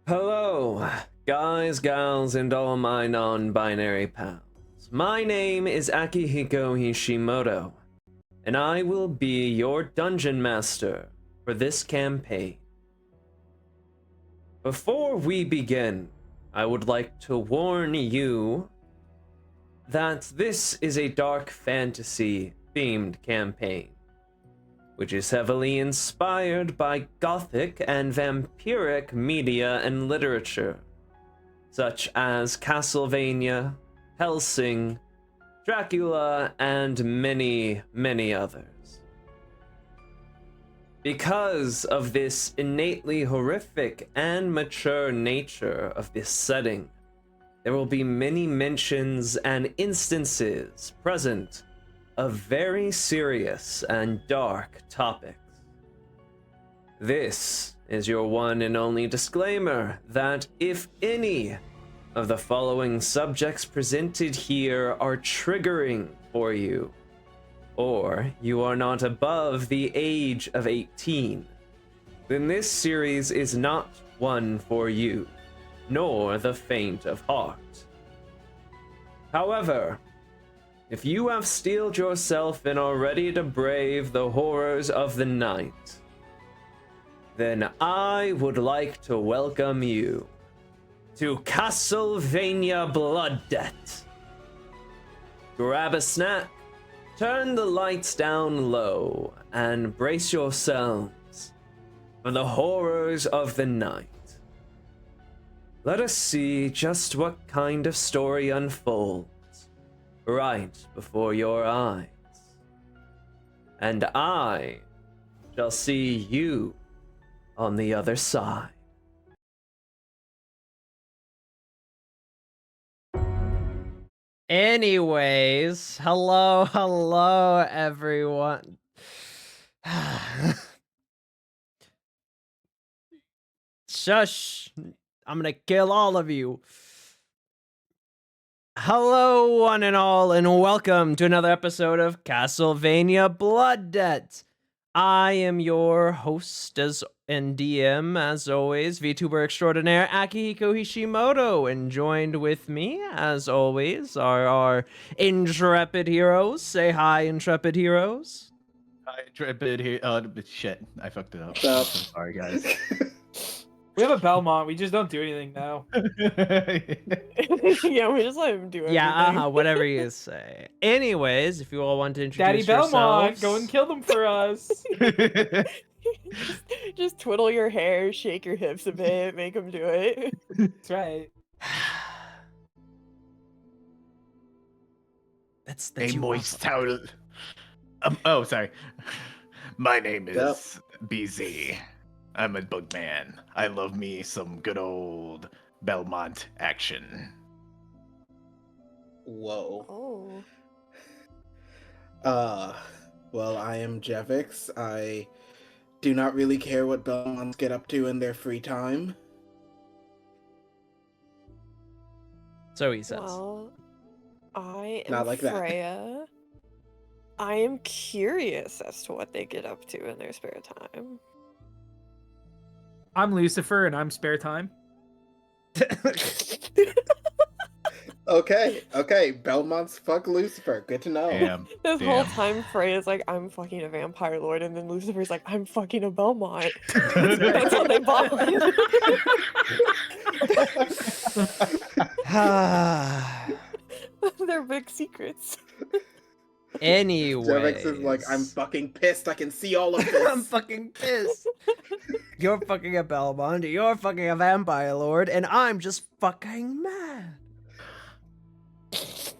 Hello, guys, gals, and all my non-binary pals. My name is Akihiko Hishimoto, and I will be your dungeon master for this campaign. Before we begin, I would like to warn you that this is a dark fantasy-themed campaign, which is heavily inspired by gothic and vampiric media and literature, such as Castlevania, Hellsing, Dracula, and many, many others. Because of this innately horrific and mature nature of this setting, there will be many mentions and instances present of very serious and dark topics. This is your one and only disclaimer that if any of the following subjects presented here are triggering for you, or you are not above the age of 18, then this series is not one for you, nor the faint of heart. However, if you have steeled yourself and are ready to brave the horrors of the night, then I would like to welcome you to Castlevania Blood Debt. Grab a snack, turn the lights down low, and brace yourselves for the horrors of the night. Let us see just what kind of story unfolds right before your eyes. And I shall see you on the other side. Anyways, hello everyone. Shush, I'm gonna kill all of you. Hello one and all, and welcome to another episode of Castlevania Blood Debt. I am your host and DM, as always, VTuber extraordinaire Akihiko Hishimoto, and joined with me, as always, are our intrepid heroes. Say hi, intrepid heroes. Hi, intrepid here. Shit, I fucked it up. Stop. I'm so sorry, guys. We have a Belmont. We just don't do anything now. Yeah, we just let him do everything. Yeah, whatever you say. Anyways, if you all want to introduce Daddy Belmont, yourselves, go and kill them for us. just twiddle your hair, shake your hips a bit, make him do it. That's right. that's A you moist want. towel. Oh, sorry. My name is Yep. BZ. I'm a bug man. I love me some good old Belmont action. Whoa. Oh. Well, I am Jevix. I do not really care what Belmonts get up to in their free time. So he says. Well, I am Not like that. Freya. I am curious as to what they get up to in their spare time. I'm Lucifer, and I'm spare time. Okay. Belmonts fuck Lucifer. Good to know. Damn. This whole Damn. time, Freya's like, I'm fucking a vampire lord, and then Lucifer's like, I'm fucking a Belmont. That's how they bond. They're big secrets. Anyways. Jevix is like, I'm fucking pissed. I can see all of this. I'm fucking pissed. You're fucking a Belmont, you're fucking a vampire lord, and I'm just fucking mad.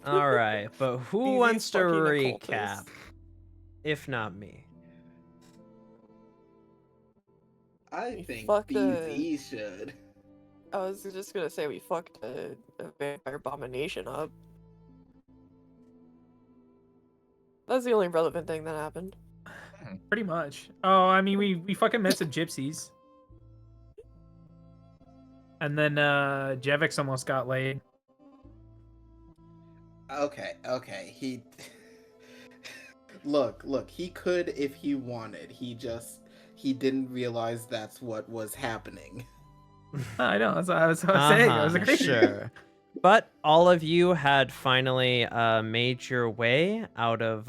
Alright, but who BZ's wants to fucking a recap? cultist. If not me. I think Fuck BZ should. I was just gonna say we fucked a vampire abomination up. That's the only relevant thing that happened. Pretty much. Oh, I mean, we fucking met some gypsies. And then Jevix almost got laid. Okay. He look, he could if he wanted. He didn't realize that's what was happening. I know. That's what I was saying. I was agreeing. Sure. But all of you had finally made your way out of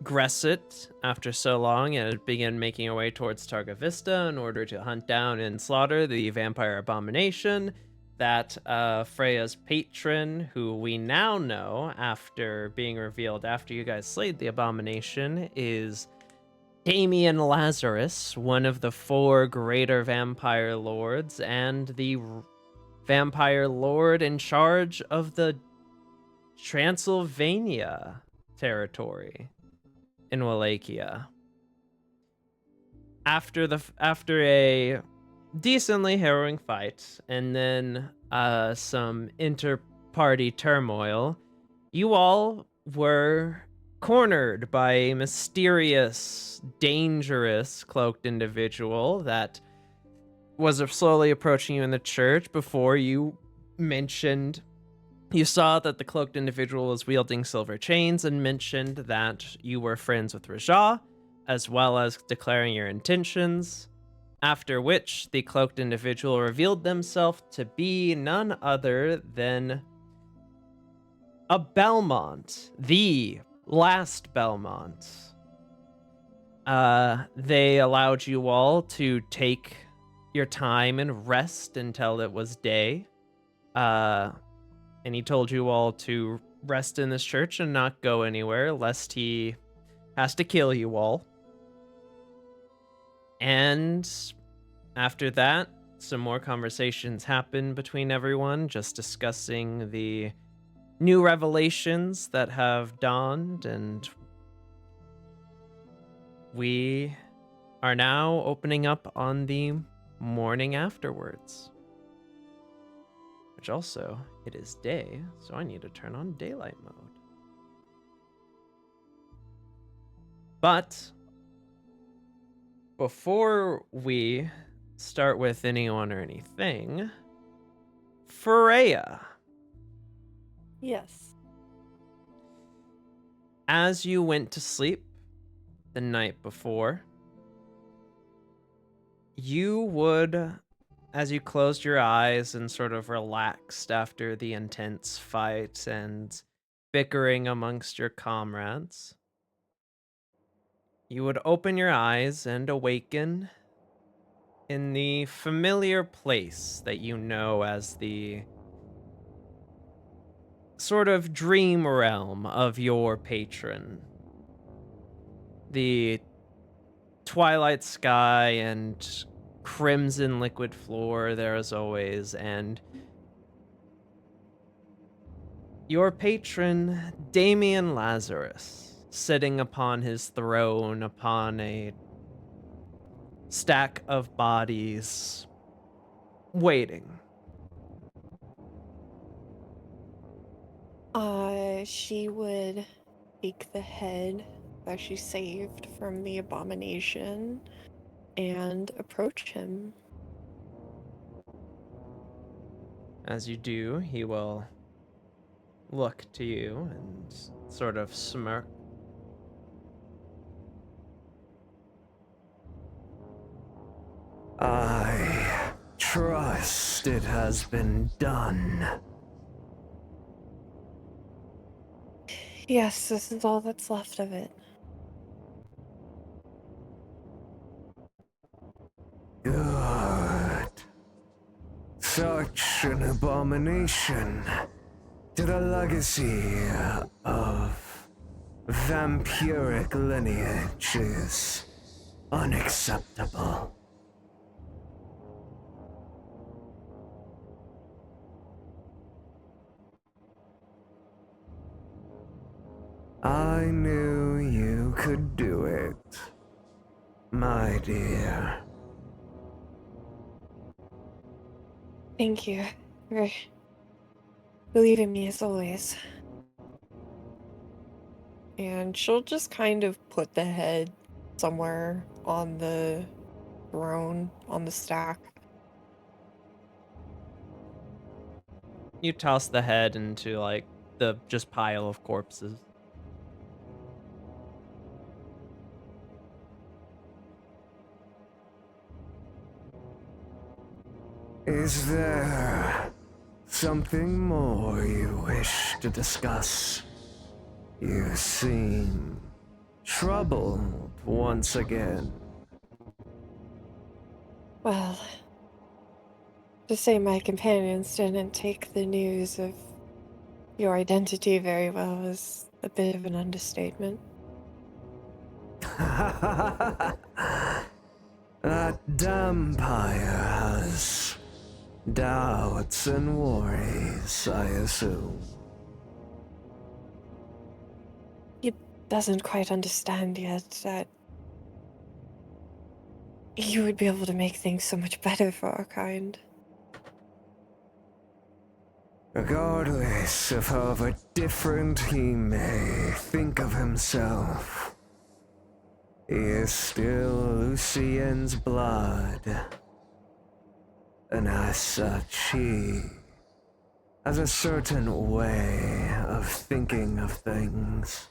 Gresset after so long, and began making your way towards Targa Vista in order to hunt down and slaughter the vampire abomination that Freya's patron, who we now know after being revealed after you guys slayed the abomination, is Damien Lazarus, one of the 4 greater vampire lords, and the vampire lord in charge of the Transylvania territory in Wallachia. After a decently harrowing fight and then some inter-party turmoil, you all were cornered by a mysterious, dangerous cloaked individual that was slowly approaching you in the church before you saw that the cloaked individual was wielding silver chains and mentioned that you were friends with Rajah, as well as declaring your intentions, after which the cloaked individual revealed themselves to be none other than a Belmont, the last Belmont. They allowed you all to take your time and rest until it was day. And he told you all to rest in this church and not go anywhere, lest he has to kill you all. And after that, some more conversations happened between everyone, just discussing the new revelations that have dawned, and we are now opening up on the morning afterwards. Which also, it is day, so I need to turn on daylight mode. But before we start with anyone or anything, Freya, Yes. as you went to sleep the night before, you would, as you closed your eyes and sort of relaxed after the intense fight and bickering amongst your comrades, you would open your eyes and awaken in the familiar place that you know as the sort of dream realm of your patron. The twilight sky and crimson liquid floor there as always, and your patron, Damien Lazarus, sitting upon his throne upon a stack of bodies, waiting. She would take the head that she saved from the abomination and approach him. As you do, he will look to you and sort of smirk. I trust it has been done. Yes, this is all that's left of it. Good. Such an abomination to the legacy of vampiric lineage is unacceptable. I knew you could do it, my dear. Thank you for believing me as always. And she'll just kind of put the head somewhere on the throne, on the stack. You toss the head into like the just pile of corpses. Is there something more you wish to discuss? You seem troubled once again. Well, to say my companions didn't take the news of your identity very well is a bit of an understatement. That vampire has doubts and worries, I assume. He doesn't quite understand yet that you would be able to make things so much better for our kind. Regardless of however different he may think of himself, he is still Lucien's blood. And as such, he has a certain way of thinking of things.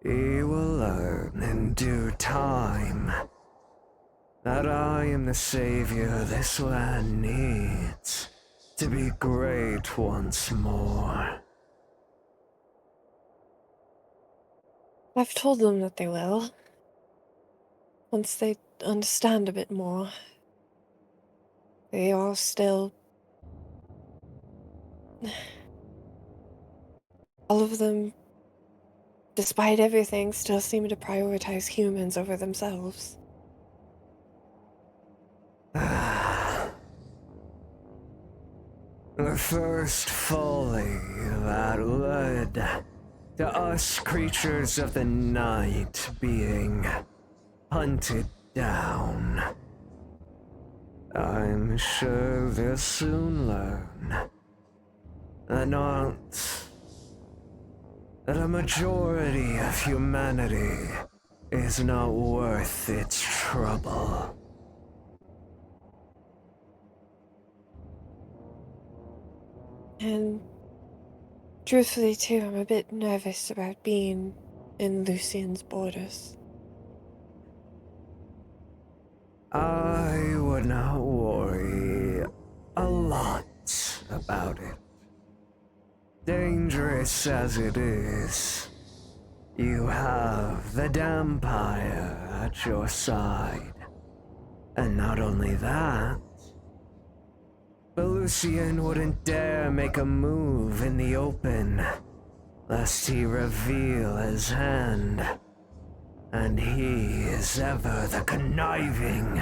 He will learn in due time that I am the savior this land needs to be great once more. I've told them that they will. Once they understand a bit more. They are still... All of them, despite everything, still seem to prioritize humans over themselves. The first folly that led to us creatures of the night being hunted down. I'm sure they'll soon learn that a majority of humanity is not worth its trouble. And truthfully too, I'm a bit nervous about being in Lucien's borders. I would not worry a lot about it. Dangerous as it is, you have the vampire at your side. And not only that, but Lucien wouldn't dare make a move in the open, lest he reveal his hand. And he is ever the conniving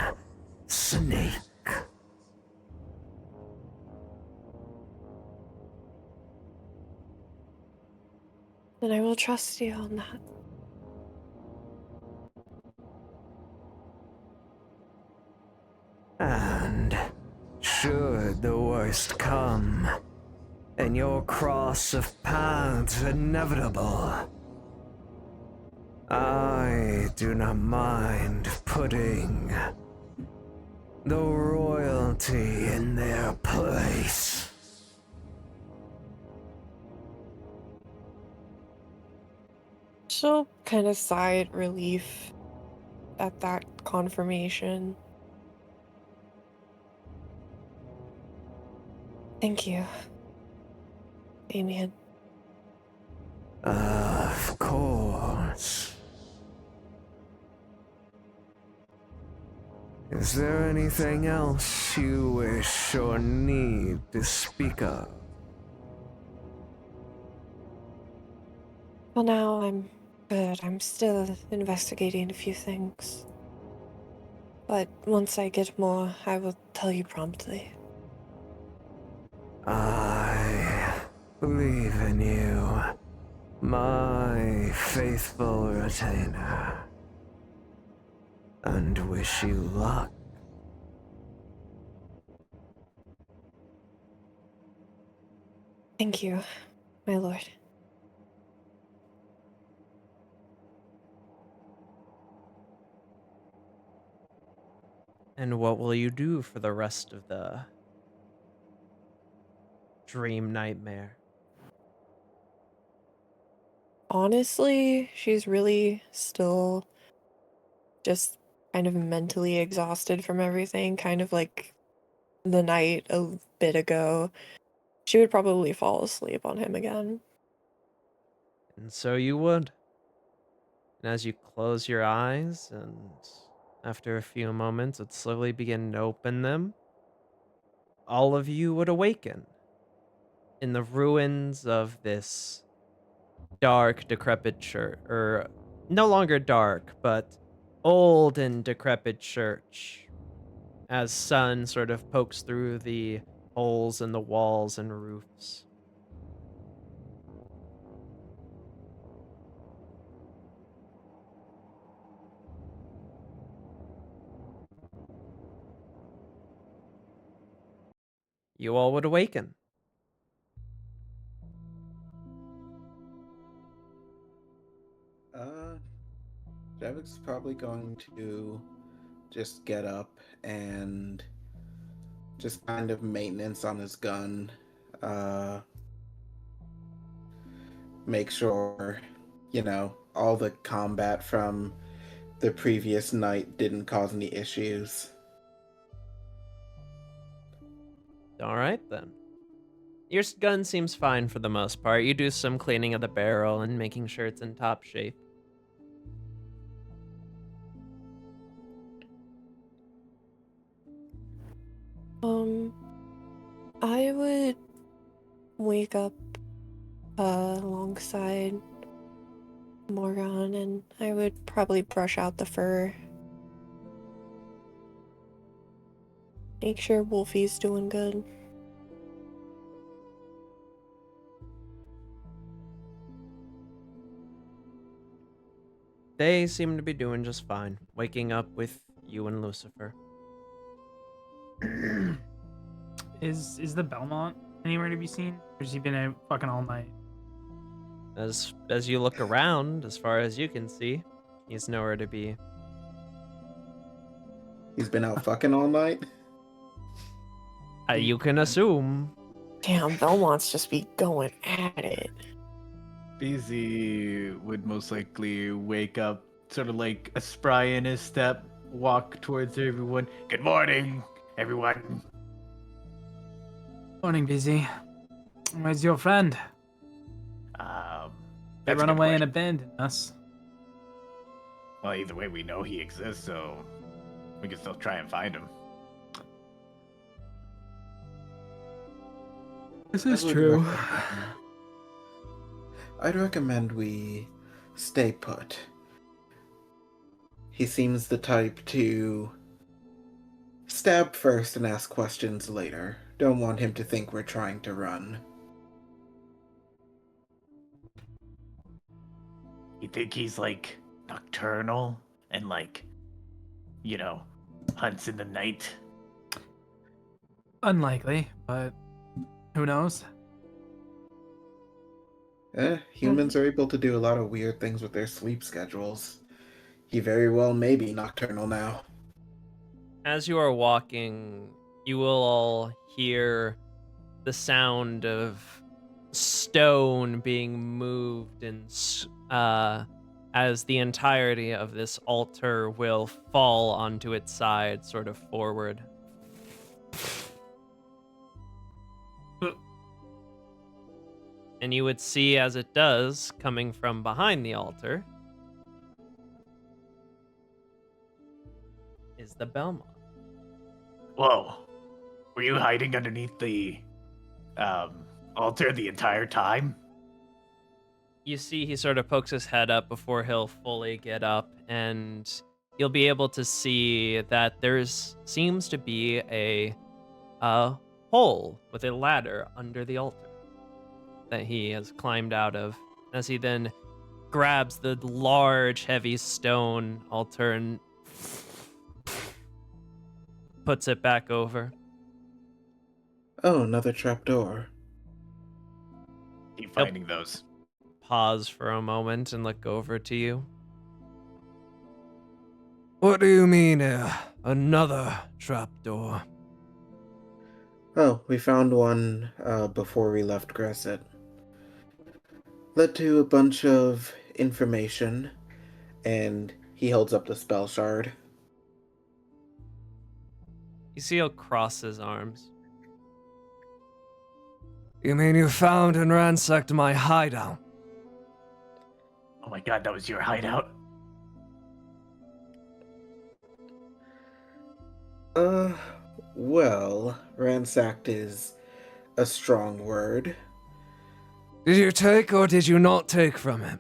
snake. And I will trust you on that. And should the worst come, and your cross of paths inevitable, I do not mind putting the royalty in their place. She'll kind of sigh in relief at that confirmation. Thank you, Damien. Of course. Is there anything else you wish or need to speak of? Well, now I'm good. I'm still investigating a few things. But once I get more, I will tell you promptly. I believe in you, my faithful retainer, and wish you luck. Thank you, my lord. And what will you do for the rest of the dream nightmare? Honestly, she's really still just kind of mentally exhausted from everything, kind of like the night a bit ago, she would probably fall asleep on him again. And so you would. And as you close your eyes, and after a few moments would slowly begin to open them, all of you would awaken in the ruins of this dark, decrepit church, or no longer dark, but old and decrepit church, as sun sort of pokes through the holes in the walls and roofs. You all would awaken. Javik's probably going to just get up and just kind of maintenance on his gun. Make sure, all the combat from the previous night didn't cause any issues. All right, then. Your gun seems fine for the most part. You do some cleaning of the barrel and making sure it's in top shape. I would wake up alongside Morgan, and I would probably brush out the fur. Make sure Wolfie's doing good. They seem to be doing just fine, waking up with you and Lucifer. Is the Belmont anywhere to be seen? Or has he been out fucking all night? As you look around, as far as you can see, he's nowhere to be. He's been out fucking all night? You can assume. Damn, Belmont's just be going at it. BZ would most likely wake up, sort of like a spry in his step, walk towards everyone. Good morning, everyone. Morning, Busy. Where's your friend? They That's a run good away and question. abandon us. Well, either way, we know he exists, so we can still try and find him. This is true. I'd recommend we stay put. He seems the type to stab first and ask questions later. Don't want him to think we're trying to run. You think he's like nocturnal and like, hunts in the night? Unlikely, but who knows? Humans are able to do a lot of weird things with their sleep schedules. He very well may be nocturnal now. As you are walking, you will all hear the sound of stone being moved, and as the entirety of this altar will fall onto its side, sort of forward. And you would see, as it does, coming from behind the altar, is the Belmont. Whoa. Were you hiding underneath the altar the entire time? You see he sort of pokes his head up before he'll fully get up, and you'll be able to see that seems to be a hole with a ladder under the altar that he has climbed out of, as he then grabs the large, heavy stone altar and puts it back over. Oh, another trapdoor. Keep finding those. Pause for a moment and look over to you. What do you mean, another trapdoor? Oh, we found one before we left Gresset. Led to a bunch of information, and he holds up the spell shard. You see he'll cross his arms. You mean you found and ransacked my hideout? Oh my god, that was your hideout. Well, ransacked is a strong word. Did you take or did you not take from him?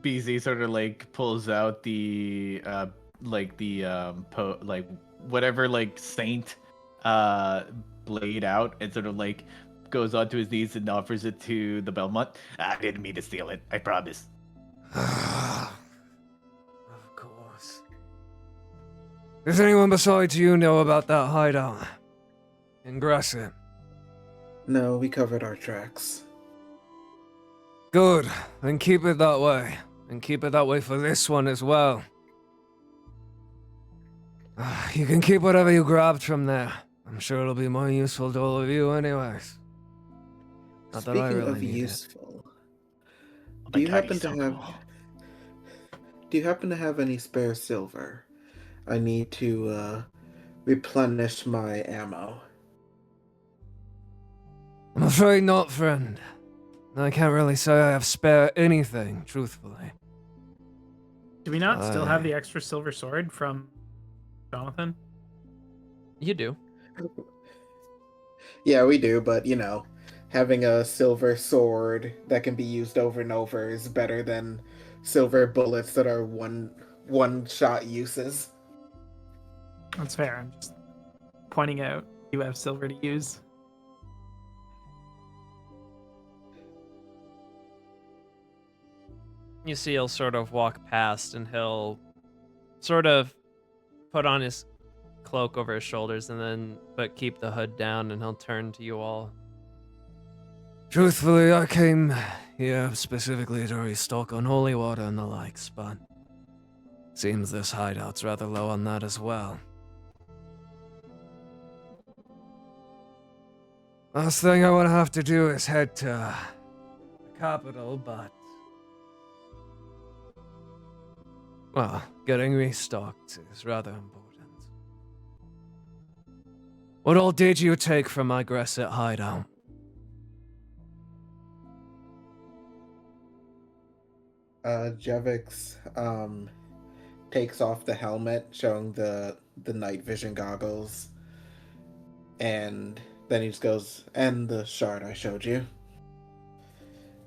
BZ sort of like pulls out the whatever like saint blade out and sort of like goes onto his knees and offers it to the Belmont. I didn't mean to steal it, I promise. Of course. Does anyone besides you know about that hideout? In Grasset? No, we covered our tracks. Good, then keep it that way. And keep it that way for this one as well. You can keep whatever you grabbed from there. I'm sure it'll be more useful to all of you anyways. Not that I Speaking really of need useful, Oh do my you God, happen he's to so have cool. do you happen to have any spare silver? I need to replenish my ammo. I'm afraid not, friend. I can't really say I have spare anything, truthfully. Do we not still have Aye. the extra silver sword from Jonathan? You do. Yeah, we do, but you know, having a silver sword that can be used over and over is better than silver bullets that are one shot uses. That's fair. I'm just pointing out you have silver to use. You see he'll sort of walk past and he'll sort of put on his cloak over his shoulders but keep the hood down, and he'll turn to you all. Truthfully, I came here specifically to restock on holy water and the likes, but seems this hideout's rather low on that as well. Last thing I want to have to do is head to the capital, but well, getting restocked is rather important. What all did you take from my Gresset hideout? Jevix takes off the helmet, showing the night vision goggles, and then he just goes, and the shard I showed you.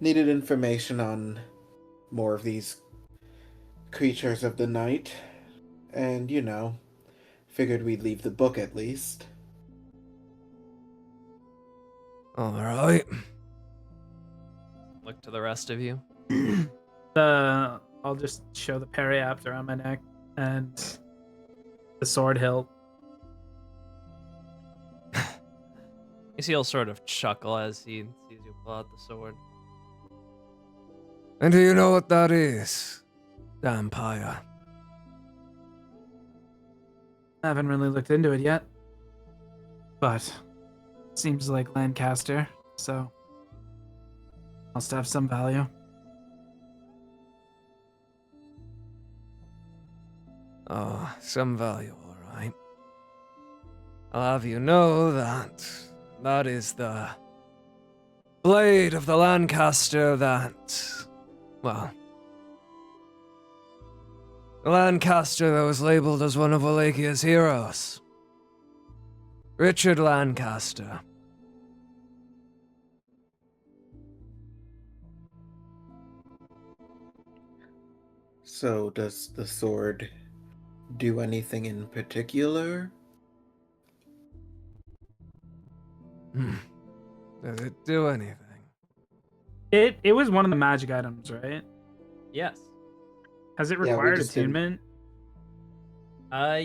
Needed information on more of these creatures of the night, and you know, figured we'd leave the book at least. Alright. Look to the rest of you. I'll just show the periapt around my neck and the sword hilt. You see he'll sort of chuckle as he sees you pull out the sword. And do you know what that is? Vampire. I haven't really looked into it yet, but seems like Lancaster, so must have some value. Oh, some value, alright. I'll have you know that is the blade of the Lancaster that, well, the Lancaster that was labeled as one of Wallachia's heroes. Richard Lancaster. So does the sword do anything in particular? Does it do anything? It was one of the magic items, right? Yes. Has it Yeah, we required just didn't- attunement?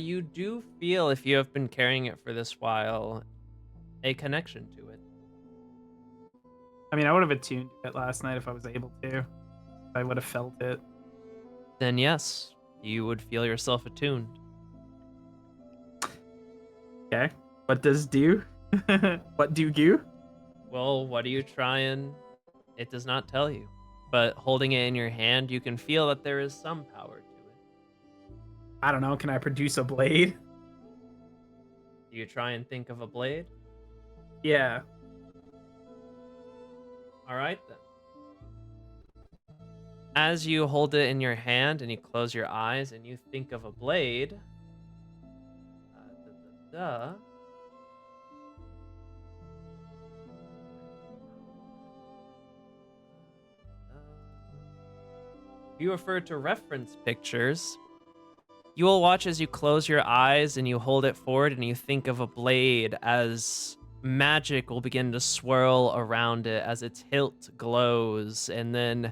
You do feel, if you have been carrying it for this while, a connection to it. I mean, I would have attuned it last night if I was able to. I would have felt it. Then yes, you would feel yourself attuned. Okay. What does do? What do you? Well, what are you trying? It does not tell you. But holding it in your hand, you can feel that there is some power to it. I don't know. Can I produce a blade? You try and think of a blade. Yeah. All right then. As you hold it in your hand and you close your eyes and you think of a blade, If you refer to reference pictures, you will watch as you close your eyes and you hold it forward and you think of a blade as magic will begin to swirl around it as its hilt glows, and then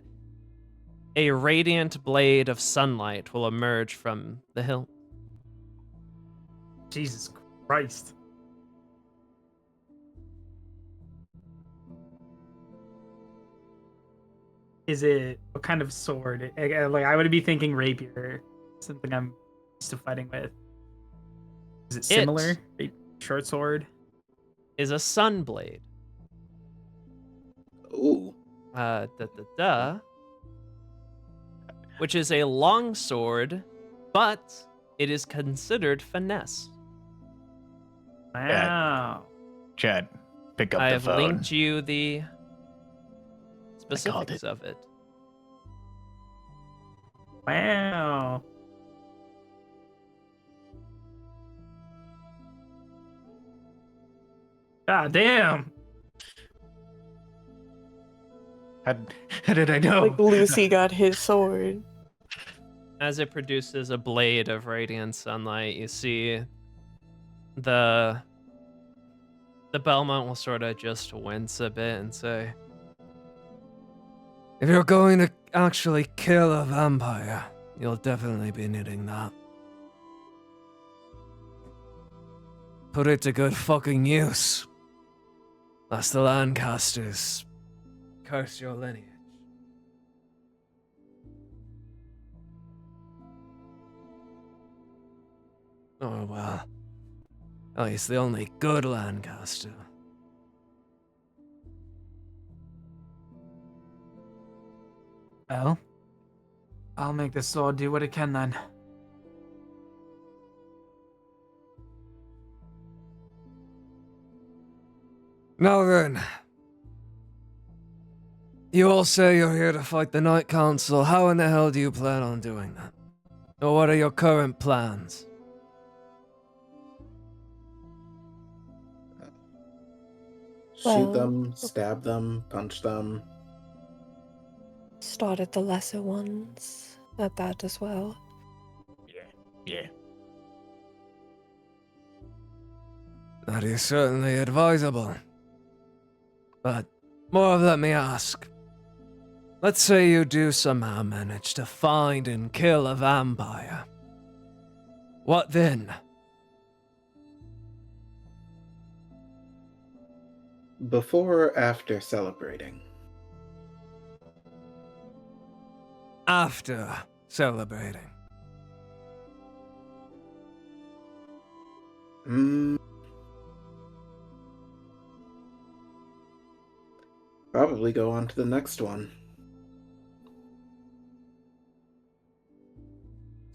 a radiant blade of sunlight will emerge from the hilt. Jesus Christ. Is it what kind of sword? Like I would be thinking rapier, something I'm used to fighting with. Is it similar? Short sword? Is a sun blade. Ooh. Which is a long sword, but it is considered finesse. Wow. Chad, pick up I the have phone. linked you the called specifics it. of it. Wow. God damn. How did I know? Like Lucy got his sword. As it produces a blade of radiant sunlight, you see the Belmont will sort of just wince a bit and say, If you're going to actually kill a vampire, you'll definitely be needing that. Put it to good fucking use. That's the Lancasters. Curse your lineage. Oh well. At least the only good Lancaster. Well, I'll make the sword do what it can then. Now then. You all say you're here to fight the Night Council. How in the hell do you plan on doing that? Or what are your current plans? Well- Shoot them, stab them, punch them. Start at the lesser ones. At that as well. Yeah. That is certainly advisable. But, more let me ask. Let's say you do somehow manage to find and kill a vampire. What then? Before or after celebrating? After celebrating. Probably go on to the next one.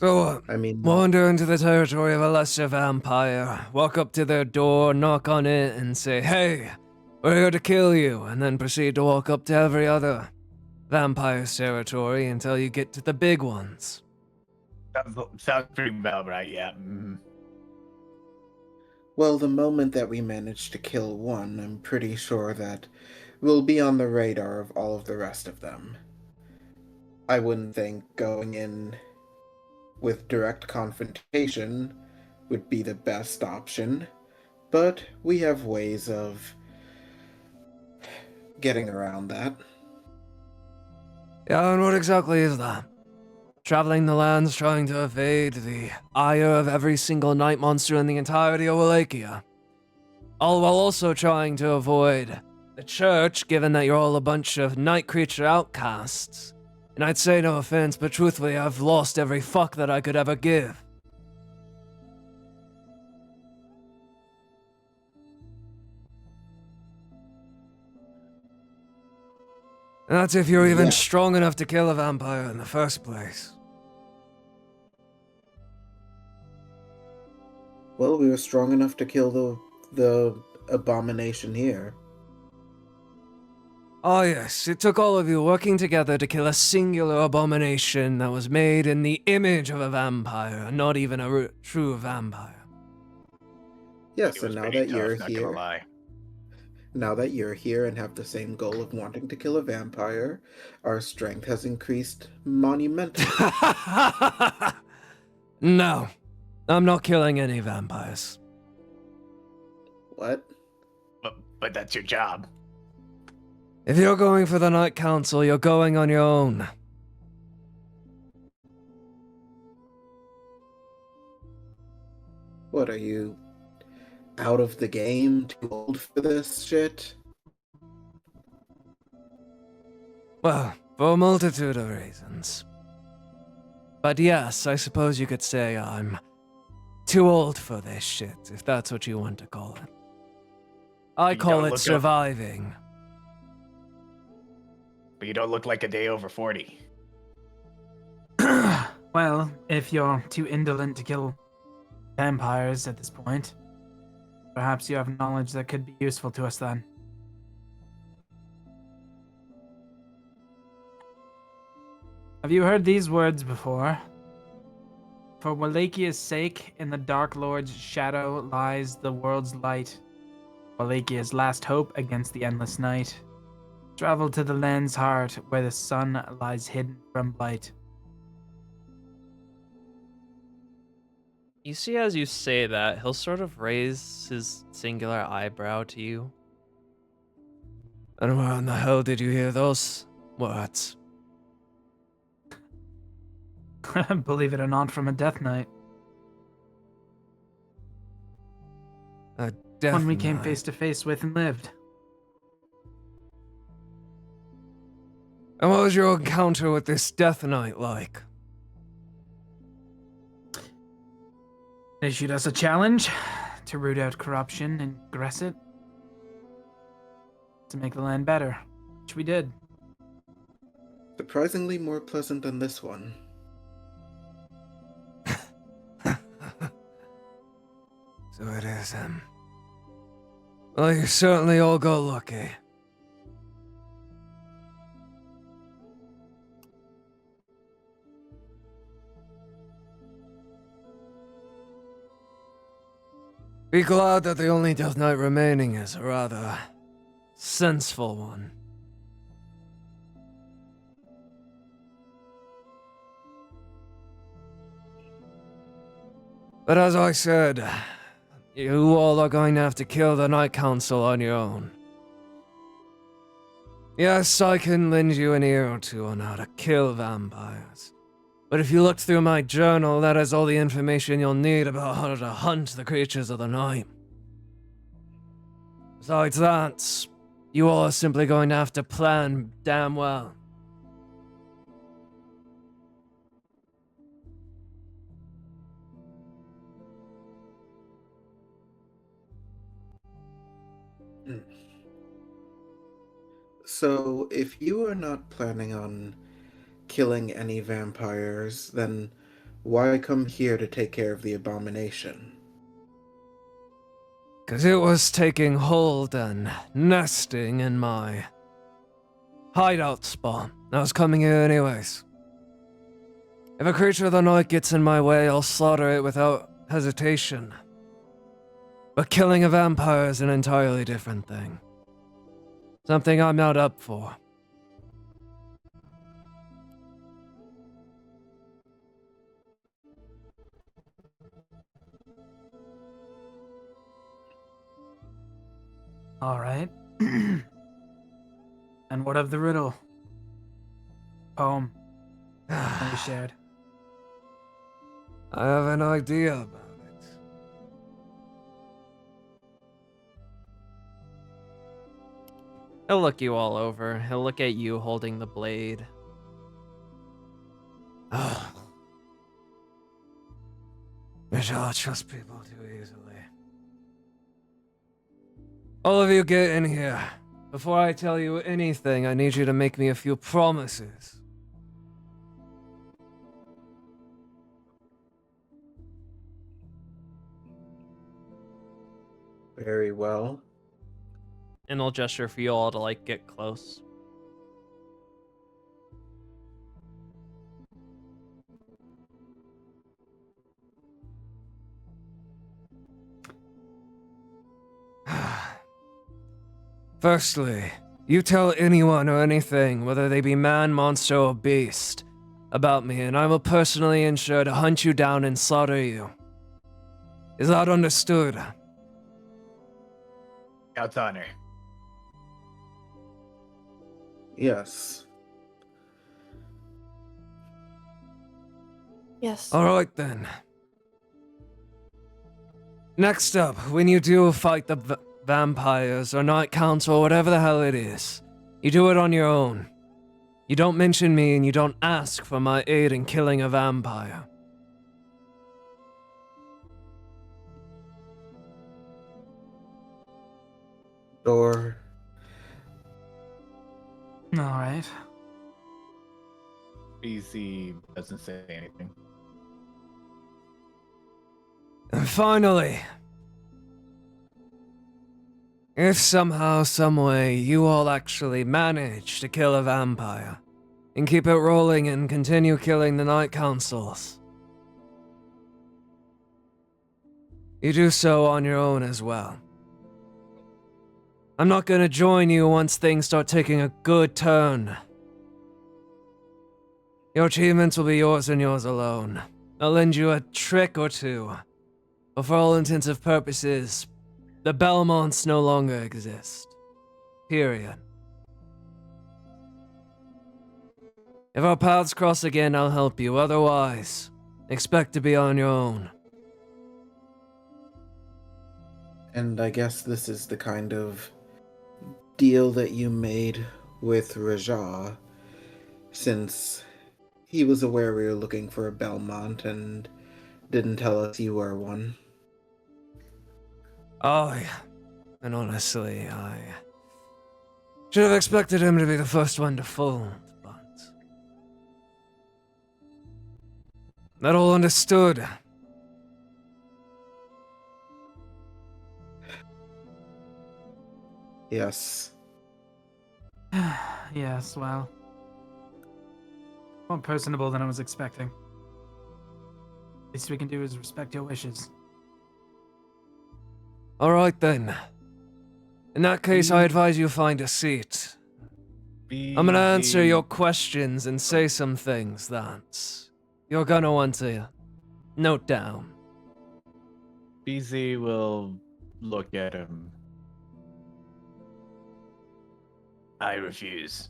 So what? I mean, Wander into the territory of a lesser vampire, walk up to their door, knock on it, and say, "Hey, we're here to kill you," and then proceed to walk up to every other vampire's territory until you get to the big ones. Sounds pretty about right, yeah. well, the moment that we manage to kill one, I'm pretty sure that we'll be on the radar of all of the rest of them. I wouldn't think going in with direct confrontation would be the best option, but we have ways of getting around that. Yeah, and what exactly is that? Traveling the lands trying to evade the ire of every single night monster in the entirety of Wallachia. All while also trying to avoid the church, given that you're all a bunch of night creature outcasts. And I'd say no offense, but truthfully, I've lost every fuck that I could ever give. And that's if you're even Yeah. strong enough to kill a vampire in the first place. Well, we were strong enough to kill the abomination here. Oh yes, it took all of you working together to kill a singular abomination that was made in the image of a vampire, not even a true vampire. Yes, It was and now pretty that tough, you're not gonna here, lie. now that you're here and have the same goal of wanting to kill a vampire, our strength has increased monumentally. No, I'm not killing any vampires. What? But that's your job. If you're going for the Night Council, you're going on your own. What, are you out of the game? Too old for this shit? Well, for a multitude of reasons. But yes, I suppose you could say I'm too old for this shit, if that's what you want to call it. I You call don't it look surviving. But you don't look like a day over 40. Well, if you're too indolent to kill vampires at this point, perhaps you have knowledge that could be useful to us then. Have you heard these words before? For Wallachia's sake, in the Dark Lord's shadow lies the world's light. Wallachia's last hope against the endless night. Travel to the land's heart, where the sun lies hidden from light. You see, as you say that, he'll sort of raise his singular eyebrow to you. And where in the hell did you hear those words? Believe it or not, from a death knight. A death One we came knight. face to face with and lived. And what was your encounter with this Death Knight like? They issued us a challenge to root out corruption and progress it. To make the land better, which we did. Surprisingly more pleasant than this one. So it is him. Well, you certainly all got lucky. Be glad that the only Death Knight remaining is a rather senseful one. But as I said, you all are going to have to kill the Night Council on your own. Yes, I can lend you an ear or two on how to kill vampires. But if you look through my journal, that is all the information you'll need about how to hunt the creatures of the night. Besides that, you all are simply going to have to plan damn well. So, if you are not planning on killing any vampires, then why come here to take care of the abomination? 'Cause it was taking hold and nesting in my hideout spot. I was coming here anyways. If a creature of the night gets in my way, I'll slaughter it without hesitation. But killing a vampire is an entirely different thing. Something I'm not up for. All right. And what of the riddle? Poem that we shared. I have an idea about it. He'll look you all over. He'll look at you holding the blade. Wish I trust people too easily. All of you get in here. Before I tell you anything, I need you to make me a few promises. Very well. And I'll gesture for you all to like get close. Firstly, you tell anyone or anything, whether they be man, monster, or beast, about me, and I will personally ensure to hunt you down and slaughter you. Is that understood? God's honor. Yes. Yes. Alright then. Next up, when you do fight the vampires or night council or whatever the hell it is, you do it on your own. You don't mention me and you don't ask for my aid in killing a vampire. Or Alright. BZ doesn't say anything. And finally, if somehow, someway, you all actually manage to kill a vampire, and keep it rolling and continue killing the night councils, you do so on your own as well. I'm not gonna join you once things start taking a good turn. Your achievements will be yours and yours alone. I'll lend you a trick or two, but for all intents and purposes, the Belmonts no longer exist. Period. If our paths cross again, I'll help you. Otherwise, expect to be on your own. And I guess this is the kind of deal that you made with Raja, since he was aware we were looking for a Belmont and didn't tell us you were one. Oh, yeah. And honestly, I should have expected him to be the first one to fold, but... That all understood. Yes. Yes, well. More personable than I was expecting. Least we can do is respect your wishes. Alright then. In that case, I advise you find a seat. I'm gonna answer your questions and say some things that you're gonna want to note down. BZ will look at him. I refuse.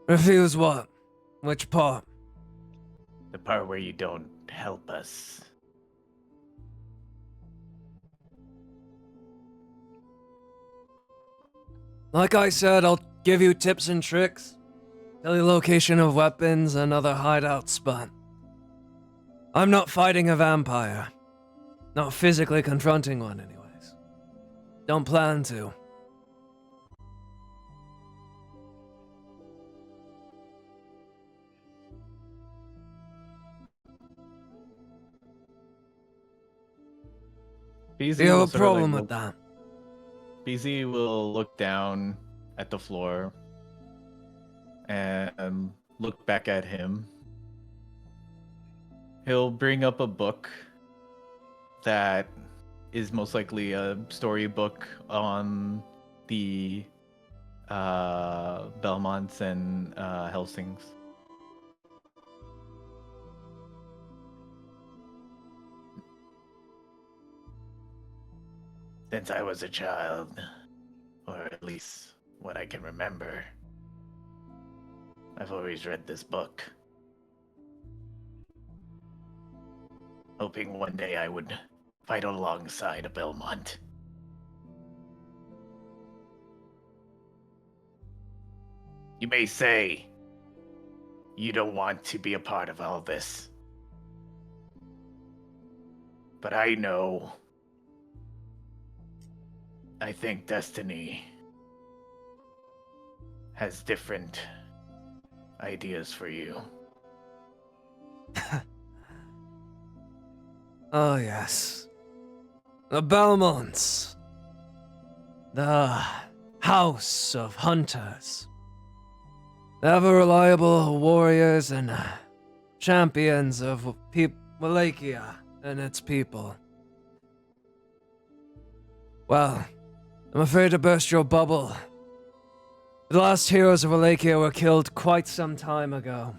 Refuse what? Which part? The part where you don't help us. Like I said, I'll give you tips and tricks. Tell you location of weapons and other hideouts, but I'm not fighting a vampire. Not physically confronting one, anyways. Don't plan to. BZ Do you have will a sort of, problem like, with that? BZ will look down at the floor and look back at him. He'll bring up a book that is most likely a storybook on the Belmonts and Hellsings. Since I was a child, or at least what I can remember, I've always read this book, hoping one day I would fight alongside a Belmont. You may say you don't want to be a part of all this, but I know. I think destiny has different ideas for you. Oh, yes. The Belmonts. The House of Hunters. Ever reliable warriors and champions of Wallachia and its people. Well, I'm afraid to burst your bubble. The last heroes of Wallachia were killed quite some time ago.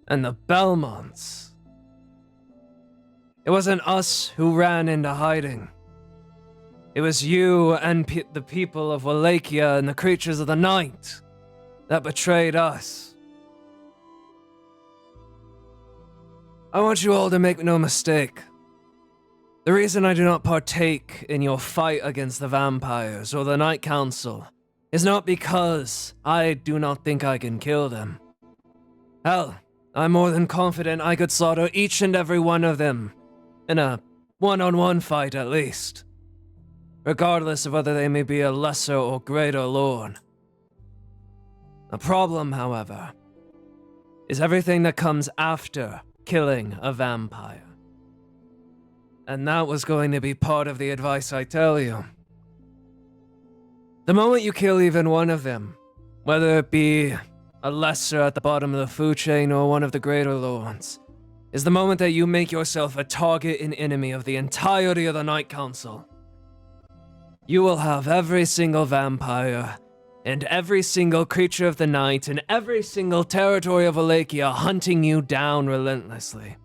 And the Belmonts. It wasn't us who ran into hiding. It was you and the people of Wallachia and the creatures of the night that betrayed us. I want you all to make no mistake. The reason I do not partake in your fight against the vampires or the Night Council is not because I do not think I can kill them. Hell, I'm more than confident I could slaughter each and every one of them, in a one-on-one fight at least, regardless of whether they may be a lesser or greater lord. The problem, however, is everything that comes after killing a vampire. And that was going to be part of the advice I tell you. The moment you kill even one of them, whether it be a lesser at the bottom of the food chain or one of the greater lords, is the moment that you make yourself a target and enemy of the entirety of the Night Council. You will have every single vampire, and every single creature of the night, and every single territory of Wallachia hunting you down relentlessly.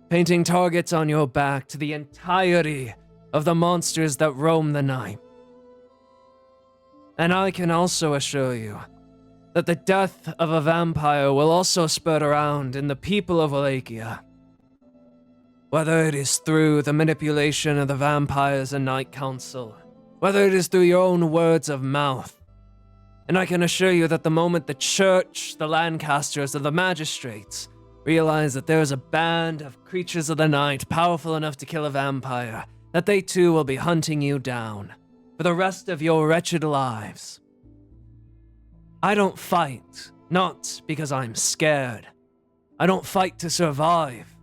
Painting targets on your back to the entirety of the monsters that roam the night. And I can also assure you that the death of a vampire will also spread around in the people of Wallachia. Whether it is through the manipulation of the vampires and Night Council, whether it is through your own words of mouth. And I can assure you that the moment the church, the Lancasters, and the magistrates realize that there is a band of creatures of the night powerful enough to kill a vampire, that they too will be hunting you down for the rest of your wretched lives. I don't fight, not because I'm scared. I don't fight to survive.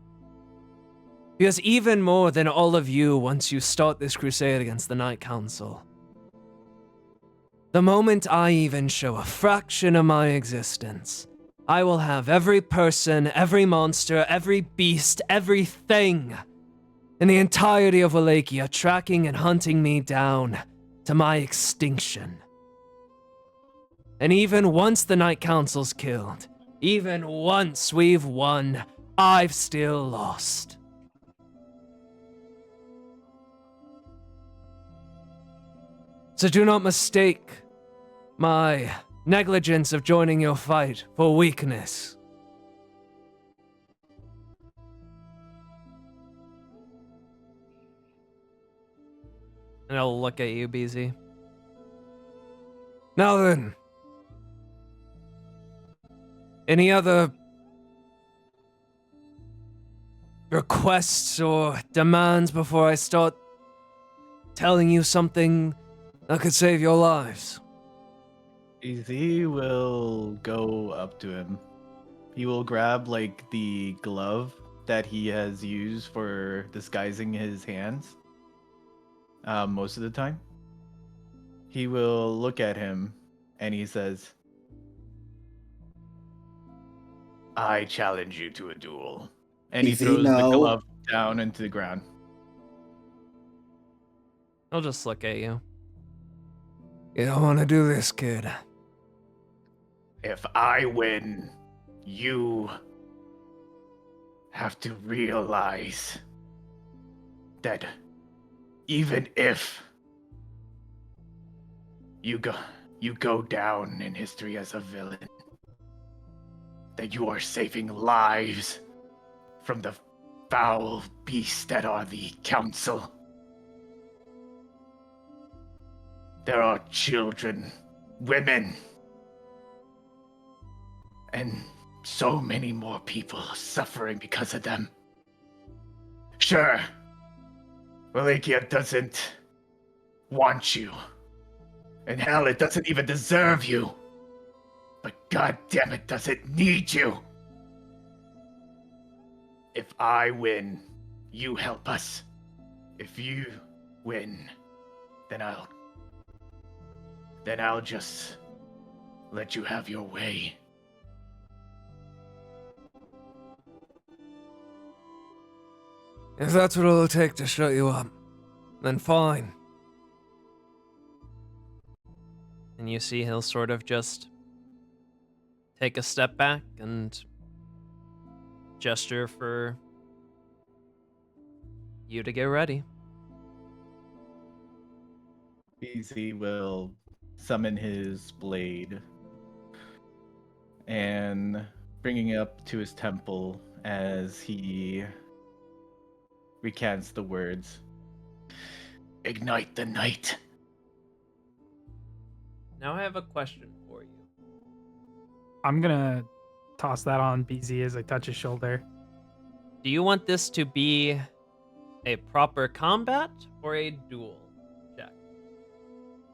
Because even more than all of you once you start this crusade against the Night Council, the moment I even show a fraction of my existence, I will have every person, every monster, every beast, everything in the entirety of Wallachia tracking and hunting me down to my extinction. And even once the Night Council's killed, even once we've won, I've still lost. So do not mistake my negligence of joining your fight for weakness. And I'll look at you, BZ. Now then, any other requests or demands before I start telling you something that could save your lives? Easy will go up to him. He will grab like the glove that he has used for disguising his hands. Most of the time. He will look at him and he says, I challenge you to a duel. And he Easy, throws the no. glove down into the ground. I'll just look at you. You don't want to do this, kid. If I win, you have to realize that even if you go down in history as a villain, that you are saving lives from the foul beasts that are the council. There are children, women, and so many more people suffering because of them. Sure, Wallachia doesn't want you. And hell, it doesn't even deserve you. But god damn it, does it need you. If I win, you help us. If you win, then I'll just let you have your way. If that's what it'll take to shut you up, then fine. And you see he'll sort of just take a step back and gesture for you to get ready. Easy will summon his blade and bringing it up to his temple as he recants the words. Ignite the night. Now I have a question for you. I'm gonna toss that on BZ as I touch his shoulder. Do you want this to be a proper combat or a duel check?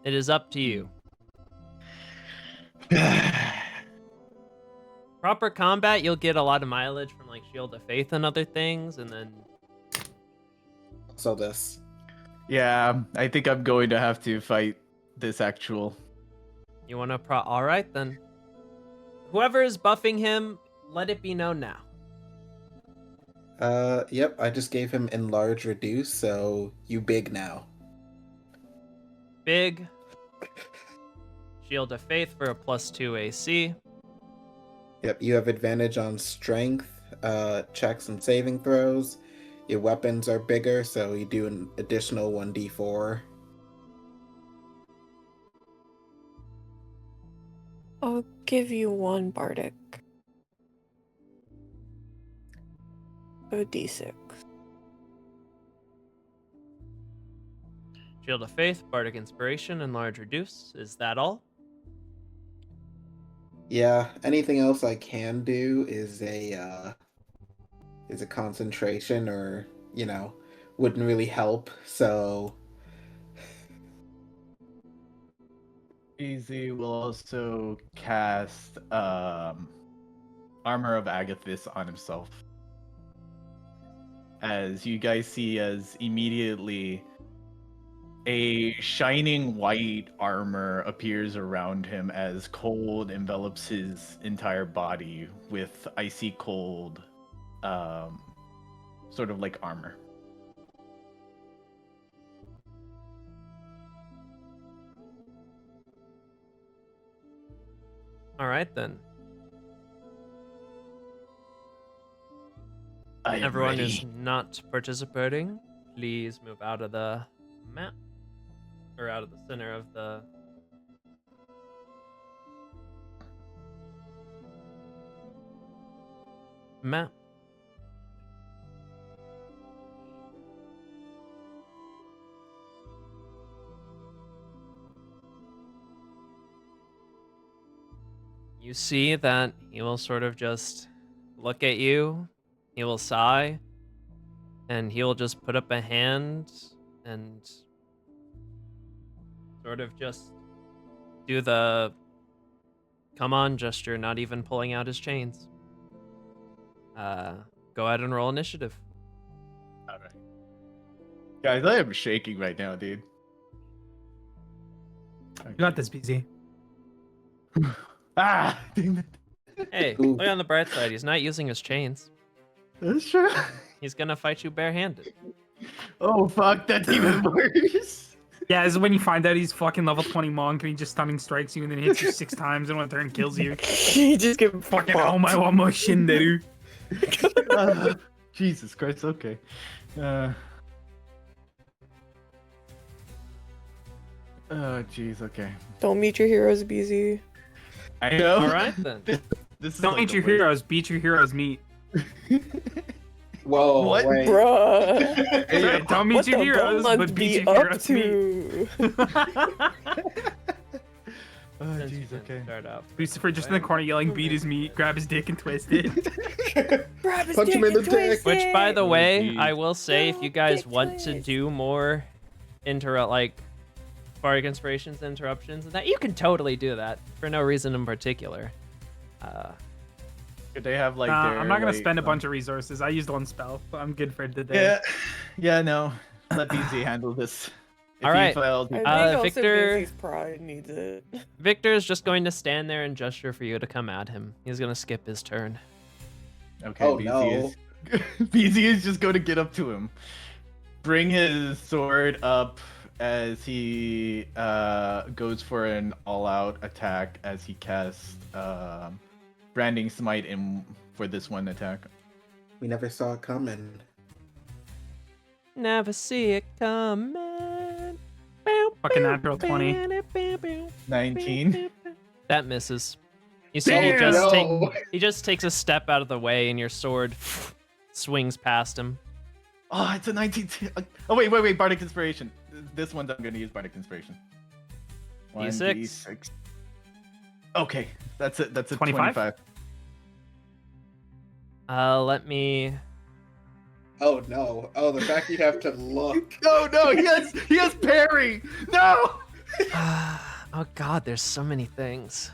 It is up to you. Proper combat, you'll get a lot of mileage from like Shield of Faith and other things, and then So this. Yeah, I think I'm going to have to fight this actual. you want to all right then. Whoever is buffing him, let it be known now. Yep, I just gave him enlarge reduce, so you big now. Big. Shield of Faith for a +2 AC. Yep, you have advantage on strength, checks and saving throws. Your weapons are bigger, so you do an additional 1d4. I'll give you one bardic. So d6. Shield of Faith, Bardic Inspiration, and Large Reduce. Is that all? Yeah, anything else I can do is a concentration, or wouldn't really help. So Easy will also cast Armor of Agathis on himself. As you guys see, as immediately a shining white armor appears around him as cold envelops his entire body with icy cold, sort of like armor. All right then. I am Everyone ready. is not participating. Please move out of the map. Or out of the center of the... map. You see that he will sort of just look at you, he will sigh, and he'll just put up a hand and sort of just do the come on gesture, not even pulling out his chains. Go ahead and roll initiative. All right. Guys, I am shaking right now, dude. You got this, BZ. Ah, damn it. Hey, Ooh. look on the bright side, he's not using his chains. That's true. He's gonna fight you barehanded. Oh, fuck, that's even worse. Yeah, this is when you find out he's fucking level 20 monk and he just stunning strikes you and then hits you 6 times in one turn and kills you. You just get Fucking oh my one more shinderu. Jesus Christ, okay. Oh, jeez, okay. Don't meet your heroes, BZ. I know. All right then. This is Don't like meet the your worst. heroes, beat your heroes meet. whoa, What? wait. Bruh. Hey, Don't meet What your the heroes, Bowmonth but beat be your up heroes meet. to? Oh, Since you jeez, can okay. start out. Lucifer just in the corner yelling, beat his meat, grab his dick and twist it. Grab his Punch dick him in the and dick. twist Which, by it. the way, geez. I will say, if you guys Dick want to twist. do more bardic inspirations, interruptions, and that, you can totally do that for no reason in particular. Could they have like Nah, their, I'm not gonna like, spend a bunch of resources. I used one spell, so I'm good for today. Yeah, yeah, no. Let BZ handle this. If All he right. failed, he- I think also Victor- Victor's pride needs it. Victor's just going to stand there and gesture for you to come at him. He's going to skip his turn. Okay, Oh, BZ no. is BZ is just going to get up to him, bring his sword up as he goes for an all-out attack as he casts branding smite in for this one attack. We never saw it coming. Never see it coming. Fucking natural 20. 19. That misses. You see, Damn! he just takes a step out of the way, and your sword swings past him. Oh, it's a 19. Oh wait, Bardic Inspiration. This one's I'm gonna use Bardic Inspiration. D6. Okay, that's it. That's a 25? 25. Let me. Oh no. Oh, the fact you have to look. No, he has parry. No. Oh God, there's so many things.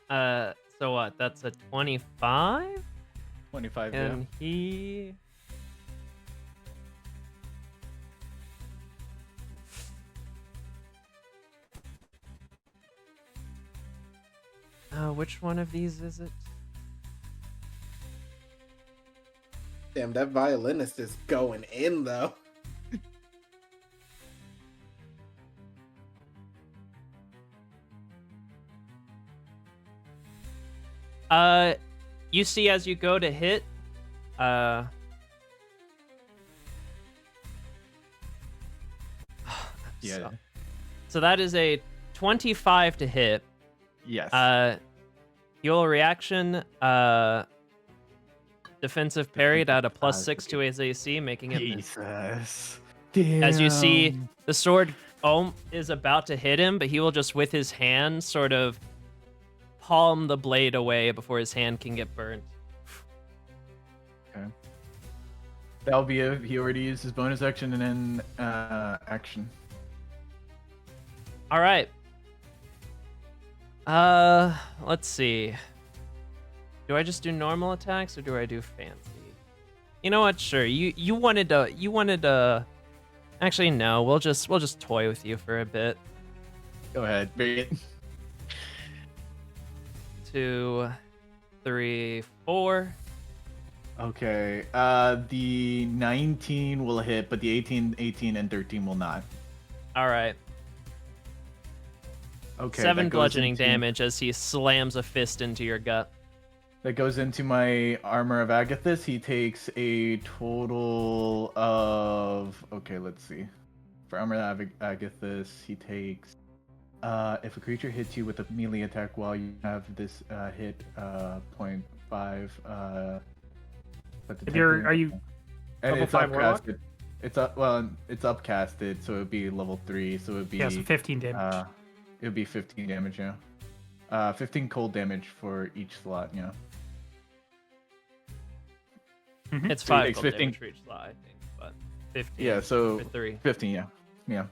So what? That's a 25, 25. and he. Which one of these is it? Damn, that violinist is going in though. You see as you go to hit, Yeah. So that is a 25 to hit. Yes. Your reaction, defensive parried at a +6 to his AC, making it miss. Jesus. As you see, the sword is about to hit him, but he will just, with his hand, sort of palm the blade away before his hand can get burnt. Okay. That'll be it. He already used his bonus action and then action. All right. Let's see. Do I just do normal attacks or do I do fancy? You know what? Sure. You wanted to. Actually, no. We'll just toy with you for a bit. Go ahead. Bring it. 2, 3, 4. Okay. The 19 will hit, but the 18, and 13 will not. All right. Okay. 7 that goes bludgeoning into- damage as he slams a fist into your gut. That goes into my Armor of Agathis. He takes a total of... Okay, let's see. For Armor of Agathis, he takes... if a creature hits you with a melee attack while you have this hit, 0.5... but the Are you and level it's 5 warlock? upcasted. It's up. Well, it's upcasted, so it would be level 3. So it would be. Yeah, so 15 damage. It would be 15 damage. Yeah. 15 cold damage for each slot. Yeah. It's So he 5 takes cold 15. damage for each slot, I think, but 15 Yeah. So for 3. 15. Yeah. Yeah.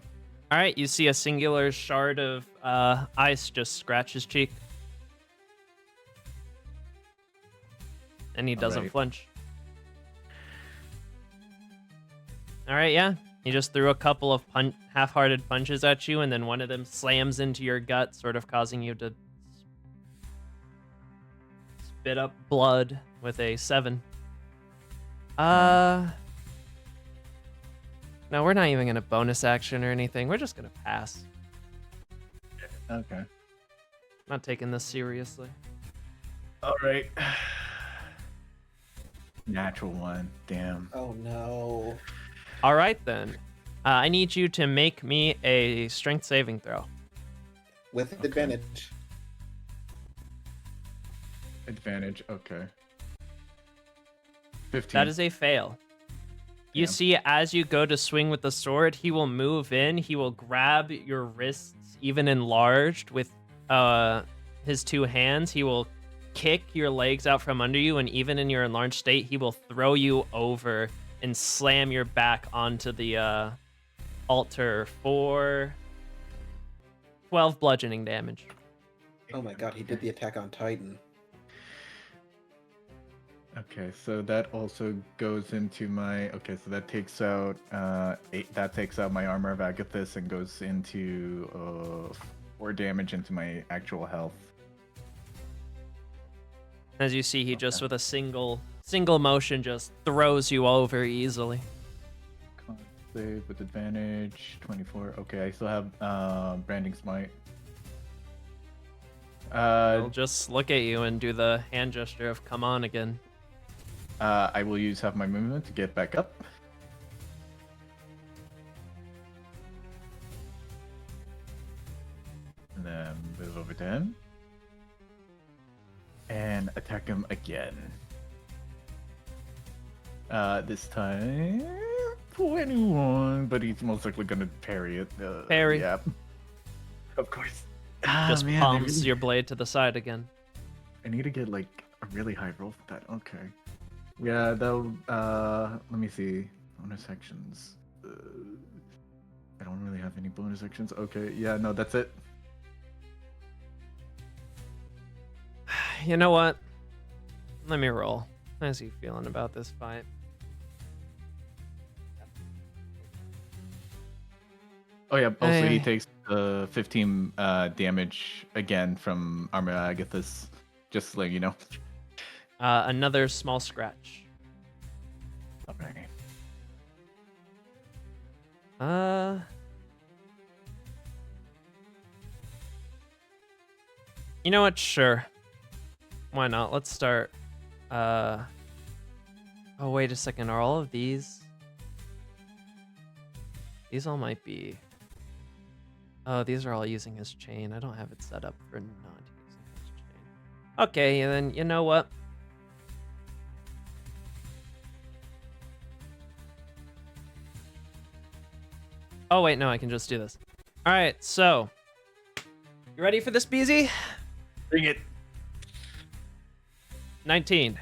All right, you see a singular shard of ice just scratch his cheek. And he doesn't Alright. flinch. All right, yeah. He just threw a couple of half-hearted punches at you, and then one of them slams into your gut, sort of causing you to spit up blood with a 7. No, we're not even gonna bonus action or anything. We're just gonna pass. Okay. Not taking this seriously. All right. Natural 1. Damn. Oh no. All right then. I need you to make me a strength saving throw. With advantage. Advantage. Okay. 15. That is a fail. You Damn. see, as you go to swing with the sword, he will move in. He will grab your wrists, even enlarged, with his 2 hands. He will kick your legs out from under you, and even in your enlarged state, he will throw you over and slam your back onto the altar for 12 bludgeoning damage. Oh my god, he did the attack on Titan. Okay, so that also goes into my. Okay, so that takes out 8. That takes out my armor of Agathis and goes into 4 damage into my actual health. As you see, he just Okay. with a single motion just throws you over easily. Con save with advantage. 24. Okay, I still have branding smite. He'll just look at you and do the hand gesture of "come on" again. I will use half my movement to get back up. And then move over to him. And attack him again. This time 21, but he's most likely gonna parry it. Parry. Yeah. Of course. Just Man, palms your blade to the side again. I need to get like a really high roll for that. Okay. Yeah, though. Let me see. Bonus actions. I don't really have any bonus actions. Okay. Yeah. No, that's it. You know what? Let me roll. How's he feeling about this fight? Oh yeah. Also, he Hey. takes 15 damage again from Armor Agathis. Just to let you know. Another small scratch. Okay. You know what? Sure. Why not? Let's start. Oh, wait a second. Are all of these? These all might be. Oh, these are all using his chain. I don't have it set up for not using his chain. Okay, and then you know what? Oh, wait, no, I can just do this. All right, so. You ready for this, BZ? Bring it. 19.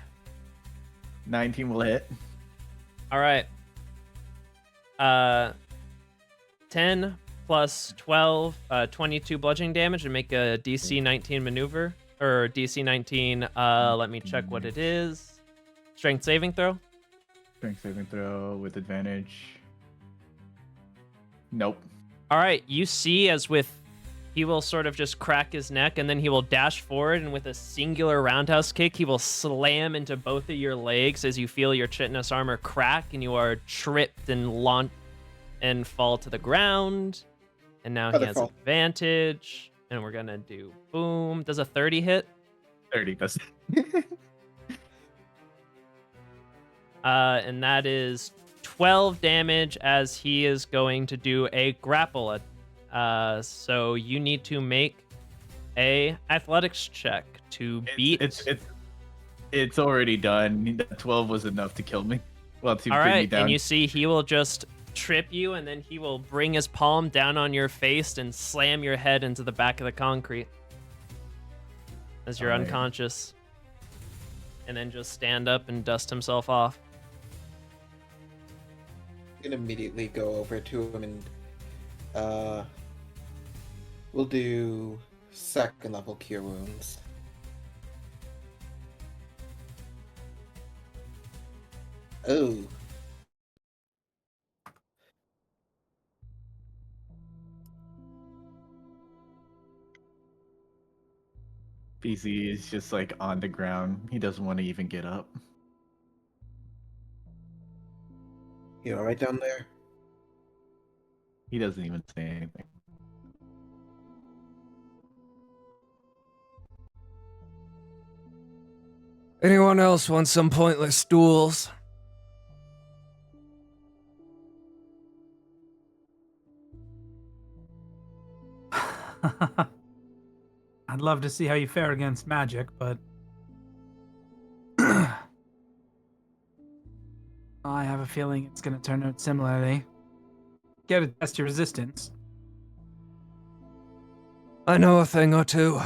19 will hit. All right. 10 plus 12, 22 bludgeoning damage and make a DC 19 maneuver. Or DC 19, let me check what it is. Strength saving throw. Strength saving throw with advantage. Nope. All right, you see as with he will sort of just crack his neck and then he will dash forward and with a singular roundhouse kick, he will slam into both of your legs as you feel your chitinous armor crack and you are tripped and fall to the ground. And now he has Featherfall. advantage. And we're gonna do boom. Does a 30 hit? 30 does. And that is 12 damage as he is going to do a grapple. So you need to make a athletics check to beat. It's already done. 12 was enough to kill me. Well, to All bring me right, down. and you see he will just trip you, and then he will bring his palm down on your face and slam your head into the back of the concrete as you're All right. unconscious, and then just stand up and dust himself off. I'm gonna immediately go over to him and we'll do 2nd level cure wounds. Oh. BZ is just like on the ground. He doesn't want to even get up. You alright down there? He doesn't even say anything. Anyone else want some pointless duels? I'd love to see how you fare against magic, but I have a feeling it's going to turn out similarly. Get to test your resistance. I know a thing or two.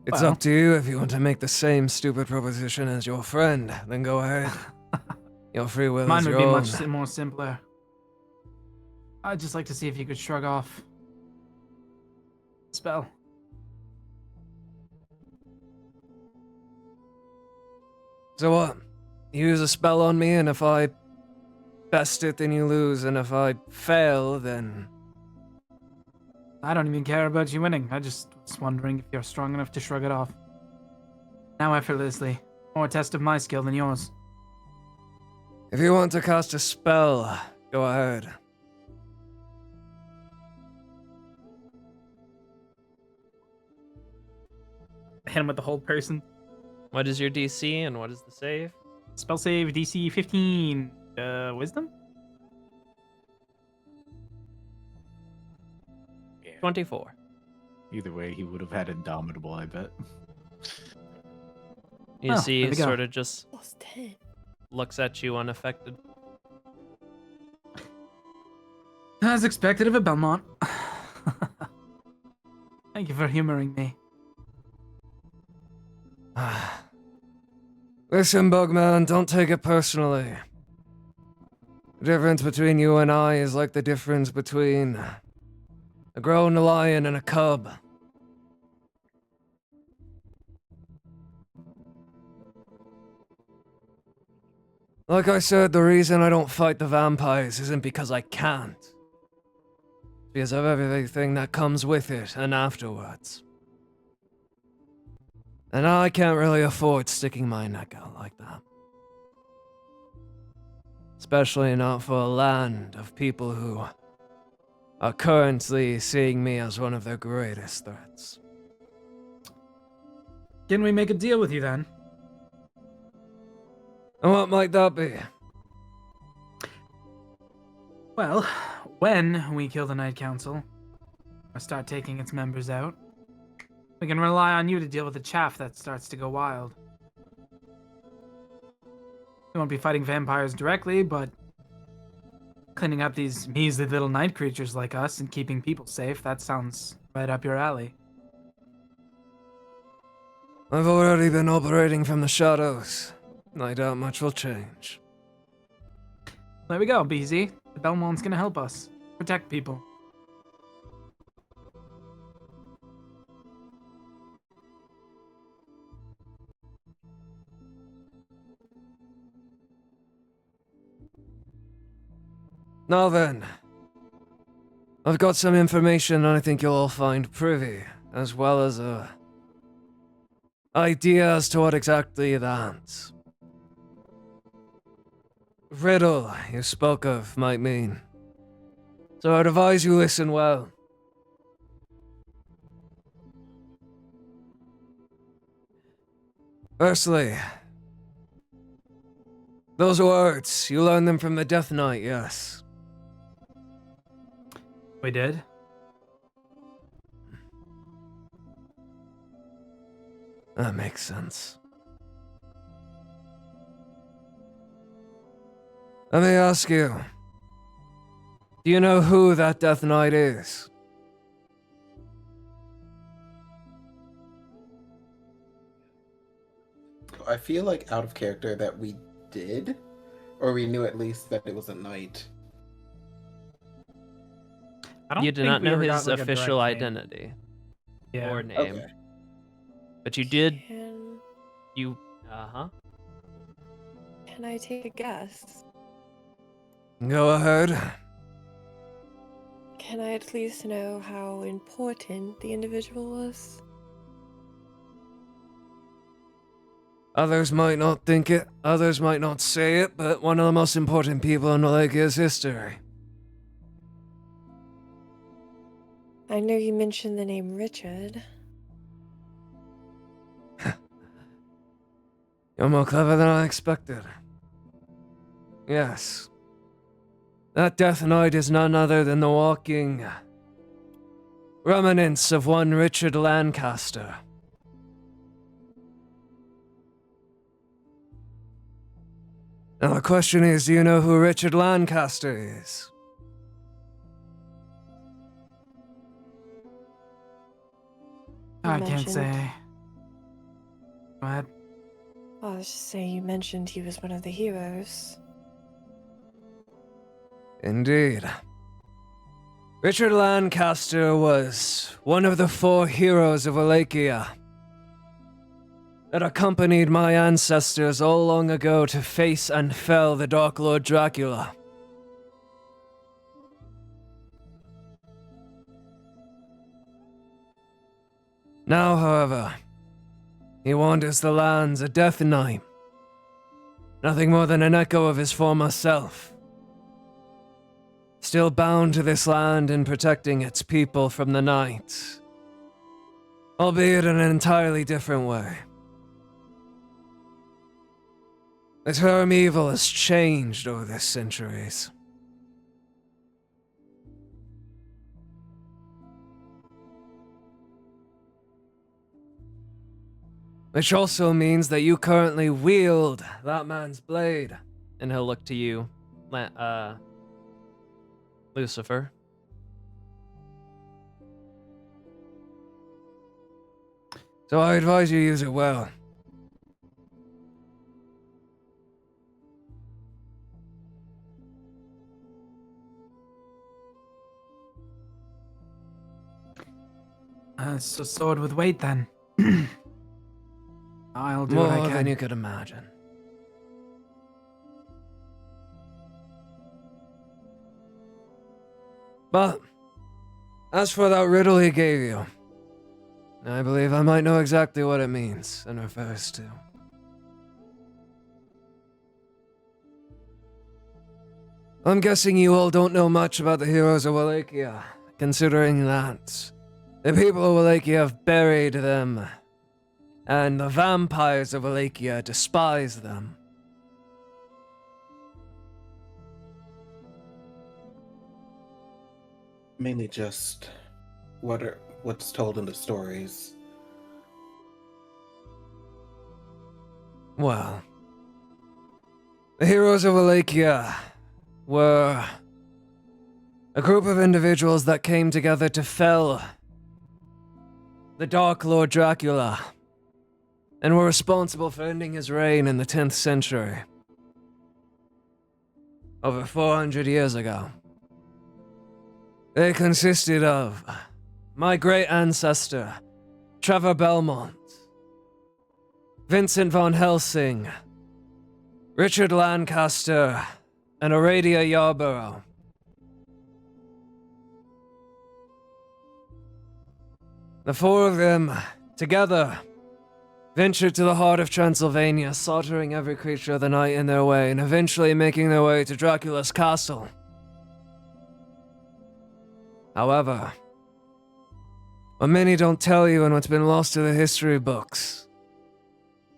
It's Well- up to you if you want to make the same stupid proposition as your friend. Then go ahead. Your free will Mine is would your be own. much more simpler. I'd just like to see if you could shrug off spell. So what? You use a spell on me, and if I best it, then you lose, and if I fail, then... I don't even care about you winning. I just was wondering if you're strong enough to shrug it off. Now effortlessly. More a test of my skill than yours. If you want to cast a spell, go ahead. Hit him with the whole person. What is your DC and what is the save? Spell save DC 15. Wisdom? 24. Either way, he would have had Indomitable, I bet. You Oh, see, there we go. sort of just Plus 10. looks at you unaffected. As expected of a Belmont. Thank you for humoring me. Listen, Bugman, don't take it personally. The difference between you and I is like the difference between a grown lion and a cub. Like I said, the reason I don't fight the vampires isn't because I can't. It's because of everything that comes with it and afterwards. And I can't really afford sticking my neck out like that. Especially not for a land of people who are currently seeing me as one of their greatest threats. Can we make a deal with you then? And what might that be? Well, when we kill the Night Council, or start taking its members out, we can rely on you to deal with the chaff that starts to go wild. We won't be fighting vampires directly, but cleaning up these measly little night creatures like us and keeping people safe, that sounds right up your alley. I've already been operating from the shadows. I doubt much will change. There we go, BZ. The Belmont's gonna help us protect people. Now then, I've got some information I think you'll all find privy, as well as a idea as to what exactly that riddle you spoke of might mean. So I'd advise you listen well. Firstly, those words, you learned them from the Death Knight, yes? We did? That makes sense. Let me ask you, do you know who that Death Knight is? I feel like out of character that we did, or we knew at least that it was a knight. I don't You do think not we know ever got, his like, a official direct name. identity Yeah. or name. Okay. But you did, Can, can I take a guess? Go ahead. Can I at least know how important the individual was? Others might not think it, others might not say it, but one of the most important people in Wallachia history. I know you mentioned the name Richard. You're more clever than I expected. Yes. That Death Knight is none other than the walking remnants of one Richard Lancaster. Now the question is, do you know who Richard Lancaster is? I can't mentioned- say. Go ahead. I was just saying you mentioned he was one of the heroes. Indeed. Richard Lancaster was one of the 4 heroes of Wallachia that accompanied my ancestors all long ago to face and fell the Dark Lord Dracula. Now, however, he wanders the lands a Death Knight, nothing more than an echo of his former self. Still bound to this land and protecting its people from the night, albeit in an entirely different way. The term evil has changed over the centuries. Which also means that you currently wield that man's blade. And he'll look to you, Lucifer. So I advise you use it well. So sword with weight then. I'll do what I More can. than you could imagine. But, as for that riddle he gave you, I believe I might know exactly what it means and refers to. I'm guessing you all don't know much about the heroes of Wallachia, considering that the people of Wallachia have buried them, and the vampires of Wallachia despise them. Mainly just what's told in the stories. Well, the heroes of Wallachia were a group of individuals that came together to fell the Dark Lord Dracula, and were responsible for ending his reign in the 10th century, over 400 years ago. They consisted of my great ancestor, Trevor Belmont, Vincent von Helsing, Richard Lancaster, and Aradia Yarborough. The 4 of them, together, ventured to the heart of Transylvania, slaughtering every creature of the night in their way, and eventually making their way to Dracula's castle. However, what many don't tell you and what's been lost to the history books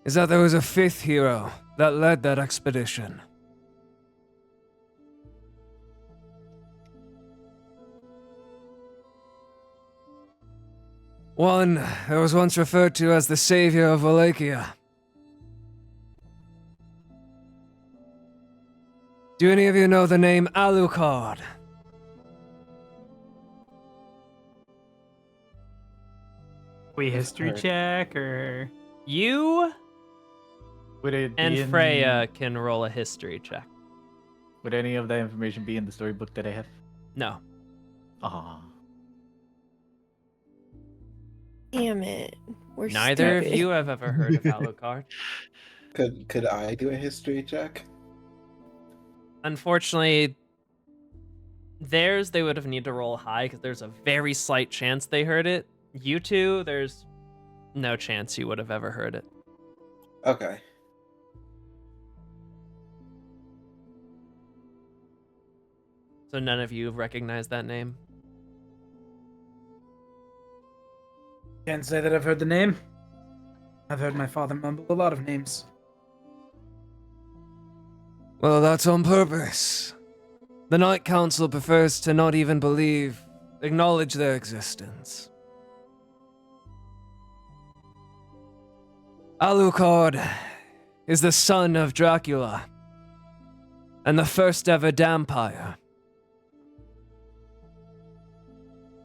is that there was a 5th hero that led that expedition. One that was once referred to as the savior of Wallachia. Do any of you know the name Alucard? We history check or You Would it be and in- Freya can roll a history check. Would any of that information be in the storybook that I have? No. Ah. Damn it. We're Neither of stupid. you have ever heard of Alucard. Could I do a history check? Unfortunately, theirs they would have need to roll high because there's a very slight chance they heard it. You two, there's no chance you would have ever heard it. Okay. So none of you recognize that name. can't say that I've heard the name. I've heard my father mumble a lot of names. Well, that's on purpose. The Night Council prefers to not even acknowledge their existence. Alucard is the son of Dracula, and the first ever Dampire.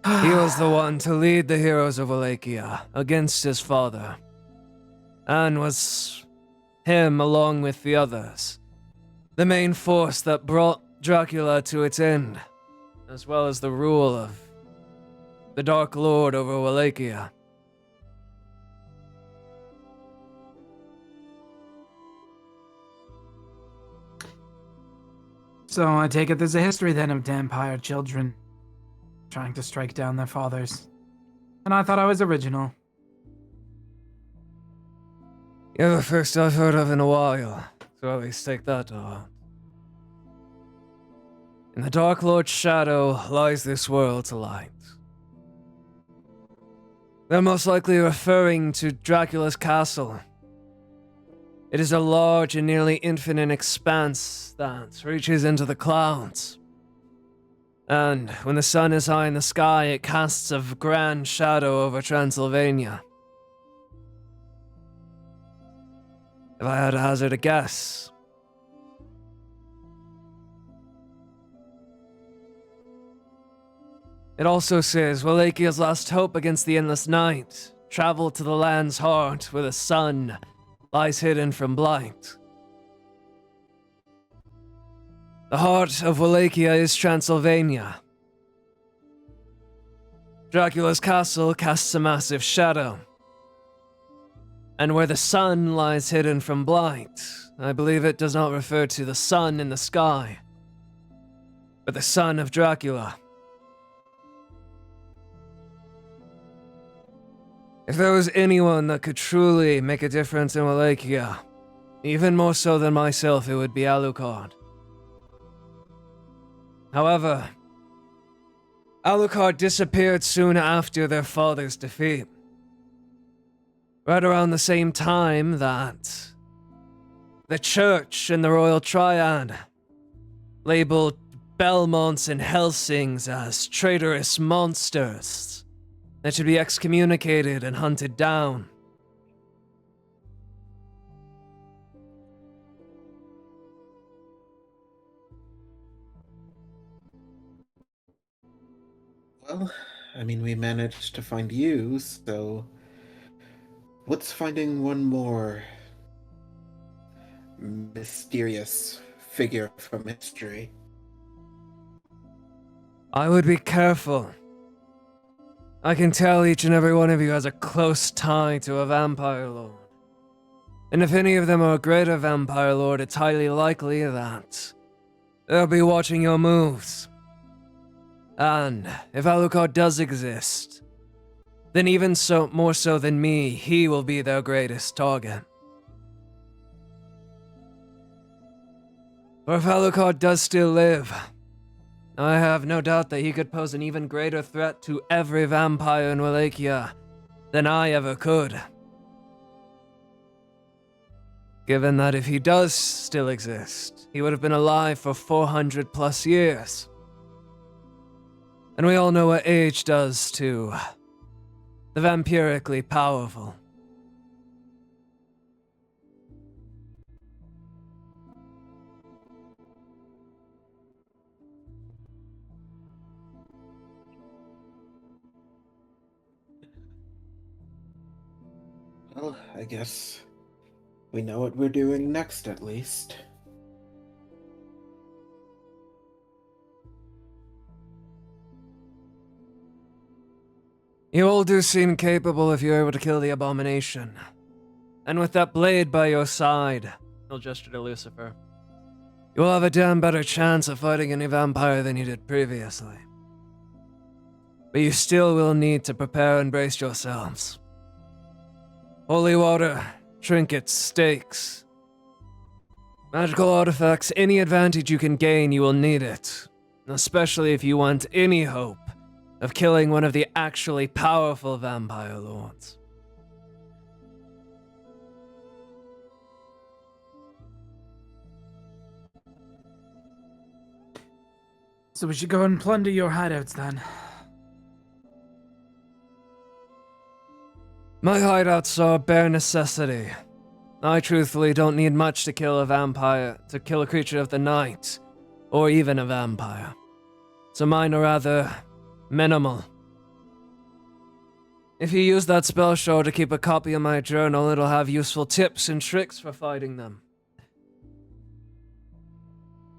He was the one to lead the heroes of Wallachia against his father, and was him, along with the others, the main force that brought Dracula to its end. as well as the rule of the Dark Lord over Wallachia. So I take it there's a history then of vampire children trying to strike down their fathers. And I thought I was original. You're the first I've heard of in a while, so at least take that to heart. In the Dark Lord's shadow lies this world's light. They're most likely referring to Dracula's castle. It is a large and nearly infinite expanse that reaches into the clouds. And when the sun is high in the sky, it casts a grand shadow over Transylvania. If I had to hazard a guess, it also says Wallachia's last hope against the endless night. Travel to the land's heart where the sun lies hidden from blight. The heart of Wallachia is Transylvania. Dracula's castle casts a massive shadow. And where the sun lies hidden from blight, I believe it does not refer to the sun in the sky, but the son of Dracula. If there was anyone that could truly make a difference in Wallachia, even more so than myself, it would be Alucard. However, Alucard disappeared soon after their father's defeat. Right around the same time that the Church and the Royal Triad labeled Belmonts and Hellsings as traitorous monsters that should be excommunicated and hunted down. Well, I mean, we managed to find you, so what's finding one more mysterious figure from history? I would be careful. I can tell each and every one of you has a close tie to a vampire lord. And if any of them are a greater vampire lord, it's highly likely that they'll be watching your moves. And if Alucard does exist, then even so, more so than me, he will be their greatest target. Or if Alucard does still live, I have no doubt that he could pose an even greater threat to every vampire in Wallachia than I ever could. Given that if he does still exist, he would have been alive for 400 plus years. And we all know what age does to the vampirically powerful. Well, I guess we know what we're doing next, at least. You all do seem capable if you're able to kill the abomination. And with that blade by your side, he'll gesture to Lucifer, you will have a damn better chance of fighting any vampire than you did previously. But you still will need to prepare and brace yourselves. Holy water, trinkets, stakes, magical artifacts, any advantage you can gain, you will need it. Especially if you want any hope of killing one of the actually powerful vampire lords. So we should go and plunder your hideouts then. My hideouts are a bare necessity. I truthfully don't need much to kill a creature of the night, or even a vampire. So mine are rather minimal. If you use that spell shard to keep a copy of my journal, it'll have useful tips and tricks for fighting them.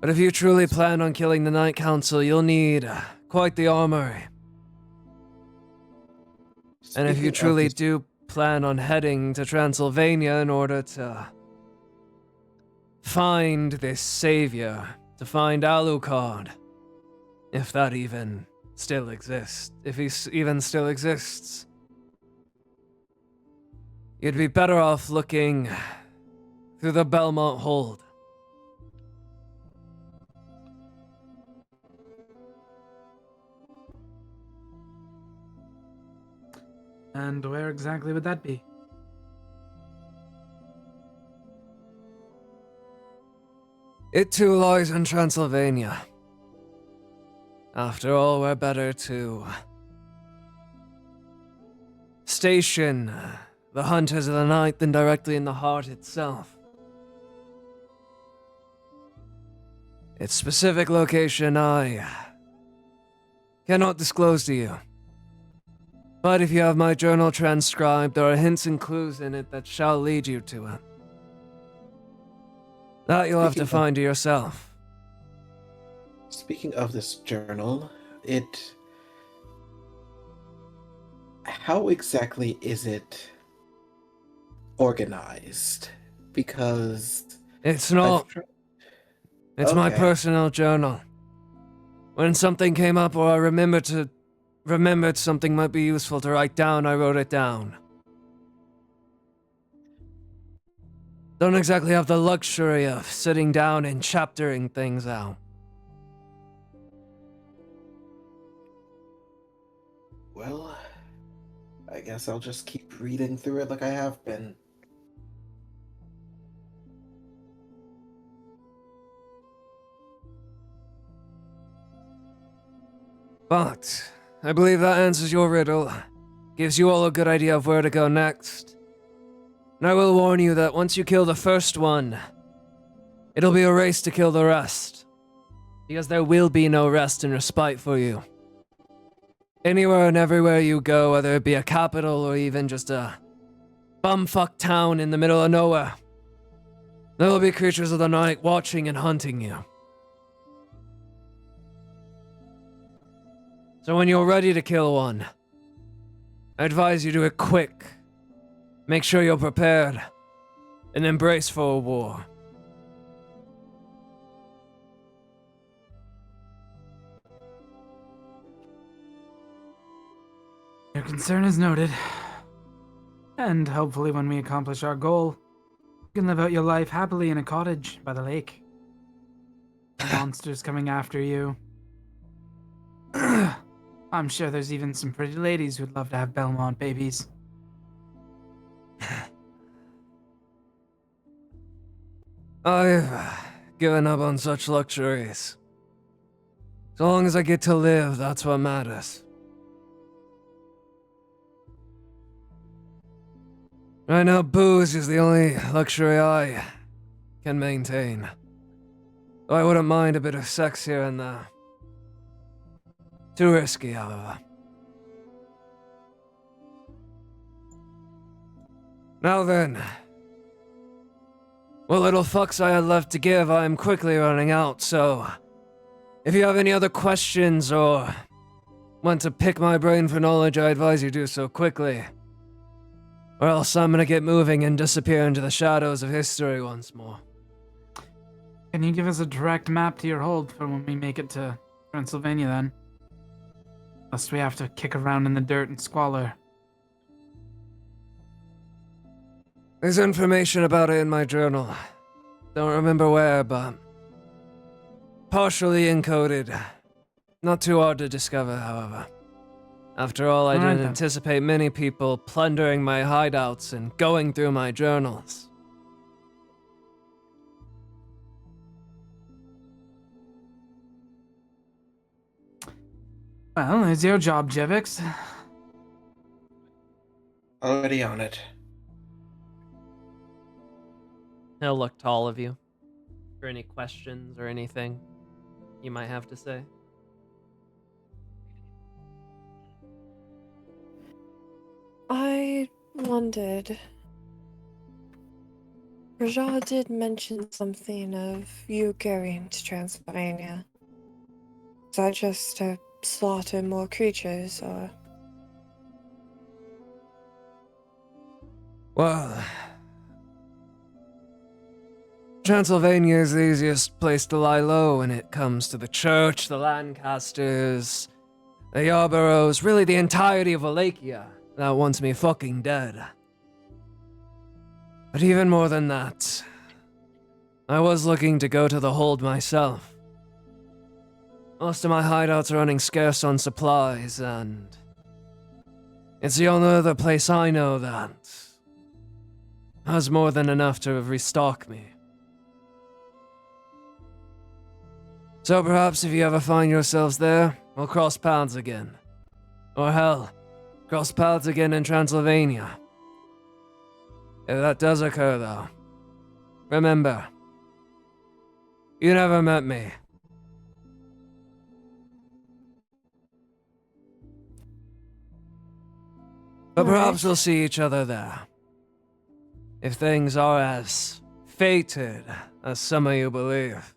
But if you truly plan on killing the Night Council, you'll need quite the armory. And if you Speaking of truly this- do plan on heading to Transylvania in order to find this savior, to find Alucard, if that even still exists, if he even still exists, you'd be better off looking through the Belmont Hold. And where exactly would that be? It too lies in Transylvania. After all, we're better to station the Hunters of the Night than directly in the heart itself. Its specific location I cannot disclose to you. But if you have my journal transcribed, there are hints and clues in it that shall lead you to it. That you'll have to find yourself. Speaking of this journal, how exactly is it organized? Because It's not. It's my Okay. personal journal. When something came up or I remembered something might be useful to write down, I wrote it down. Don't exactly have the luxury of sitting down and chaptering things out. Well, I guess I'll just keep reading through it like I have been. But I believe that answers your riddle. Gives you all a good idea of where to go next. And I will warn you that once you kill the first one, it'll be a race to kill the rest. Because there will be no rest and respite for you. Anywhere and everywhere you go, whether it be a capital or even just a bumfuck town in the middle of nowhere, there will be creatures of the night watching and hunting you. So when you're ready to kill one, I advise you do it quick. Make sure you're prepared, and embrace for a war. Your concern is noted. And hopefully when we accomplish our goal, you can live out your life happily in a cottage by the lake. No monsters coming after you. I'm sure there's even some pretty ladies who'd love to have Belmont babies. I've given up on such luxuries. So long as I get to live, that's what matters. Right now, booze is the only luxury I can maintain. Though I wouldn't mind a bit of sex here and there. Too risky, however. Now then, what little fucks I had left to give, I am quickly running out, so if you have any other questions or want to pick my brain for knowledge, I advise you do so quickly. Or else I'm gonna get moving and disappear into the shadows of history once more. Can you give us a direct map to your hold for when we make it to Transylvania then? Lest we have to kick around in the dirt and squalor. There's information about it in my journal. Don't remember where, but partially encoded. Not too hard to discover, however. After all, I Alright didn't then. anticipate many people plundering my hideouts and going through my journals. Well, it's your job, Jevix. Already on it. He'll look to all of you for any questions or anything you might have to say. I wondered, Rajah did mention something of you going to Transylvania. Is that just to slaughter more creatures, or? Well, Transylvania is the easiest place to lie low when it comes to the church, the Lancasters, the Yarboroughs, really the entirety of Wallachia that wants me fucking dead. But even more than that, I was looking to go to the hold myself. Most of my hideouts are running scarce on supplies, and it's the only other place I know that has more than enough to restock me. So perhaps if you ever find yourselves there, we'll cross paths again. Or hell, cross paths again in Transylvania. If that does occur, though, remember, you never met me. But perhaps we'll see each other there. If things are as fated as some of you believe.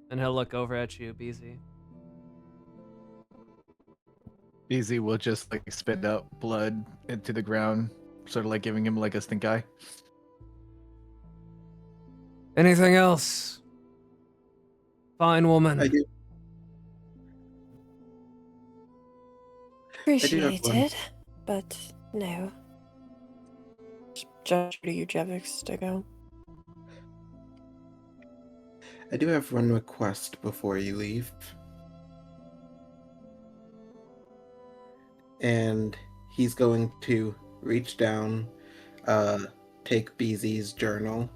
And he'll look over at you, BZ. Easy will just like spit out blood into the ground, sort of like giving him like a stink eye. Anything else? Fine woman. I do. Appreciated, but no. Just to you, Jevix, to go. I do have one request before you leave. And he's going to reach down, take BZ's journal,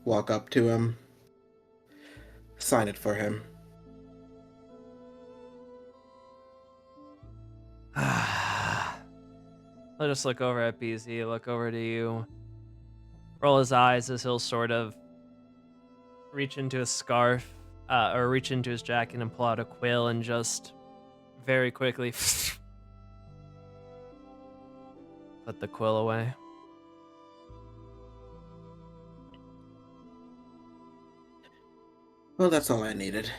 walk up to him, sign it for him. He'll just look over at BZ, look over to you, roll his eyes as he'll sort of reach into his scarf, or reach into his jacket and pull out a quill and just very quickly put the quill away. Well, that's all I needed.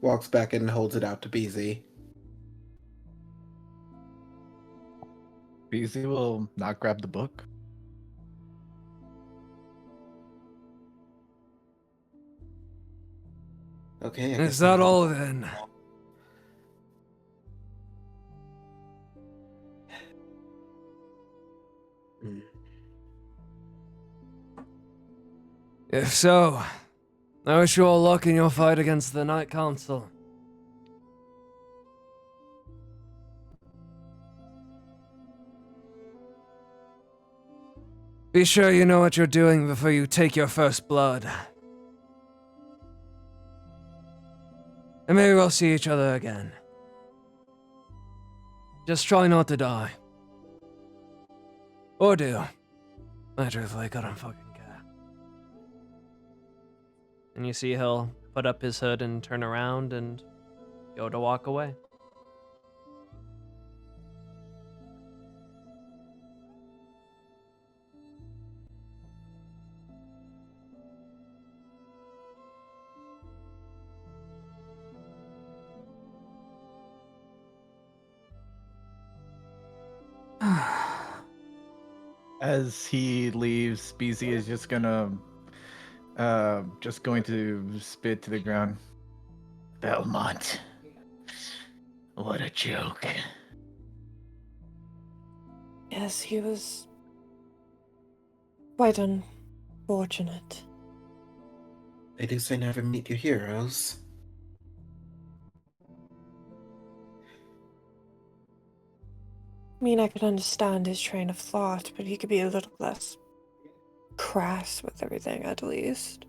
Walks back in and holds it out to BZ. BZ will not grab the book. Okay. Is that all then? If so, I wish you all luck in your fight against the Night Council. Be sure you know what you're doing before you take your first blood. And maybe we'll see each other again. Just try not to die. Or do. I truthfully couldn't fucking care. And you see he'll put up his hood and turn around and go to walk away. As he leaves, BZ is just going to spit to the ground. Belmont. What a joke. Yes, he was quite unfortunate. They do say never meet your heroes. I mean, I could understand his train of thought, but he could be a little less crass with everything, at least.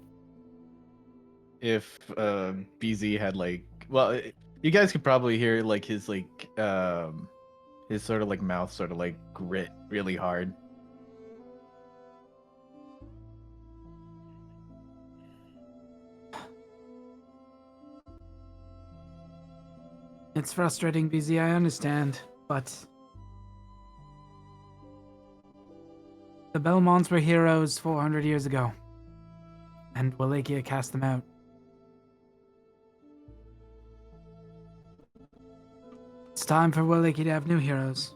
If BZ had like, well, you guys could probably hear like his sort of like mouth sort of like grit really hard. It's frustrating, BZ, I understand, but The Belmonts were heroes 400 years ago, and Wallachia cast them out. It's time for Wallachia to have new heroes.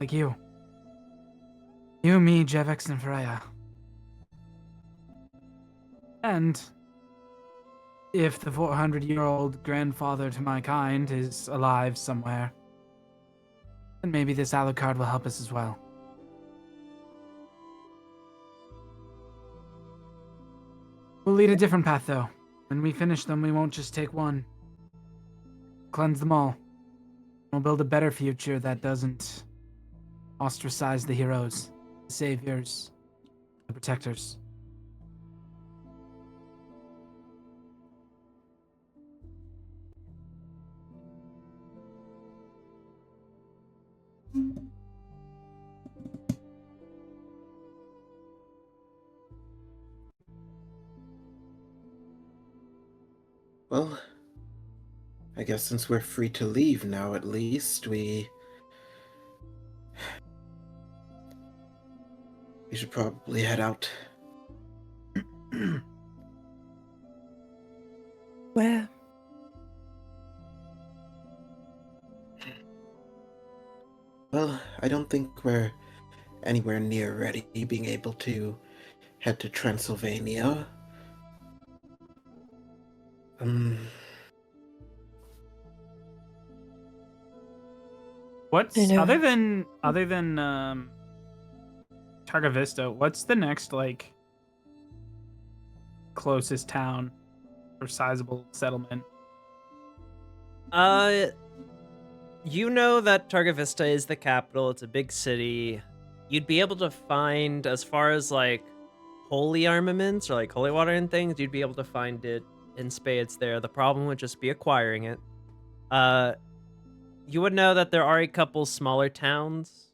Like you. You, me, Jevex, and Freya. And if the 400-year-old grandfather to my kind is alive somewhere, then maybe this Alucard will help us as well. We'll lead a different path, though. When we finish them, we won't just take one. Cleanse them all. We'll build a better future that doesn't ostracize the heroes, the saviors, the protectors. Well, I guess since we're free to leave now, at least, we should probably head out. Where? Well, I don't think we're anywhere near ready being able to head to Transylvania. What's I know. other than Targa Vista, what's the next like closest town or sizable settlement? You know that Targa Vista is the capital. It's a big city. You'd be able to find, as far as like holy armaments or like holy water and things, you'd be able to find it in spades there. The problem would just be acquiring it. You would know that there are a couple smaller towns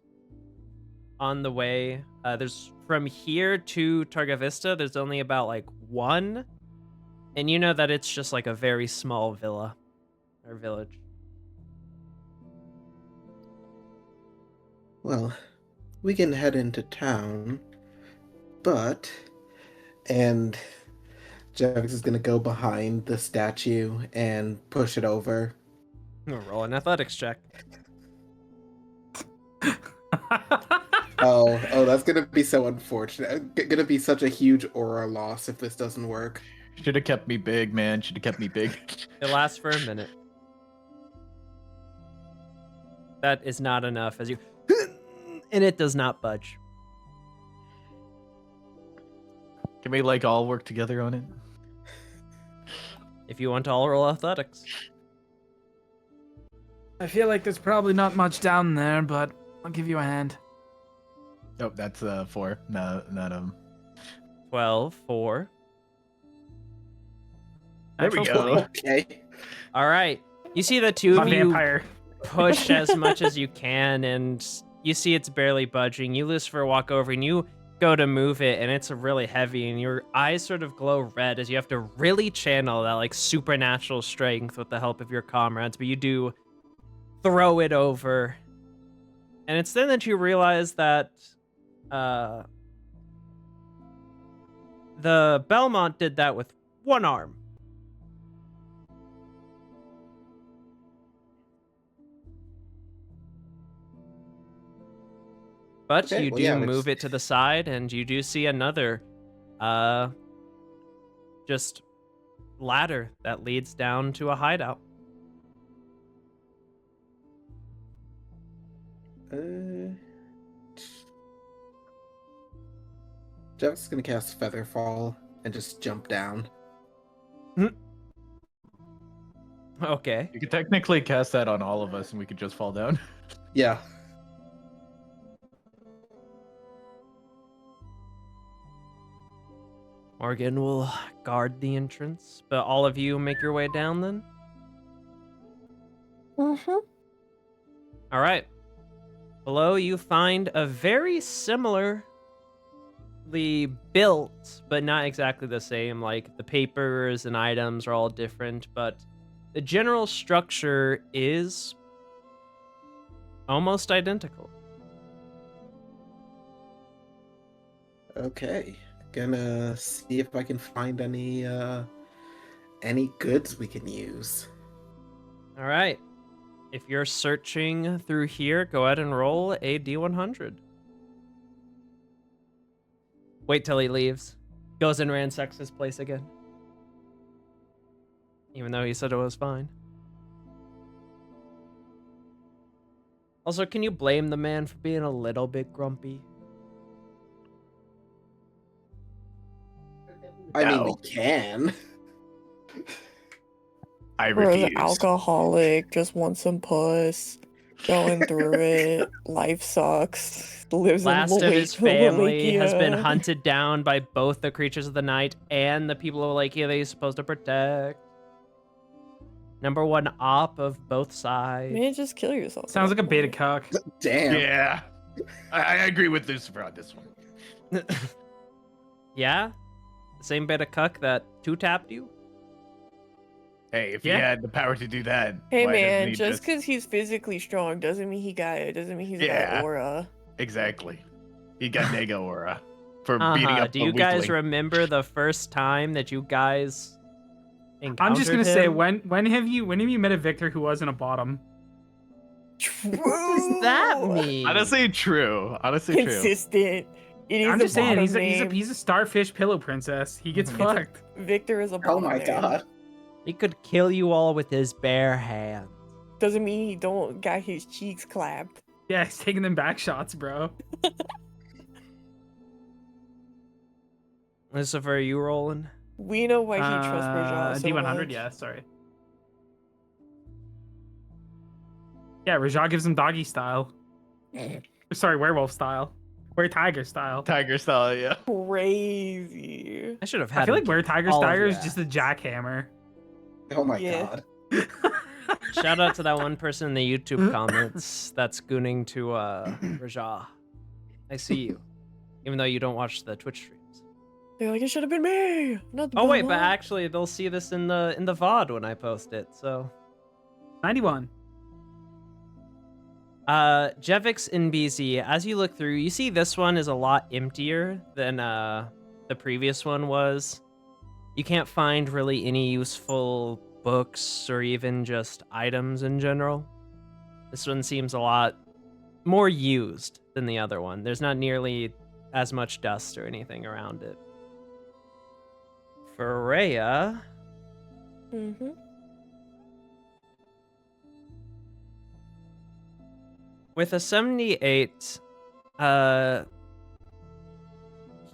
on the way. There's from here to Targa Vista, there's only about like one. And you know that it's just like a very small villa or village. Well, we can head into town, but... And Jax is gonna go behind the statue and push it over. Roll an athletics check. Oh, that's gonna be so unfortunate. Gonna be such a huge aura loss if this doesn't work. Should have kept me big, man. Should have kept me big. It lasts for a minute. That is not enough as you... And it does not budge. Can we like all work together on it? If you want to all roll athletics. I feel like there's probably not much down there, but I'll give you a hand. Oh, that's 4. No, not 12, 4. There we Natural go. 20. Okay. All right. You see the two A of you vampire. push as much as you can, and you see it's barely budging. You lose for a walk over, and you go to move it, and it's really heavy, and your eyes sort of glow red as you have to really channel that like supernatural strength with the help of your comrades, but you do throw it over. And it's then that you realize that the Belmont did that with one arm. But Okay, you well, do yeah, move it to the side, and you do see another just ladder that leads down to a hideout. Jack's is gonna cast Featherfall and just jump down. Okay. You could technically cast that on all of us, and we could just fall down. Yeah. Morgan will guard the entrance, but all of you make your way down then? Mm-hmm. All right. Below you find a very similarly built, but not exactly the same. Like the papers and items are all different, but the general structure is almost identical. Okay. Gonna see if I can find any goods we can use. All right. If you're searching through here, go ahead and roll a D100. Wait till he leaves. Goes and ransacks his place again. Even though he said it was fine. Also, can you blame the man for being a little bit grumpy? I mean, we can. I Or refuse. the alcoholic, just wants some puss, going through it. Life sucks. Lives Last in of his family has been Wallachia. hunted down by both the creatures of the night and the people of Wallachia that he's supposed to protect. Number one op of both sides. Man, just kill yourself. Sounds like a beta cuck. Damn. Yeah. I agree with Lucifer on this one. Yeah? The same bit of cuck that two-tapped you? Hey, if Yeah. he had the power to do that, Hey why doesn't man, he just because he's physically strong doesn't mean he got it. Doesn't mean he's Yeah. got aura. Exactly. He got Nega aura for beating up Do a you guys weakling. remember the first time that you guys encountered I'm just gonna say, him? when have you met a Victor who wasn't a bottom? What does that mean? Honestly, true. Honestly, true. Consistent. It is I'm a just saying, bottom name. he's a starfish pillow princess. He gets fucked. Victor is a Oh bottom my name. god. He could kill you all with his bare hands. Doesn't mean he don't got his cheeks clapped. Yeah, he's taking them back shots, bro. Lucifer, are you rolling? We know why he trusts Rajah so D100, much. yeah, sorry. Yeah, Rajah gives him doggy style. Sorry, werewolf style. Were-tiger style. Tiger style, yeah. Crazy. I should have had I feel like Were-tiger all of style is that. just a jackhammer. Oh my Yeah. god. Shout out to that one person in the YouTube comments that's gooning to Rajah. I see you. Even though you don't watch the Twitch streams. They're like, it should have been me. Not the Oh wait, but mama. actually they'll see this in the VOD when I post it, so 91. Jevix in BZ, as you look through, you see this one is a lot emptier than the previous one was. You can't find really any useful books or even just items in general. This one seems a lot more used than the other one. There's not nearly as much dust or anything around it. For Rhea, Mm-hmm. with a 78,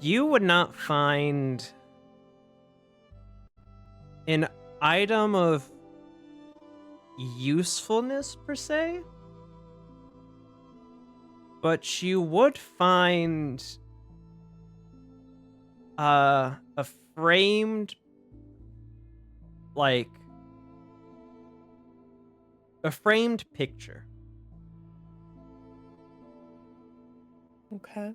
you would not find an item of usefulness per se, but you would find a framed, like, a framed picture Okay.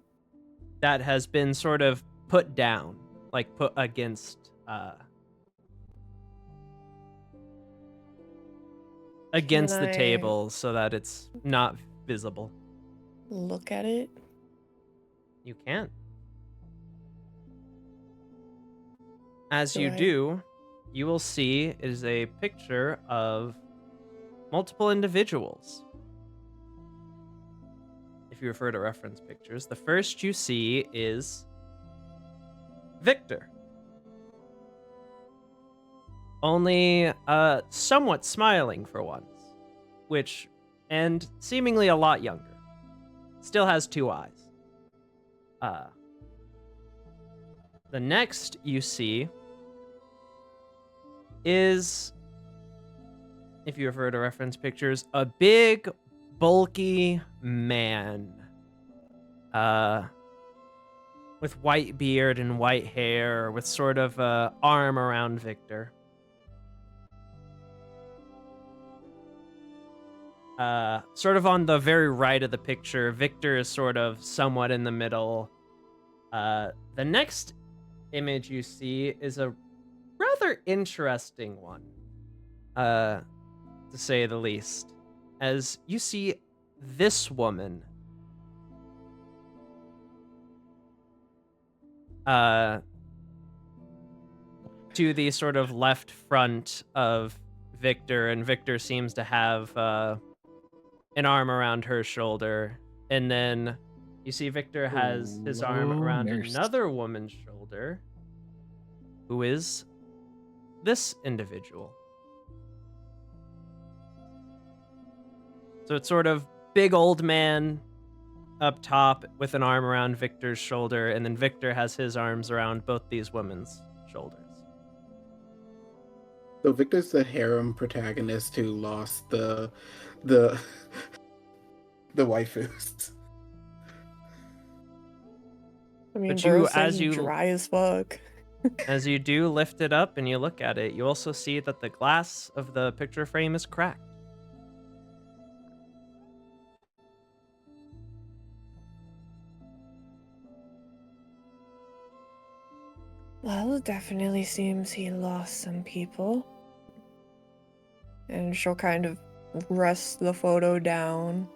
that has been sort of put down, like put against against the Can I- table so that it's not visible. Look at it. You can't. As Do you I? do, you will see it is a picture of multiple individuals. If you refer to reference pictures, the first you see is Victor. Only somewhat smiling for once, and seemingly a lot younger. Still has 2 eyes. The next you see is, if you refer to reference pictures, a big, bulky man. With white beard and white hair, with sort of a arm around Victor. Sort of on the very right of the picture, Victor is sort of somewhat in the middle. The next image you see is a rather interesting one, to say the least, as you see this woman to the sort of left front of Victor, and Victor seems to have an arm around her shoulder, and then you see Victor has his arm around another woman's shoulder, who is this individual. So it's sort of big old man up top with an arm around Victor's shoulder, and then Victor has his arms around both these women's shoulders. So Victor's the harem protagonist who lost the waifus. I mean, But you, Burrow's as saying you- dry as fuck. As you do lift it up and you look at it, you also see that the glass of the picture frame is cracked. Well, it definitely seems he lost some people. And she'll kind of rest the photo down.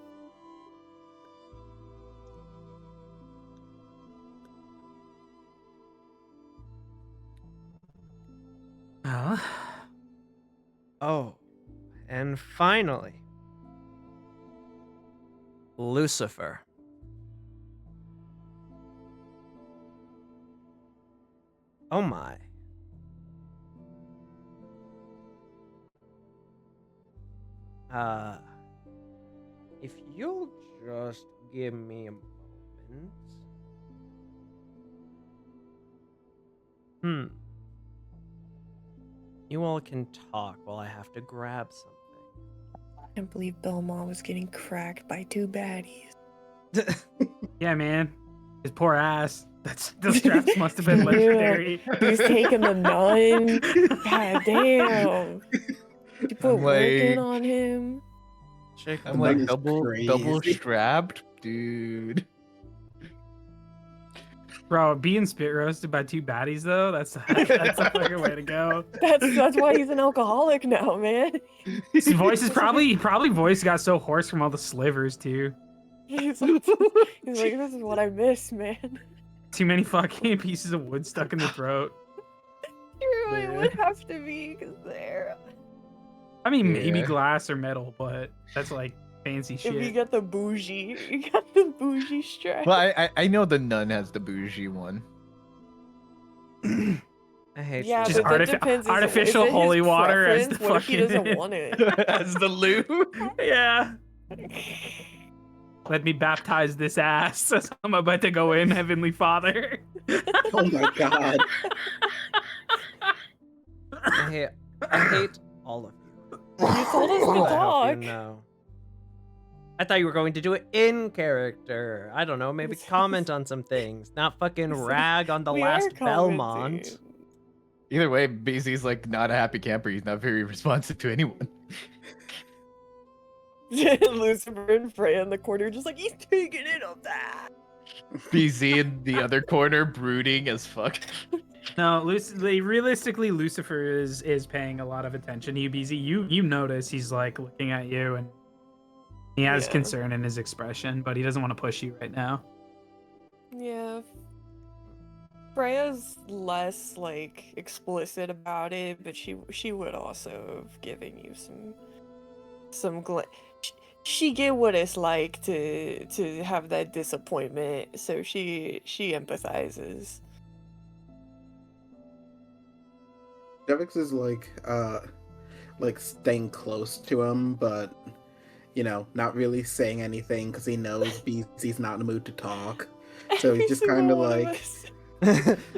Well, Oh, and finally, Lucifer. Oh my. If you'll just give me a moment. You all can talk while I have to grab something. I can't believe Belmont was getting cracked by two baddies. yeah, man. His poor ass. Those drafts must have been legendary. He's taking the nun. God damn. You put I'm work in like- on him. Chicken. I'm like That is double crazy. strapped, dude. Bro, being spit roasted by two baddies though, that's a fucking way to go. That's why he's an alcoholic now, man. His voice is probably voice got so hoarse from all the slivers too. He's like, this is what I miss, man. Too many fucking pieces of wood stuck in the throat. True, it would have to be because they're. I mean, maybe Yeah. glass or metal, but that's like fancy If you shit. got the bougie, you got the bougie strap. Well, I know the nun has the bougie one. I hate Yeah, you. Just but that depends. Is artificial it his holy water as the preference? What if he doesn't fucking- want it? As the lube. Yeah. Let me baptize this ass as I'm about to go in, Heavenly Father. Oh my god. I hate all of you. You told us to I hope talk. you know. I thought you were going to do it in character. I don't know, maybe comment on some things, not fucking rag on the We last are Belmont. commenting. Either way, BZ's like not a happy camper. He's not very responsive to anyone. Lucifer and Freya in the corner, just like he's taking it up that. BZ in the other corner, brooding as fuck. No, realistically, Lucifer is paying a lot of attention to you, BZ. You notice he's like looking at you, and he has Yeah. concern in his expression, but he doesn't want to push you right now. Yeah. Freya's less like explicit about it, but she would also have given you some she get what it's like to have that disappointment, so she empathizes. Devix is like staying close to him, but not really saying anything because he knows BZ's not in the mood to talk. So he's just Every kind of single one like, us.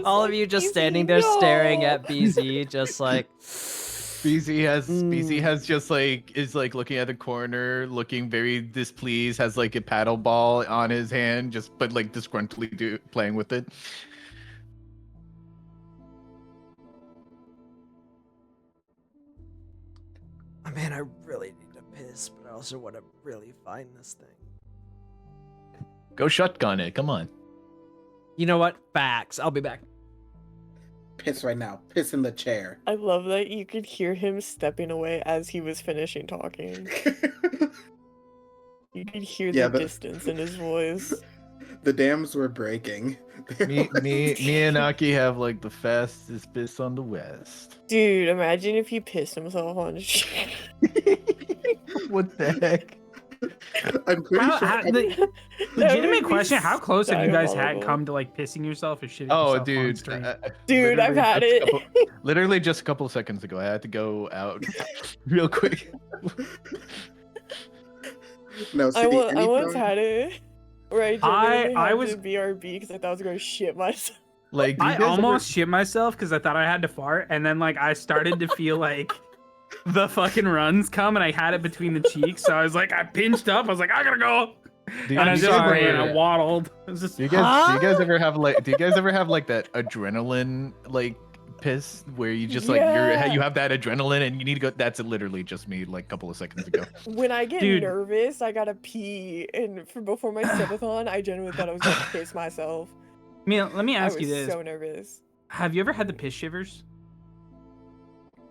All of like, you just "BZ, standing there staring no." at BZ, just like. BZ has just like is like looking at the corner, looking very displeased, has like a paddle ball on his hand, just but like disgruntledly playing with it. Oh, man, I really need to piss, but I also want to really find this thing. Go shotgun it, come on. You know what? Facts. I'll be back. piss right now. Piss in the chair. I love that you could hear him stepping away as he was finishing talking. You could hear Yeah, the but- distance in his voice. The dams were breaking. Me and Aki have like the fastest piss on the west. Dude, imagine if he pissed himself on shit. What the heck? I'm pretty sure. Legitimate question: how close have you guys had diabolical. come to like pissing yourself or shitting Oh, yourself on dude. stream? Dude, I've had it. Literally just a couple of seconds ago. I had to go out real quick. No, see, I once anytime- had it. Where I I was was- BRB because I thought I was gonna shit myself. Like, do you I guys ever- almost shit myself because I thought I had to fart, and then like I started to feel like the fucking runs come, and I had it between the cheeks, so I was like, I pinched up. I was like, I gotta go, Do you, and I do just you guys ran. ever- I waddled. It was just, do you guys ever have like that adrenaline like piss where you just like Yeah. you have that adrenaline and you need to go? That's literally just me like a couple of seconds ago. When I get Dude. nervous, I gotta pee, and before my subathon, I genuinely thought I was gonna piss myself. I mean, let me I ask was you this: so nervous. have you ever had the piss shivers?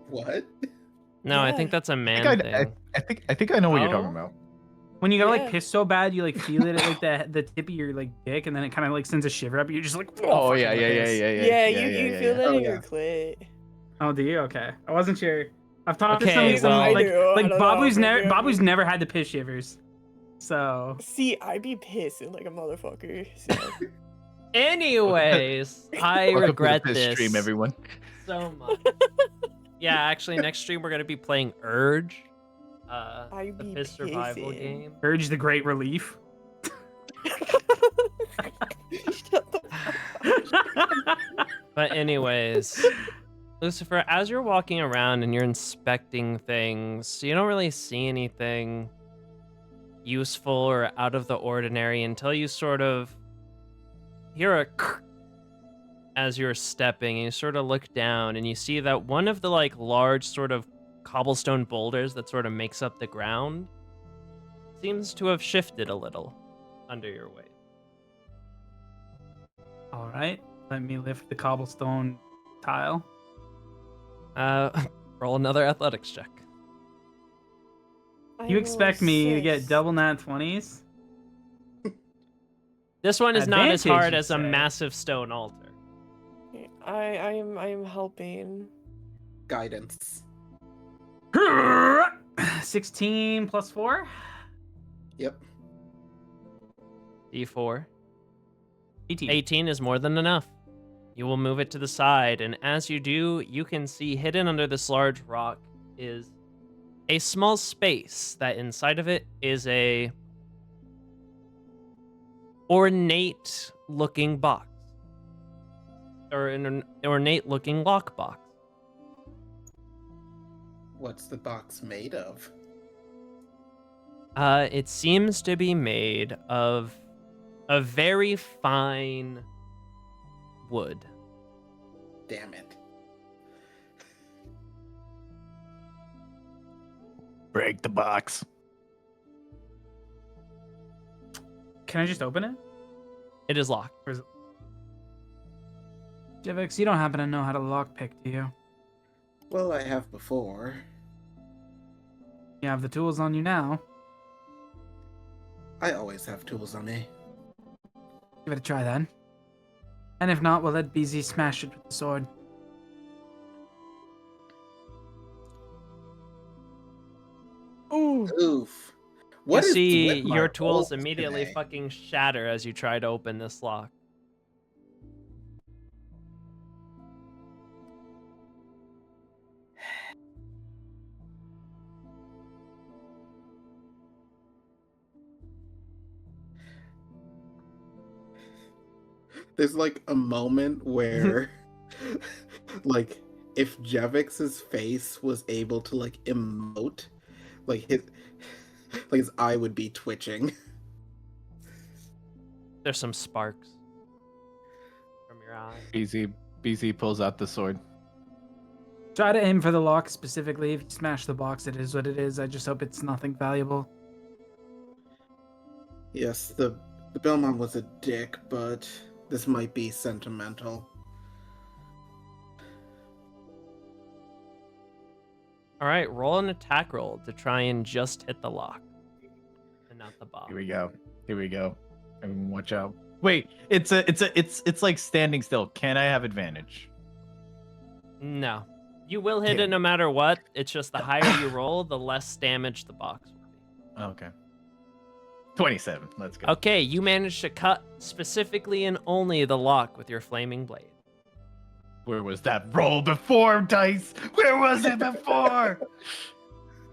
What? No, I Yeah. think that's a I man think thing. I think I know what you're Oh? talking about. When you gotta Yeah. like piss so bad, you like feel it at like the tip of your like dick, and then it kind of like sends a shiver up. You're just like, Oh fuck, yeah, I'm yeah, gonna yeah, piss." yeah, yeah. Yeah, yeah, you yeah, feel yeah. that Oh, in yeah. your clit. Oh, do you? Okay, I wasn't sure. I've talked Okay, to some well- like I do, I like don't Babu's know, never maybe Babu's I'm- never had the piss shivers, so See, I be pissing like a motherfucker. So. Anyways, I Welcome to the regret piss this stream, everyone. so much. Yeah, actually, next stream we're gonna be playing Urge, I the be piss survival pissing. game. Urge the Great Relief. Shut the But anyways, Lucifer, as you're walking around and you're inspecting things, you don't really see anything useful or out of the ordinary until you sort of hear a as you're stepping, and you sort of look down and you see that one of the like large sort of cobblestone boulders that sort of makes up the ground seems to have shifted a little under your weight. All right, let me lift the cobblestone tile. Roll another athletics check. I You expect rolled me to get 6. double nat 20s? This one is not as Advantage, hard you'd as a say. massive stone altar. I am helping. Guidance. 16 plus 4? Yep. D4. 18. 18 is more than enough. You will move it to the side, and as you do, you can see hidden under this large rock is a small space that inside of it is a ornate looking box. Or an ornate looking lockbox. What's the box made of? It seems to be made of a very fine wood. Damn it. Break the box. Can I just open it? It is locked. Jevix, you don't happen to know how to lockpick, do you? Well, I have before. You have the tools on you now. I always have tools on me. Give it a try then. And if not, we'll let BZ smash it with the sword. Ooh. Oof. What you is see with my your tools rolls immediately today? fucking shatter as you try to open this lock. There's like a moment where, like, if Jevix's face was able to like emote, like his eye would be twitching. There's some sparks from your eye. BZ pulls out the sword. Try to aim for the lock specifically. If you smash the box, it is what it is. I just hope it's nothing valuable. Yes, the bellman was a dick, but this might be sentimental. All right, roll an attack roll to try and just hit the lock and not the box. Here we go. Here we go. Everyone watch out. Wait, it's like standing still. Can I have advantage? No. You will hit it Damn. no matter what. It's just the higher you roll, the less damage the box will be. Okay. 27. Let's go. Okay, you managed to cut specifically and only the lock with your flaming blade. Where was that roll before, Dice? Where was it before?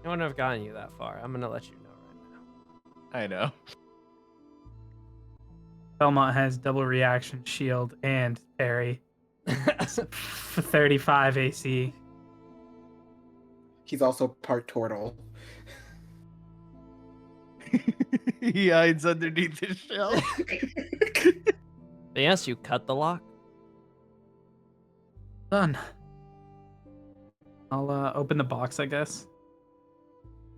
I wouldn't have gotten you that far. I'm gonna let you know right now. I know. Belmont has double reaction shield and parry. For 35 AC. He's also part turtle. He hides underneath his shell. But yes, you cut the lock. Done. I'll open the box, I guess.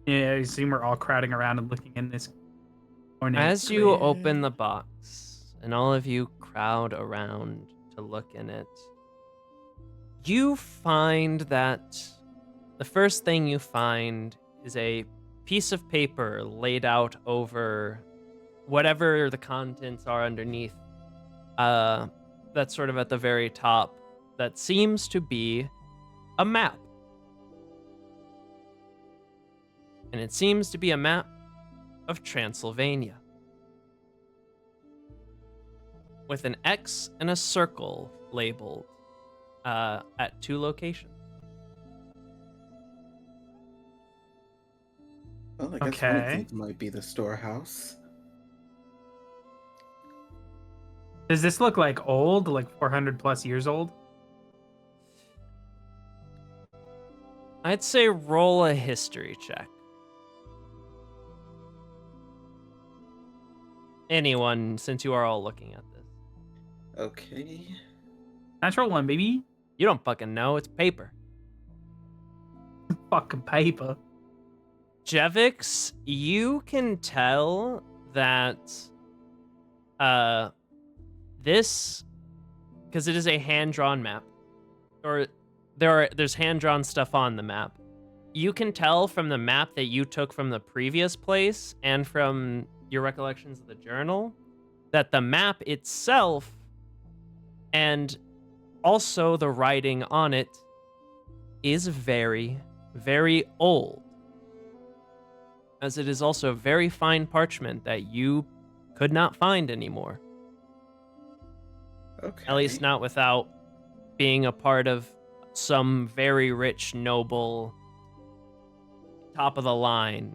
Yeah, I assume we're all crowding around and looking in this ornate As you crate. open the box and all of you crowd around to look in it, you find that the first thing you find is a piece of paper laid out over whatever the contents are underneath. That's sort of at the very top. That seems to be a map. And it seems to be a map of Transylvania, with an X and a circle labeled at 2 locations. Well, I guess one of Okay. these might be the storehouse. Does this look like old, like 400 plus years old? I'd say roll a history check. Anyone, since you are all looking at this. Okay. Natural one, baby. You don't fucking know, it's paper. Fucking paper. Jevix, you can tell that this, because it is a hand-drawn map, or there's hand-drawn stuff on the map. You can tell from the map that you took from the previous place and from your recollections of the journal that the map itself and also the writing on it is very, very old, as it is also very fine parchment that you could not find anymore. Okay. At least not without being a part of some very rich, noble, top of the line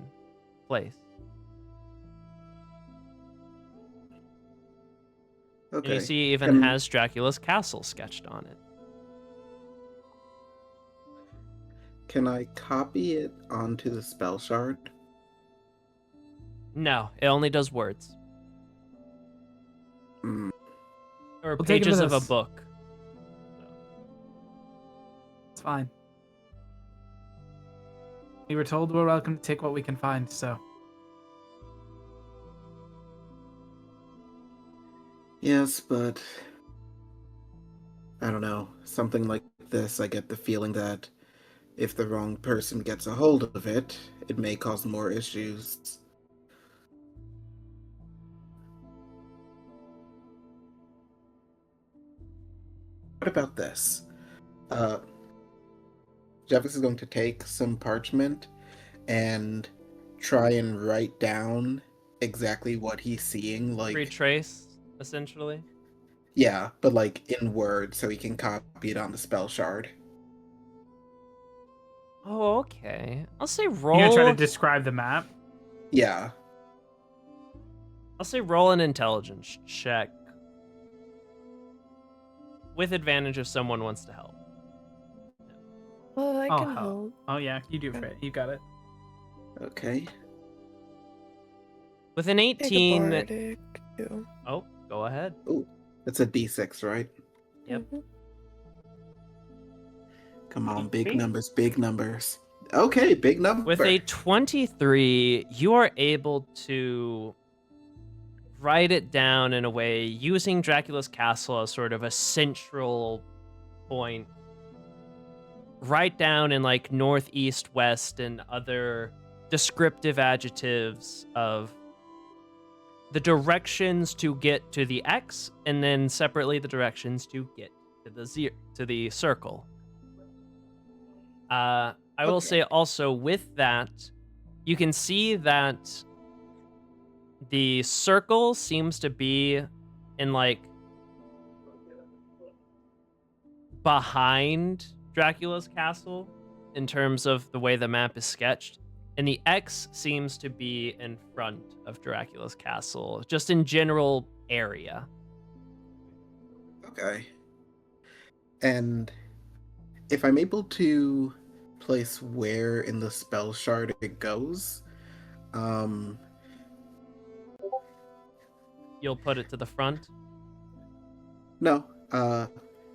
place. Okay. And you see, it even Can- has Dracula's castle sketched on it. Can I copy it onto the spell shard? No, it only does words Hmm. or We'll take it pages with of a us. book. It's fine. We were told we're welcome to take what we can find, so. Yes, but I don't know. Something like this, I get the feeling that if the wrong person gets a hold of it, it may cause more issues. What about this? Jeff is going to take some parchment and try and write down exactly what he's seeing, like Retrace, essentially. yeah, but like in words, so he can copy it on the spell shard. Oh, okay. I'll say You're roll. gonna try to describe the map? Yeah. I'll say roll an intelligence check with advantage if someone wants to help. Well, I Oh, can hell. help. Oh yeah, you do it. You got it. Okay. With an Take a 18. bardic, too. Oh, go ahead. It's a d6, right? Yep. Mhm. Come on, big numbers, big numbers. Okay, big number. With a 23, you are able to write it down in a way using Dracula's castle as sort of a central point. Write down in like northeast, west, and other descriptive adjectives of the directions to get to the X, and then separately the directions to get to the circle. I will say also with that, you can see that the circle seems to be in like behind Dracula's castle in terms of the way the map is sketched. And the X seems to be in front of Dracula's castle, just in general area. Okay. And if I'm able to place where in the spell shard it goes, You'll put it to the front? no,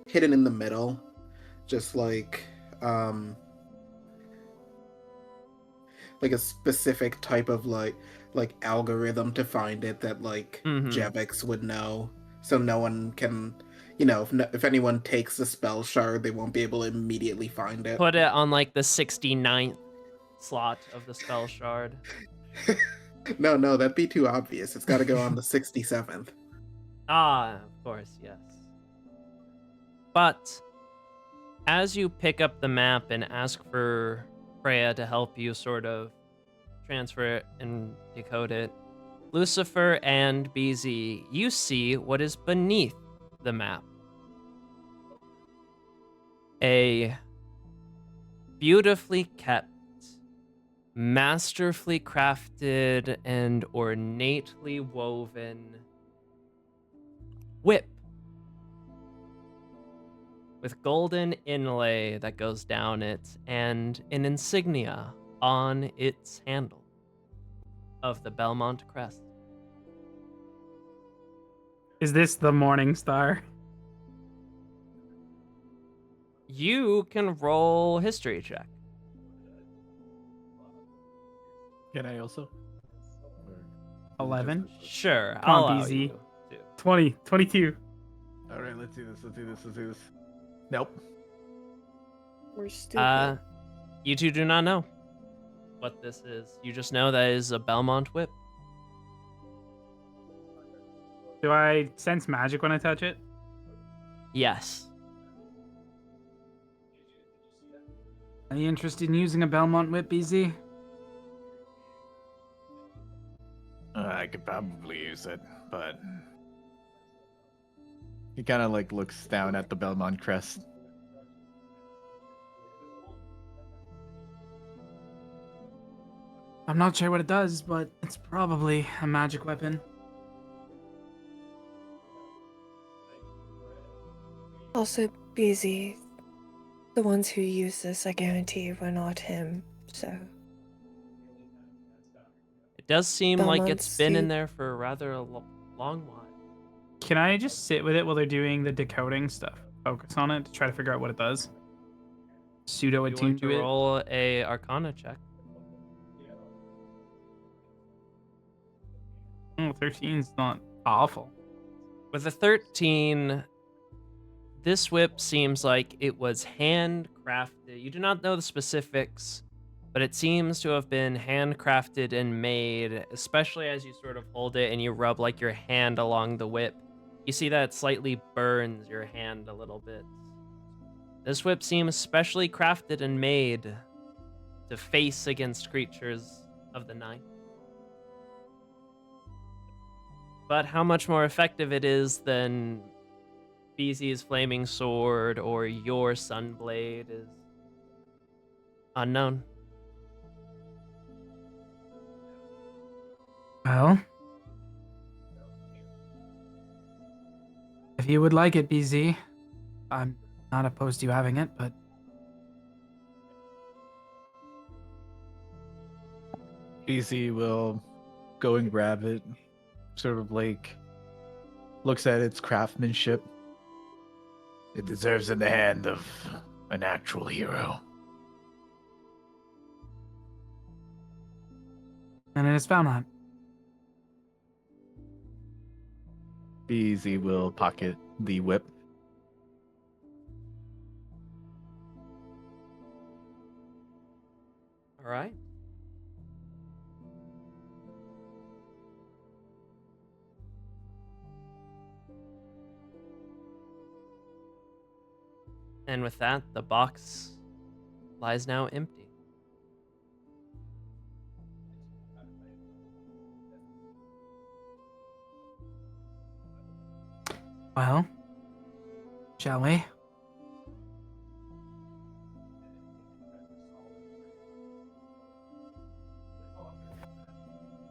hidden in the middle, just like a specific type of like algorithm to find it that like Jevix would know, so no one can, if anyone takes the spell shard, they won't be able to immediately find it. Put it on like the 69th slot of the spell shard. No, that'd be too obvious. It's got to go on the 67th. Ah, of course, yes. But as you pick up the map and ask for Freya to help you sort of transfer it and decode it, Lucifer and BZ, you see what is beneath the map. A beautifully kept, masterfully crafted, and ornately woven whip with golden inlay that goes down it and an insignia on its handle of the Belmont crest. Is this the Morning Star? You can roll history check. Can I also? 11. Sure, Come on, I'll allow BZ. you to. 20. 22. All right, let's do this. Nope. We're stupid. You two do not know what this is. You just know that it is a Belmont whip. Do I sense magic when I touch it? Yes. Are you interested in using a Belmont whip, BZ? I could probably use it, but he kind of like looks down at the Belmont crest. I'm not sure what it does, but it's probably a magic weapon. Also, busy. The ones who use this, I guarantee, were not him, so. It does seem like Belmont's it's been in deep. there for a rather long while. Can I just sit with it while they're doing the decoding stuff? Focus on it to try to figure out what it does. Pseudo You attune want to to it. roll a Arcana check. 13's not awful. With a 13, this whip seems like it was handcrafted. You do not know the specifics, but it seems to have been handcrafted and made, especially as you sort of hold it and you rub like your hand along the whip. You see that it slightly burns your hand a little bit. This whip seems specially crafted and made to face against creatures of the night. But how much more effective it is than BZ's flaming sword or your sunblade is unknown. Well, if you would like it, BZ, I'm not opposed to you having it, but BZ will go and grab it, sort of like looks at its craftsmanship. It deserves in the hand of an actual hero. and it is found that. BZ will pocket the whip. All right. And with that, the box lies now empty. Well, shall we?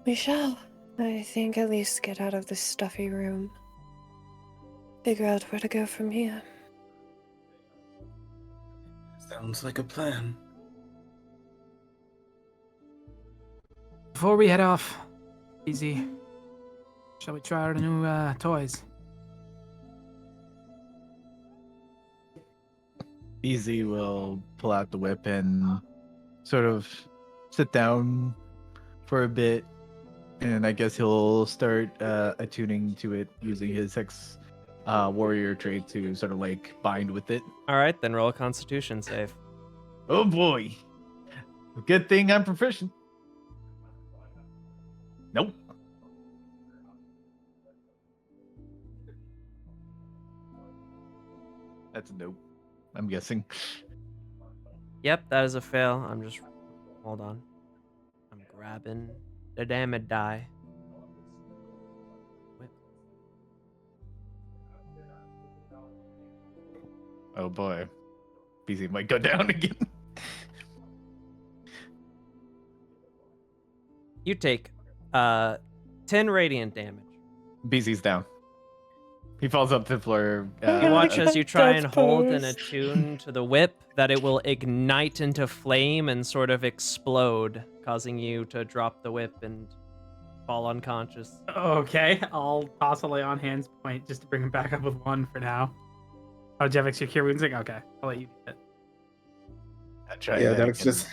We shall. I think at least get out of this stuffy room. Figure out where to go from here. Sounds like a plan. Before we head off, Easy, shall we try our new toys? Easy will pull out the whip and sort of sit down for a bit, and I guess he'll start attuning to it using his hex warrior trait to sort of like bind with it. All right, then roll a Constitution save. Oh boy! Good thing I'm proficient. Nope. That's a nope. I'm guessing. Yep, that is a fail. Hold on. I'm grabbing the damage die. Whip. Oh boy. BZ might go down again. You take 10 radiant damage. BZ's down. He falls up to the floor. You watch as you try and Death hold and pose. attune to the whip that it will ignite into flame and sort of explode, causing you to drop the whip and fall unconscious. Okay, I'll toss a lay on hands point just to bring him back up with 1 for now. Oh, Jevix, your cure wounds? Okay, I'll let you do it. I tried Yeah, that that's again. just.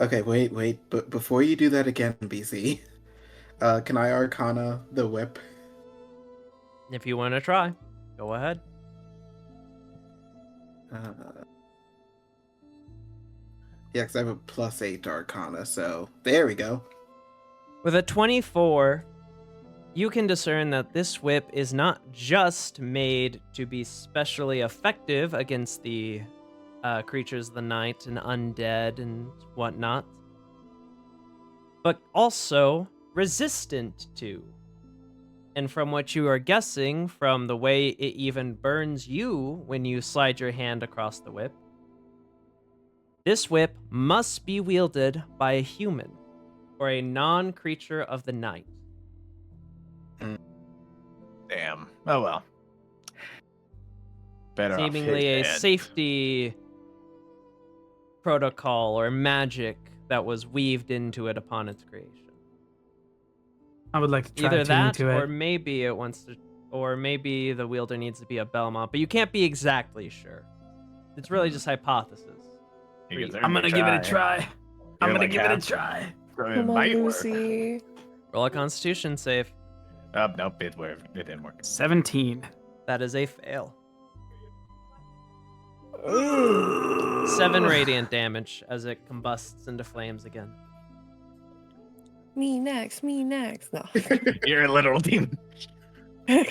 Okay, wait. But before you do that again, BC, can I Arcana the whip? If you want to try, go ahead. Yeah, because I have a +8 to Arcana, so there we go. With a 24, you can discern that this whip is not just made to be specially effective against the creatures of the night and undead and whatnot, but also resistant to. And from what you are guessing, from the way it even burns you when you slide your hand across the whip, this whip must be wielded by a human or a non-creature of the night. Damn. Oh well. Better off Seemingly a his head. safety protocol or magic that was weaved into it upon its creation. I would like to try Either tuning that, to it. or maybe it wants to, or maybe the wielder needs to be a Belmont, but you can't be exactly sure. It's really just hypothesis. He gets I'm gonna give it a try. I'm gonna like give it a half. try. It Come on, might work. Lucy. Roll a Constitution save. Oh, nope, it didn't work. 17. That is a fail. 7 radiant damage as it combusts into flames again. Me next. No. You're a literal demon. I'm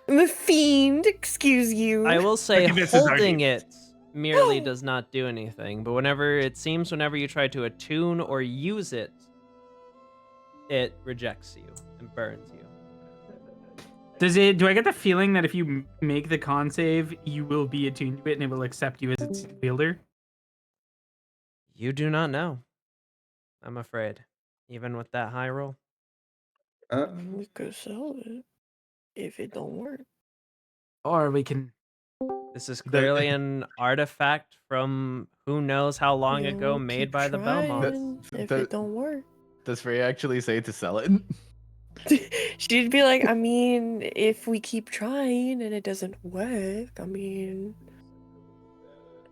a fiend. Excuse you. I will say Look at this as holding argument. it merely does not do anything, but whenever you try to attune or use it, it rejects you and burns you. Do I get the feeling that if you make the con save, you will be attuned to it and it will accept you as its wielder? You do not know. I'm afraid. Even with that high roll. We could sell it if it don't work. Or we can. This is clearly an artifact from who knows how long Yeah, ago we'll made keep by the Belmonts. trying if That- it don't work. Does Frey actually say to sell it? She'd be like, I mean, if we keep trying and it doesn't work, I mean,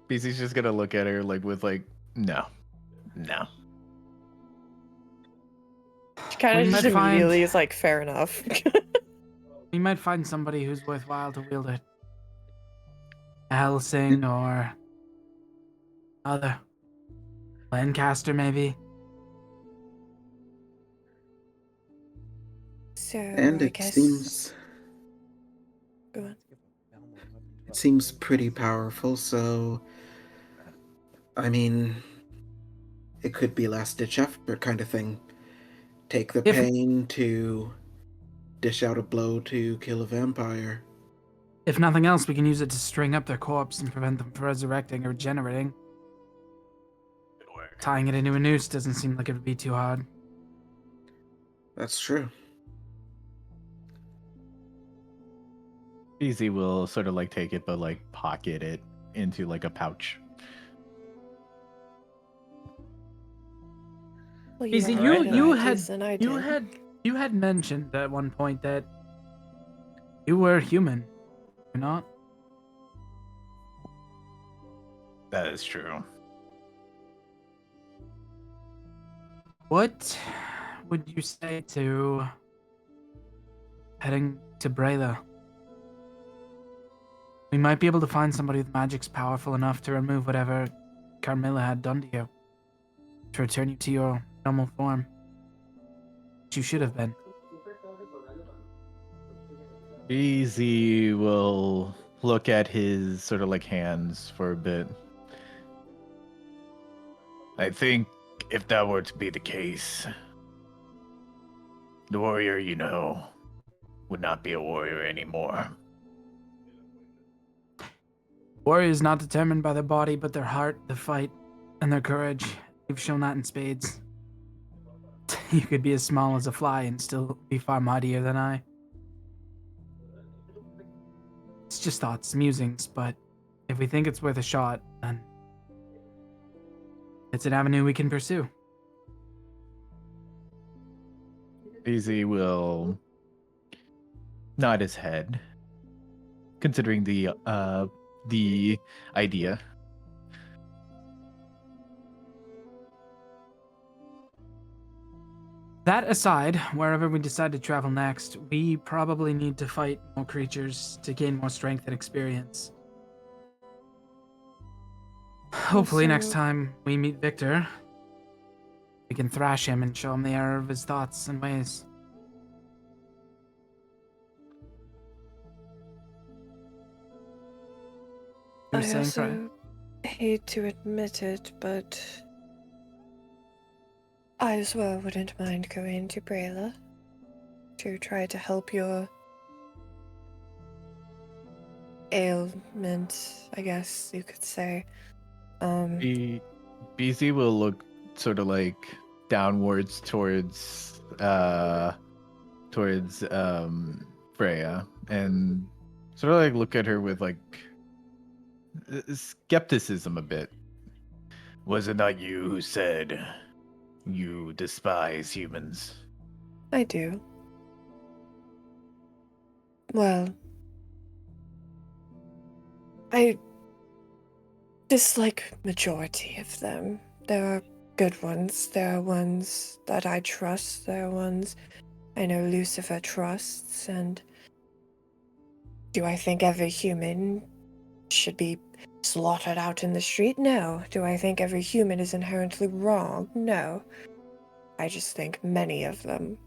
BC's just gonna look at her like with like, no. she kind We of just might find- immediately is like, fair enough. We might find somebody who's worthwhile to wield it. A Hellsing or other. Lancaster, maybe. So And I it guess seems go on. It seems pretty powerful, so I mean, it could be last-ditch effort kind of thing. Take the If- pain to dish out a blow to kill a vampire. If nothing else, we can use it to string up their corpse and prevent them from resurrecting or regenerating. Tying it into a noose doesn't seem like it would be too hard. That's true. Easy will sort of like take it, but like pocket it into like a pouch. Well, Easy, have you better had ideas than I you did. had mentioned at one point that you were human, you're not? That is true. What would you say to heading to Brayla? We might be able to find somebody with magic's powerful enough to remove whatever Carmilla had done to you, to return you to your normal form, which you should have been. Easy will look at his sort of like hands for a bit. I think if that were to be the case, the warrior you know would not be a warrior anymore. Warrior is not determined by their body, but their heart, their fight, and their courage. You've shown that in spades. You could be as small as a fly and still be far mightier than I. It's just thoughts, musings, but if we think it's worth a shot, then it's an avenue we can pursue. Easy will nod his head, considering the idea. That aside, wherever we decide to travel next, we probably need to fight more creatures to gain more strength and experience. Hopefully next Also- time we meet Victor, we can thrash him and show him the error of his thoughts and ways. You were I saying, also Fry? hate to admit it, but I as well wouldn't mind going to Brayla to try to help your ailment, I guess you could say. BZ will look sort of like downwards towards Freya and sort of like look at her with like skepticism a bit. Was it not you who said you despise humans? I do. Well, I dislike majority of them. There are good ones. There are ones that I trust. There are ones I know Lucifer trusts. And do I think every human should be slaughtered out in the street? No. Do I think every human is inherently wrong? No. I just think many of them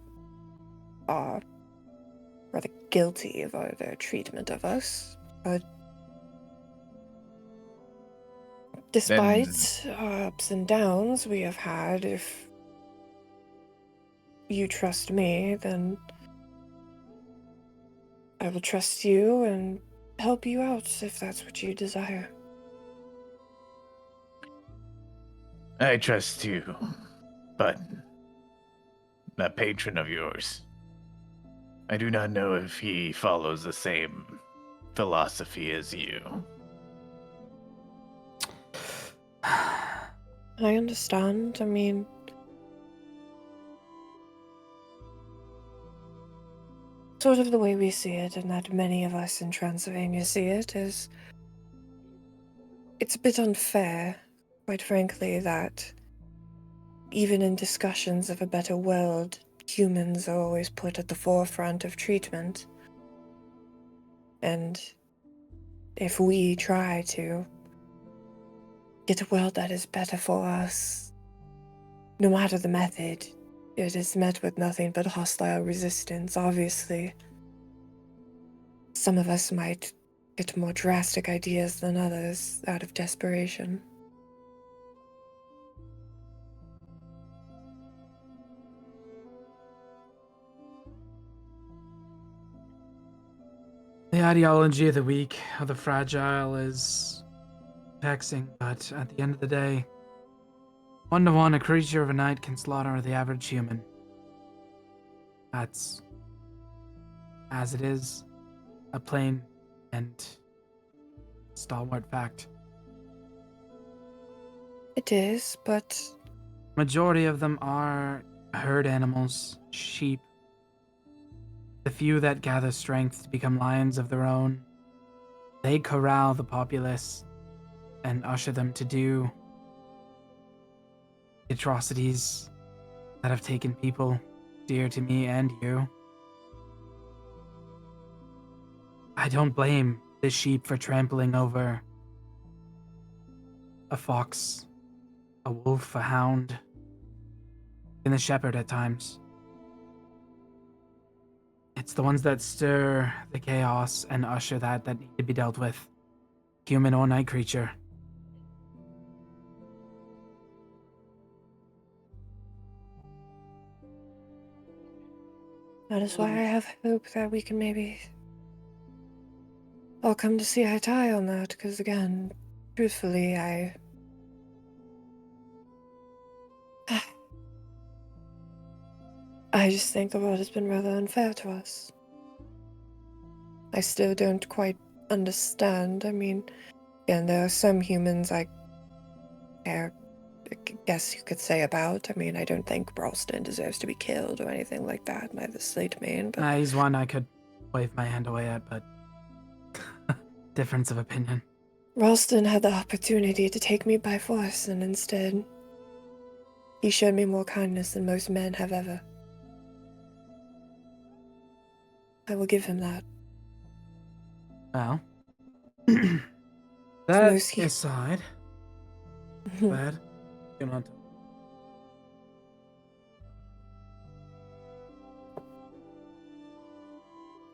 are rather guilty of their treatment of us. But despite our ups and downs we have had, if you trust me, then I will trust you and help you out if that's what you desire. I trust you, but that patron of yours, I do not know if he follows the same philosophy as you. I understand. I mean, sort of the way we see it, and that many of us in Transylvania see it, is it's a bit unfair, quite frankly, that even in discussions of a better world, humans are always put at the forefront of treatment. And if we try to get a world that is better for us, no matter the method, it is met with nothing but hostile resistance. Obviously, some of us might bit more drastic ideas than others out of desperation. The ideology of the weak or the fragile is vexing, but at the end of the day, 1-to-1, a creature of a night can slaughter the average human. That's, as it is, a plain and stalwart fact. It is, but Majority of them are herd animals, sheep. The few that gather strength to become lions of their own, they corral the populace and usher them to do atrocities that have taken people dear to me and you. I don't blame the sheep for trampling over a fox, a wolf, a hound, and the shepherd at times. It's the ones that stir the chaos and usher that need to be dealt with, human or night creature. that is why I have hope that we can maybe all come to see eye to eye on that, because again, truthfully, I just think the world has been rather unfair to us. I still don't quite understand. I mean, again, there are some humans I guess you could say about. I mean, I don't think Ralston deserves to be killed or anything like that, neither Slate Main, but... He's one I could wave my hand away at, but difference of opinion. Ralston had the opportunity to take me by force, and instead, he showed me more kindness than most men have ever. I will give him that. Well, that most he- aside, bad. You know,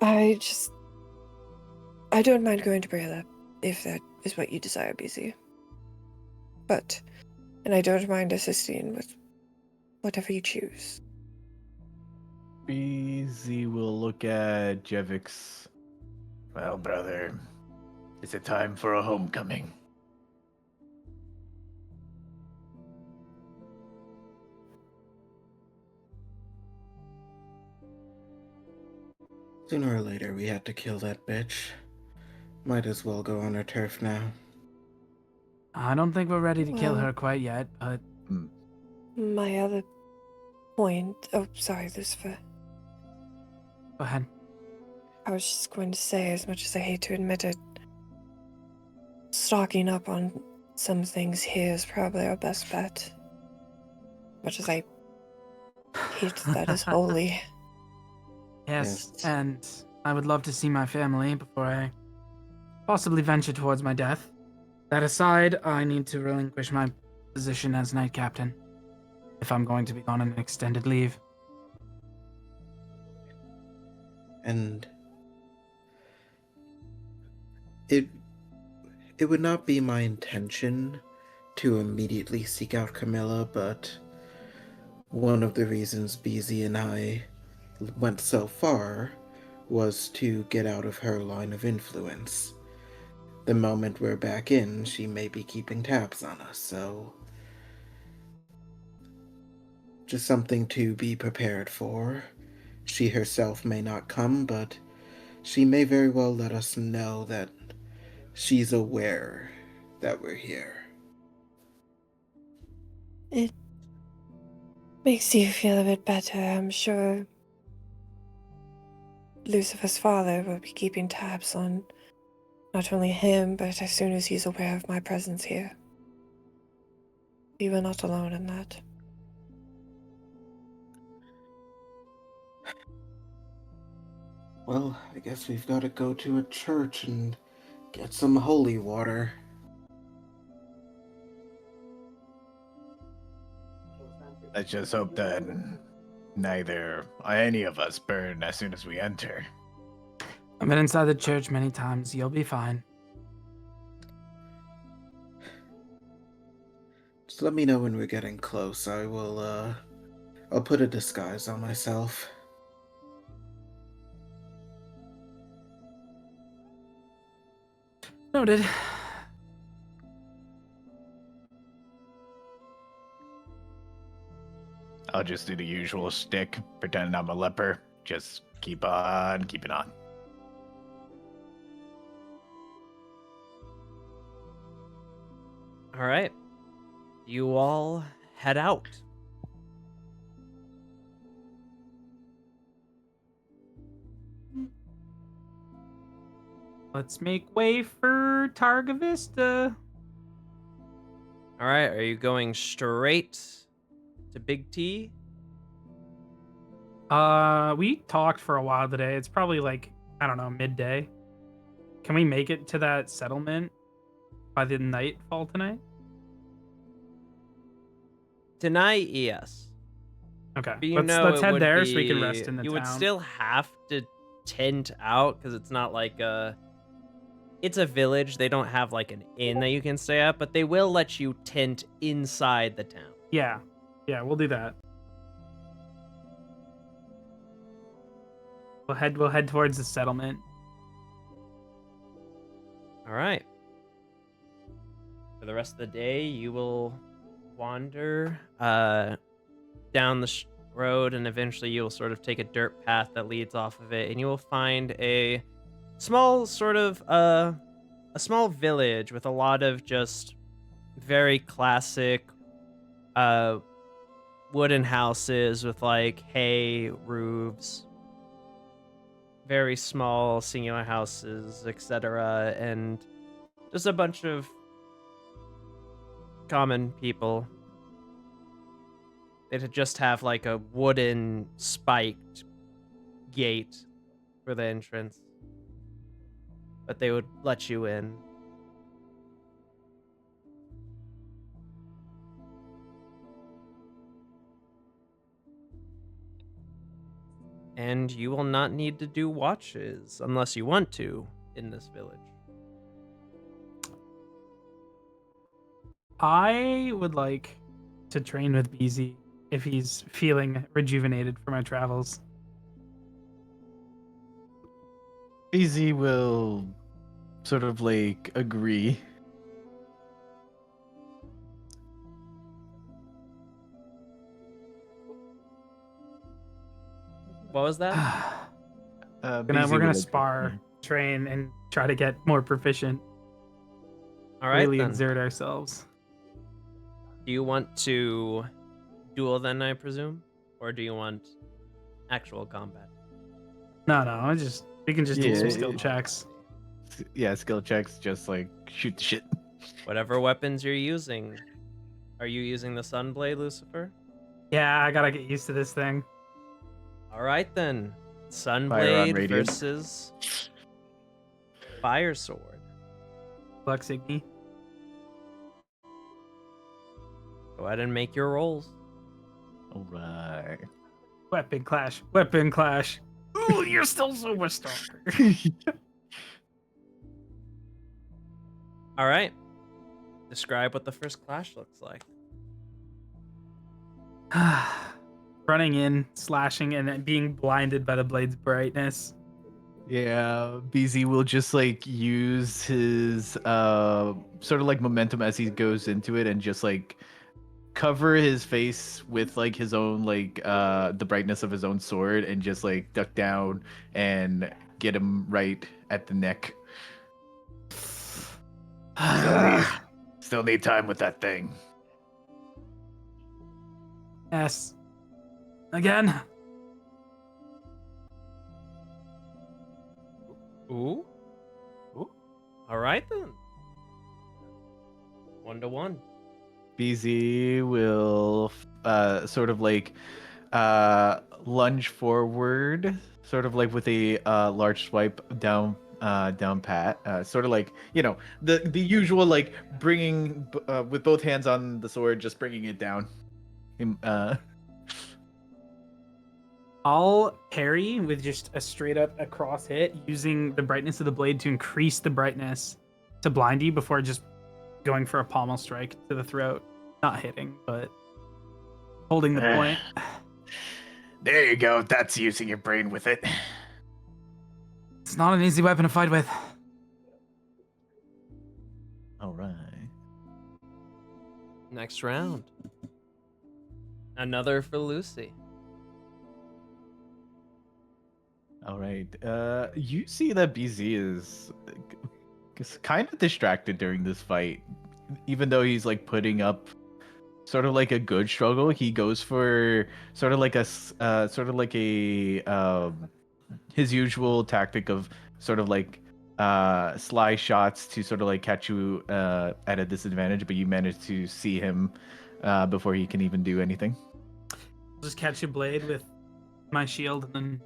I don't mind going to Brela, if that is what you desire, BZ. And I don't mind assisting with whatever you choose. BZ will look at Jevix. Well, brother, is it time for a homecoming? Sooner or later, we had to kill that bitch. Might as well go on her turf now. I don't think we're ready to kill Well- her quite yet, but My other point... Oh, sorry, Lucifer. go ahead. I was just going to say, as much as I hate to admit it, stocking up on some things here is probably our best bet. Much as I hate that is holy. Yes, Yes. and I would love to see my family before I possibly venture towards my death. That aside, I need to relinquish my position as Knight Captain if I'm going to be on an extended leave. And it would not be my intention to immediately seek out Camilla, but one of the reasons BZ and I went so far was to get out of her line of influence. The moment we're back in, she may be keeping tabs on us, so just something to be prepared for. She herself may not come, but she may very well let us know that she's aware that we're here. It makes you feel a bit better. I'm sure Lucifer's father will be keeping tabs on not only him, but as soon as he's aware of my presence here. We were not alone in that. Well, I guess we've got to go to a church and get some holy water. Let's just hope that neither any of us burn as soon as we enter. I've been inside the church many times. You'll be fine. Just let me know when we're getting close. I'll put a disguise on myself. Noted. I'll just do the usual stick, pretend I'm a leper. Just keep on keeping on. All right. You all head out. Let's make way for Targa Vista. All right. Are you going straight to Big T? We talked for a while today. It's probably like, I don't know, midday. Can we make it to that settlement by the nightfall tonight? Tonight, yes. Okay. But you know let's it head would there so we can be- rest in the You town. would still have to tent out because it's not like it's a village. They don't have like an inn that you can stay at, but they will let you tent inside the town. Yeah. Yeah, we'll do that. We'll head towards the settlement. All right. For the rest of the day, you will wander down the road, and eventually you'll sort of take a dirt path that leads off of it, and you will find a small sort of a small village with a lot of just very classic wooden houses with like hay roofs, very small singular houses, etc., and just a bunch of common people. They'd just have like a wooden spiked gate for the entrance, but they would let you in. And you will not need to do watches unless you want to in this village. I would like to train with BZ if he's feeling rejuvenated from our travels. Easy will sort of like agree. What was that? Beezy We're will gonna agree. spar, train, and try to get more proficient. All right, Really then. exert ourselves. Do you want to duel then, I presume? Or do you want actual combat? No, we can just do some Yeah. skill checks. Yeah, skill checks, just like shoot the shit. Whatever weapons you're using. Are you using the Sunblade, Lucifer? Yeah, I gotta get used to this thing. All right, then. Fire on Sunblade radiant. versus Fire Sword. Lux Igni. Go ahead and make your rolls. Alright. Weapon clash. Weapon clash. Ooh, you're still so much stronger. All right. Describe what the first clash looks like. Running in, slashing, and then being blinded by the blade's brightness. Yeah, BZ will just like use his sort of like momentum as he goes into it and just like cover his face with like his own like the brightness of his own sword and just like duck down and get him right at the neck. Still need time with that thing. Yes. Again. Ooh. All right, then. 1-1. BZ will sort of like lunge forward, sort of like with a large swipe down pat, sort of like, you know, the usual like bringing with both hands on the sword, just bringing it down. I'll parry with just a straight up across hit, using the brightness of the blade to increase the brightness to blind you before just going for a pommel strike to the throat. Not hitting, but holding the point. There you go. That's using your brain with it. It's not an easy weapon to fight with. All right. Next round. Another for Lucy. All right. You see that BZ is kind of distracted during this fight, even though he's like putting up sort of like a good struggle. He goes for sort of like his usual tactic of sort of like sly shots to sort of like catch you at a disadvantage, but you manage to see him before he can even do anything. I'll just catch your blade with my shield and then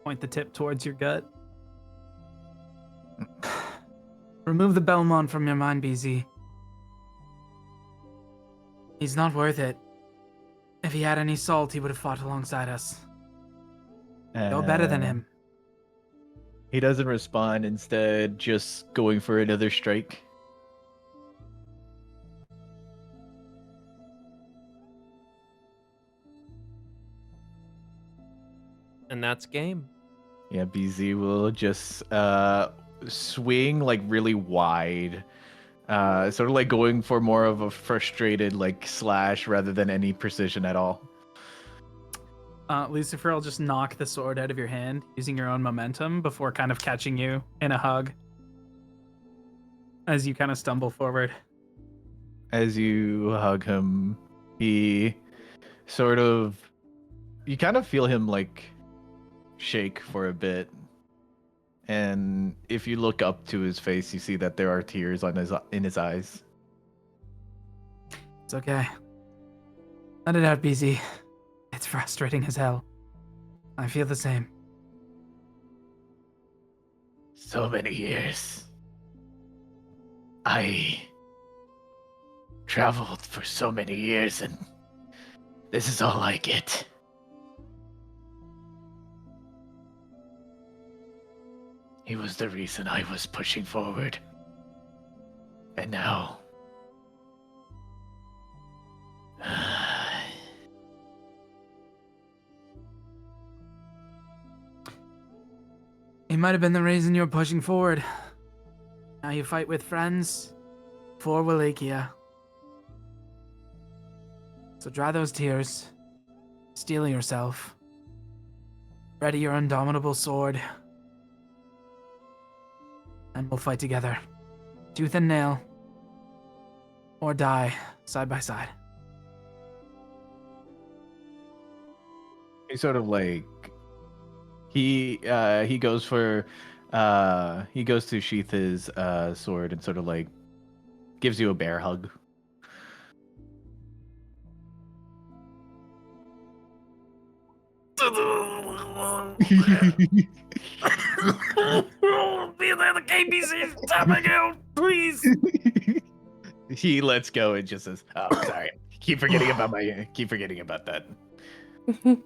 point the tip towards your gut. Remove the Belmont from your mind, BZ. He's not worth it. If he had any salt, he would have fought alongside us. You're better than him. He doesn't respond, instead just going for another strike. And that's game. Yeah, BZ will just swing like really wide. Sort of like going for more of a frustrated like slash rather than any precision at all. Lucifer will just knock the sword out of your hand using your own momentum before kind of catching you in a hug as you kind of stumble forward. As you hug him, he sort of, you kind of feel him like shake for a bit. And if you look up to his face, you see that there are tears on in his eyes. It's okay. Let it out, BZ. It's frustrating as hell. I feel the same. So many years. I traveled for so many years, and this is all I get. He was the reason I was pushing forward. And now... He might have been the reason you're pushing forward. Now you fight with friends for Wallachia. So dry those tears. Steel yourself. Ready your indomitable sword. And we'll fight together. Tooth and nail. Or die side by side. He sort of like... He goes for... he goes to sheath his sword and sort of like gives you a bear hug. He lets go and just says, "Oh, sorry. Keep forgetting about that." You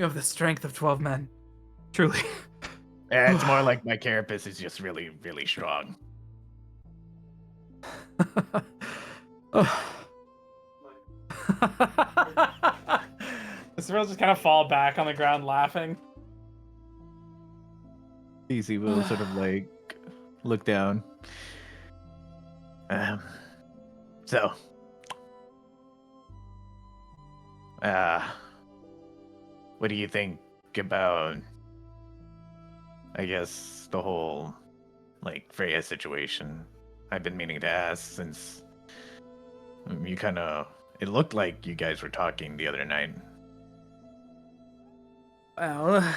have the strength of 12 men. Truly. It's more like my carapace is just really, really strong. This girl just kind of fall back on the ground laughing. Easy will sort of like look down. So, what do you think about, I guess, the whole, like, Freya situation? I've been meaning to ask since you kind of, it looked like you guys were talking the other night. Well,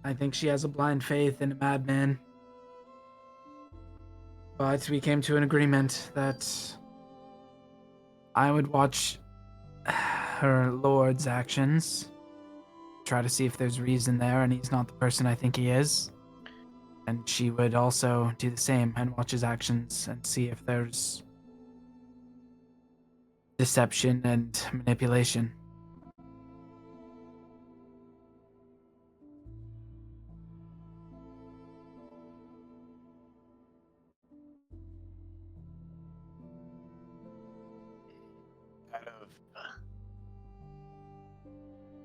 I think she has a blind faith in a madman. But we came to an agreement that I would watch her lord's actions, try to see if there's reason there and he's not the person I think he is. And she would also do the same and watch his actions and see if there's deception and manipulation.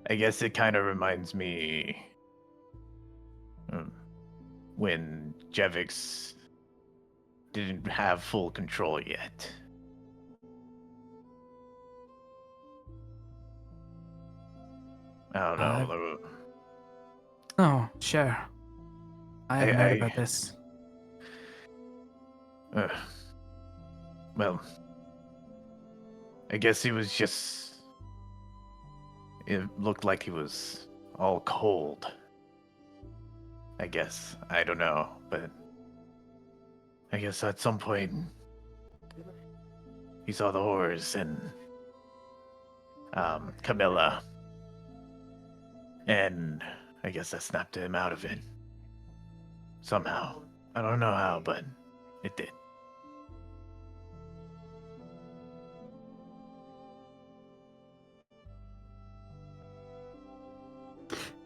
I guess it kind of reminds me when Jevix didn't have full control yet. I don't know. Oh, sure. I haven't heard about this. Well, I guess he was just... It looked like he was all cold. I guess. I don't know, but... I guess at some point... He saw the horrors and... Camilla. And I guess that snapped him out of it. Somehow. I don't know how, but it did.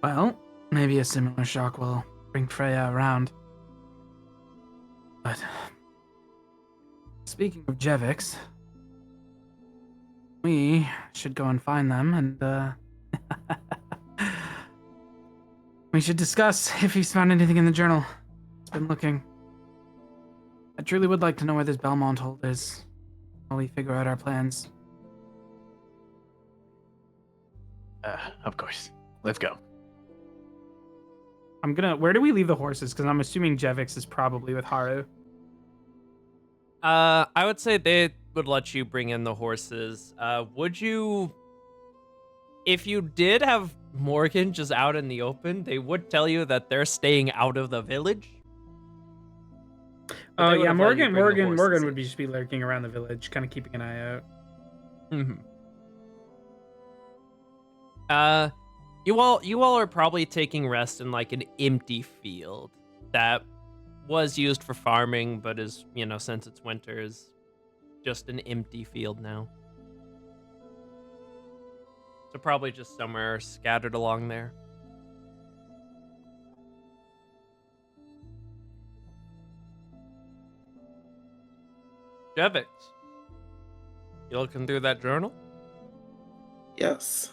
Well, maybe a similar shock will bring Freya around. But speaking of Jevix, we should go and find them and we should discuss if he's found anything in the journal. It's been looking. I truly would like to know where this Belmont hold is while we figure out our plans. Of course. Let's go. Where do we leave the horses? Because I'm assuming Jevix is probably with Haru. I would say they would let you bring in the horses. Would you... If you did have Morgan just out in the open, they would tell you that they're staying out of the village. Oh yeah, Morgan Morgan would just be lurking around the village, kind of keeping an eye out. You all are probably taking rest in like an empty field that was used for farming, but is, since it's winter, is just an empty field now. So probably just somewhere scattered along there. Jevix, you looking through that journal? Yes.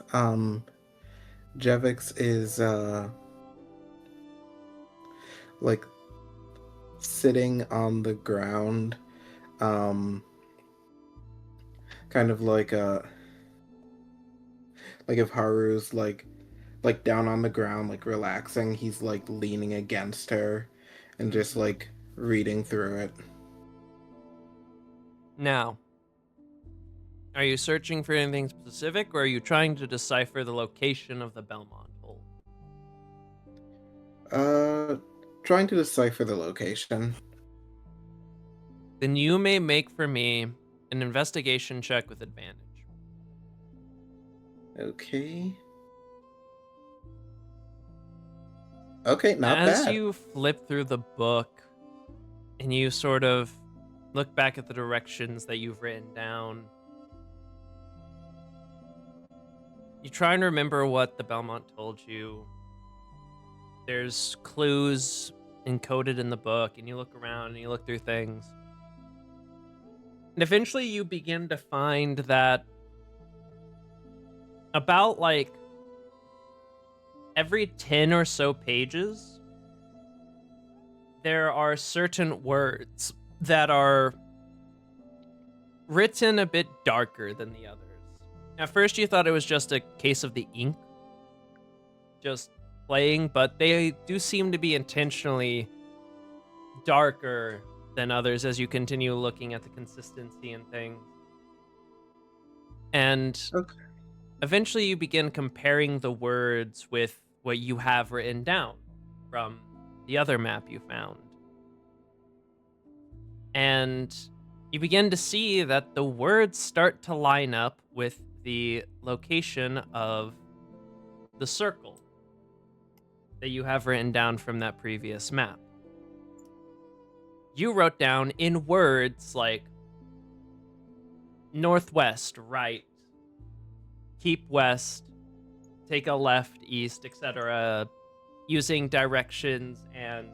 Jevix is like sitting on the ground, kind of like if Haru's like down on the ground, like relaxing, he's like leaning against her and just like reading through it. Now, are you searching for anything specific, or are you trying to decipher the location of the Belmont hole? Trying to decipher the location. Then you may make for me an investigation check with advantage. Okay. Okay, not bad. As you flip through the book and you sort of look back at the directions that you've written down, you try and remember what the Belmont told you. There's clues encoded in the book, and you look around and you look through things. And eventually you begin to find that about like every 10 or so pages, there are certain words that are written a bit darker than the others. At first you thought it was just a case of the ink just playing, but they do seem to be intentionally darker than others as you continue looking at the consistency and things. And eventually you begin comparing the words with what you have written down from the other map you found. And you begin to see that the words start to line up with the location of the circle that you have written down from that previous map. You wrote down in words like northwest, right, keep west, take a left, east, etc., using directions and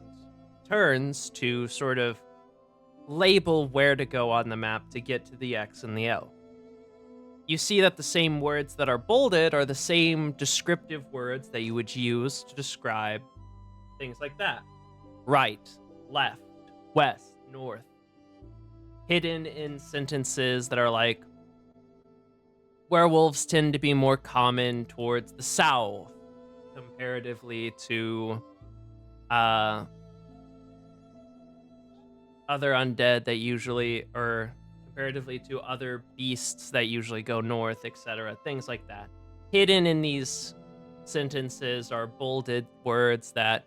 turns to sort of label where to go on the map to get to the X and the O. you see that the same words that are bolded are the same descriptive words that you would use to describe things like that. Right, left, west, north. Hidden in sentences that are like, werewolves tend to be more common towards the south comparatively to other undead that usually, or comparatively to other beasts that usually go north, etc. Things like that. Hidden in these sentences are bolded words that,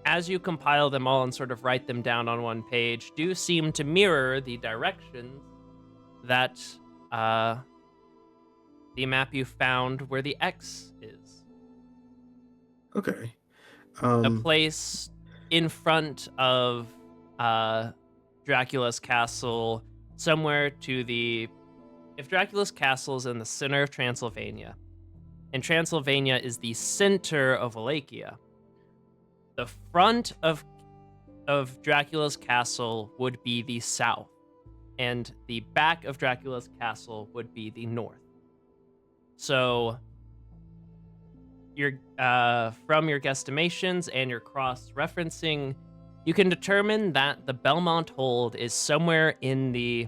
as you compile them all and sort of write them down on one page, do seem to mirror the directions that the map you found where the X is. Okay. A place in front of Dracula's castle, somewhere to the... If Dracula's castle is in the center of Transylvania, and Transylvania is the center of Wallachia, the front of Dracula's castle would be the south, and the back of Dracula's castle would be the north. So, from your guesstimations and your cross-referencing, you can determine that the Belmont Hold is somewhere in the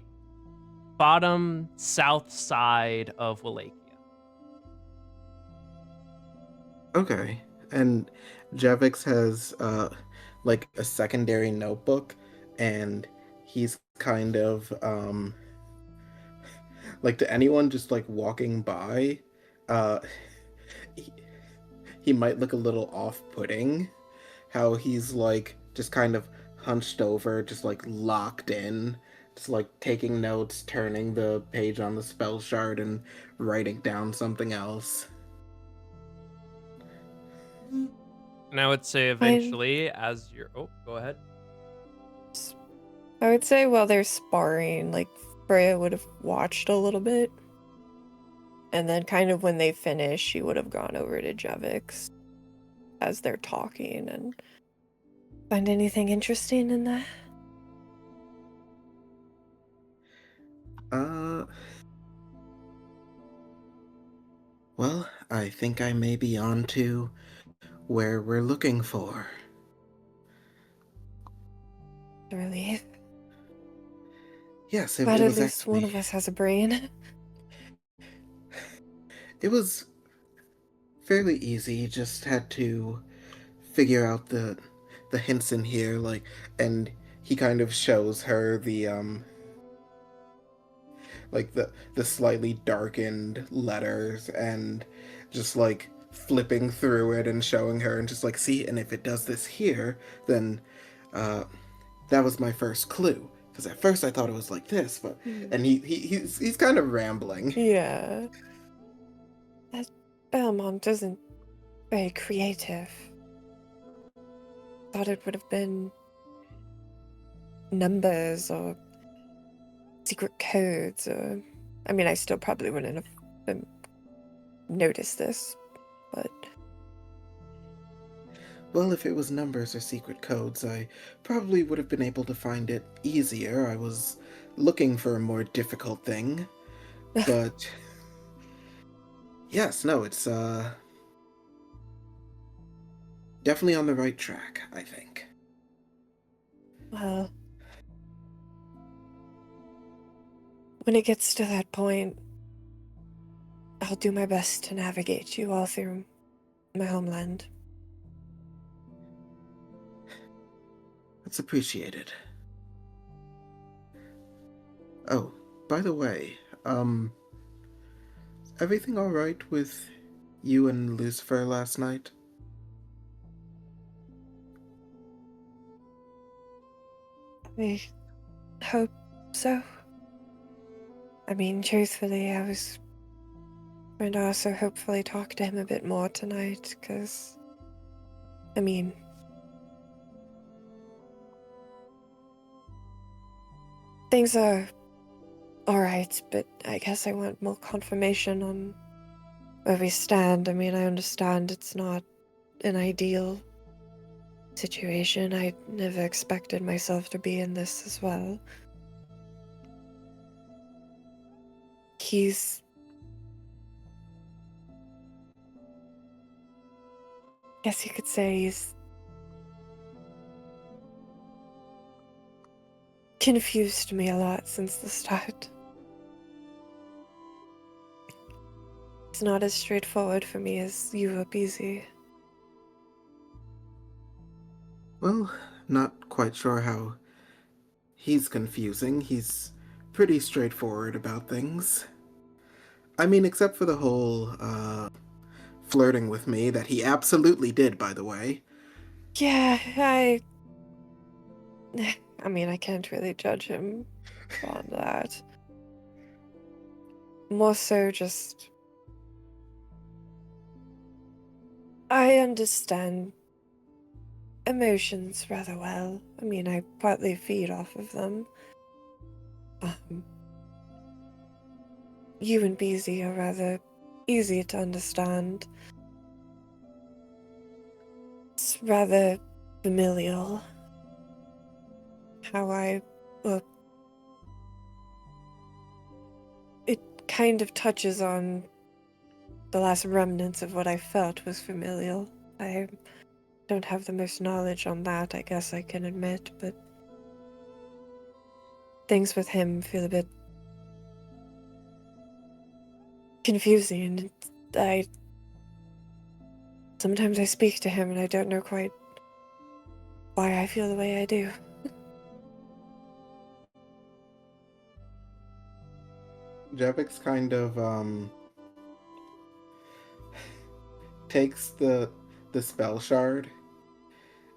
bottom south side of Wallachia. Okay. And Javix has like a secondary notebook, and he's kind of like, to anyone just like walking by, he might look a little off-putting. How he's like just kind of hunched over, just like locked in, just like taking notes, turning the page on the spell shard and writing down something else. And I would say eventually, as you're... Oh, go ahead. I would say while they're sparring, like, Freya would have watched a little bit. And then kind of when they finish, she would have gone over to Javix as they're talking and find anything interesting in that? Well, I think I may be on to where we're looking for. A relief. Yes, it But at was least actually... one of us has a brain. It was fairly easy. Just had to figure out the hints in here, like, and he kind of shows her the like the slightly darkened letters, and just like flipping through it and showing her, and just like, see, and if it does this here, then that was my first clue. Because at first I thought it was like this, but and he's kind of rambling. Yeah. That Belmont isn't very creative. Thought it would have been numbers or secret codes, or... I mean, I still probably wouldn't have noticed this, but... Well, if it was numbers or secret codes, I probably would have been able to find it easier. I was looking for a more difficult thing. But... yes, no, it's definitely on the right track, I think. Well... when it gets to that point, I'll do my best to navigate you all through my homeland. That's appreciated. Oh, by the way, everything alright with you and Lucifer last night? I hope so. I mean, truthfully, I was going to also hopefully talk to him a bit more tonight, because, I mean... things are alright, but I guess I want more confirmation on where we stand. I mean, I understand it's not an ideal situation. I never expected myself to be in this as well. He's... guess you could say he's confused me a lot since the start. It's not as straightforward for me as you or BZ. Well, not quite sure how he's confusing. He's pretty straightforward about things. I mean, except for the whole, flirting with me that he absolutely did, by the way. Yeah, I mean, I can't really judge him on that. More so just... I understand emotions rather well. I mean, I partly feed off of them. You and BZ are rather easy to understand. It's rather familial. Well, it kind of touches on the last remnants of what I felt was familial. I don't have the most knowledge on that, I guess I can admit, but things with him feel a bit confusing. Sometimes I speak to him and I don't know quite why I feel the way I do. Jevix kind of, takes the spell shard,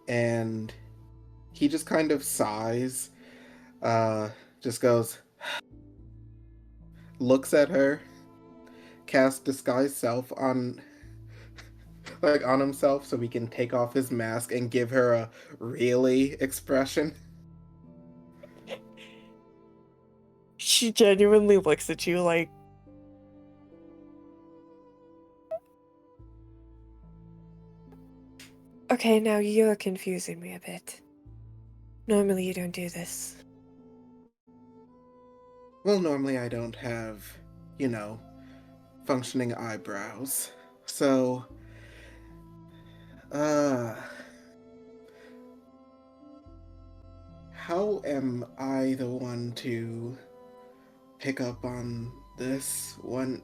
and he just kind of sighs, just goes, looks at her, casts disguise self on himself so he can take off his mask and give her a really expression. She genuinely looks at you like... Okay, now you're confusing me a bit. Normally you don't do this. Well, normally I don't have, functioning eyebrows. So, how am I the one to pick up on this when,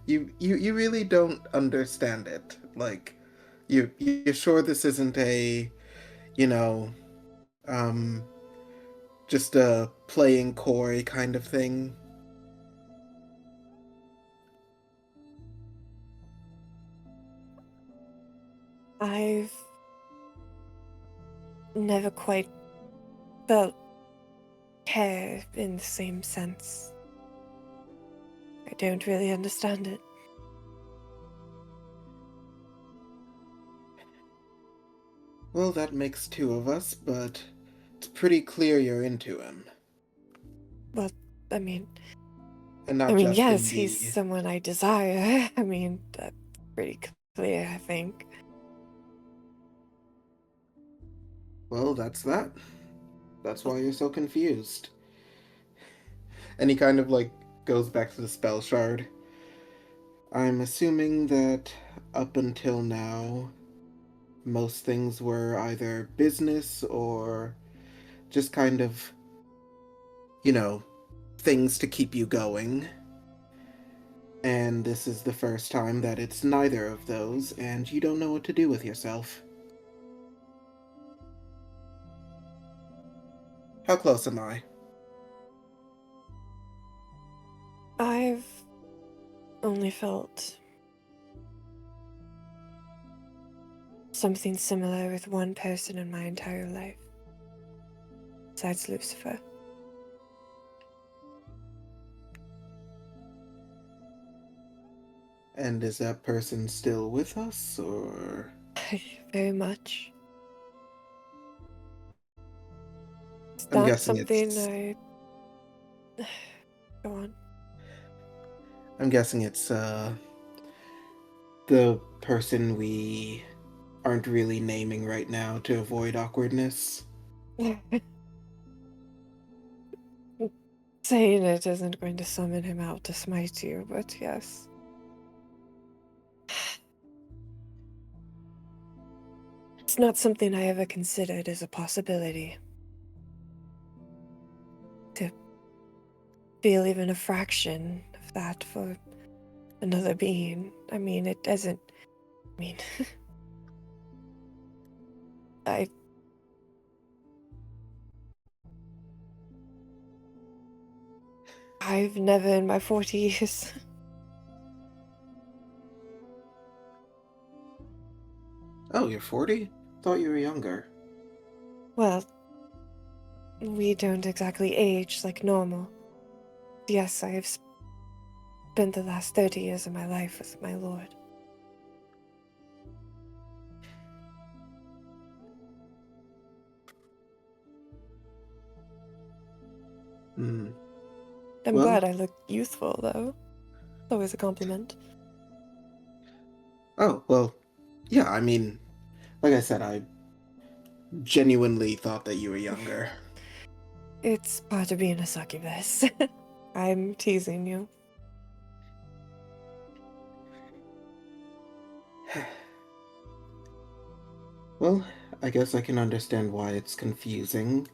you really don't understand it. Like, you're sure this isn't a, just a playing coy kind of thing? I've never quite felt care in the same sense. I don't really understand it. Well, that makes two of us, but it's pretty clear you're into him. Well, I mean, And not just yes, in he's someone I desire. I mean, that's pretty clear, I think. Well, that's that. That's why you're so confused. And he kind of, goes back to the spell shard. I'm assuming that up until now, most things were either business or just kind of, things to keep you going. And this is the first time that it's neither of those, and you don't know what to do with yourself. How close am I? I've only felt something similar with one person in my entire life, besides Lucifer. And is that person still with us, or...? Very much. It's I'm not guessing something it's... I... Go on. I'm guessing it's, the person we aren't really naming right now to avoid awkwardness. saying it isn't going to summon him out to smite you, but yes. It's not something I ever considered as a possibility. To feel even a fraction of that for another being. I mean, it doesn't... I mean... I've never in my 40 years... Oh, you're 40? Thought you were younger. Well, we don't exactly age like normal. Yes, I have spent the last 30 years of my life with my lord. Hmm. I'm Well- glad I look youthful, though. It's always a compliment. Oh, well, yeah, I mean, like I said, I genuinely thought that you were younger. It's part of being a succubus. I'm teasing you. Well, I guess I can understand why it's confusing.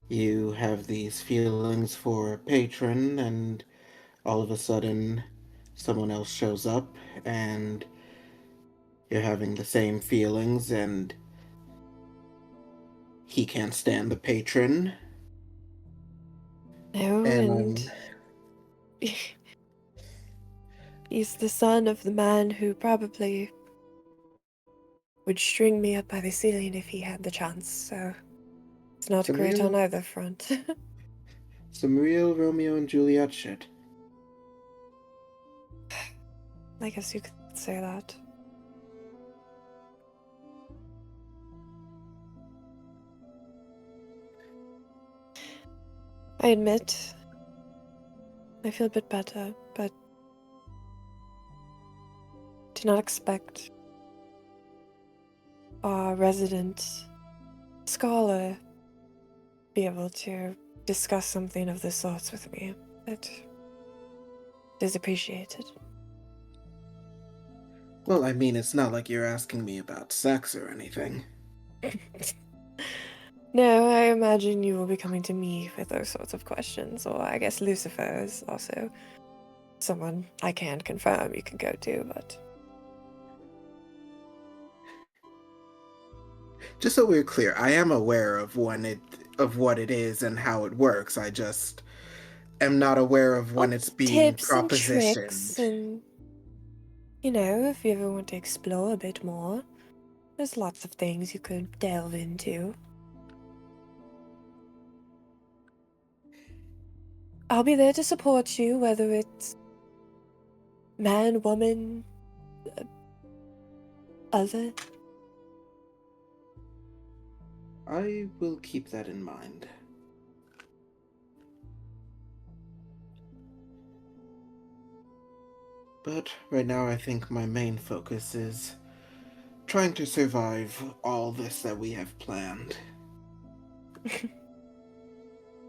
You have these feelings for a patron, and all of a sudden, someone else shows up, and you're having the same feelings, and he can't stand the patron. No, And he's the son of the man who probably would string me up by the ceiling if he had the chance, so it's not Some great real- on either front. some real Romeo and Juliet shit. I guess you could say that. I admit, I feel a bit better, but do not expect our resident scholar be able to discuss something of the sorts with me. It is appreciated. Well, I mean, it's not like you're asking me about sex or anything. No, I imagine you will be coming to me with those sorts of questions, or I guess Lucifer is also someone I can't confirm you can go to, but... Just so we're clear, I am aware of what it is and how it works. I just am not aware of when it's being tips and tricks, propositioned. and you know, if you ever want to explore a bit more, there's lots of things you could delve into. I'll be there to support you, whether it's man, woman, other. I will keep that in mind. But right now I think my main focus is trying to survive all this that we have planned.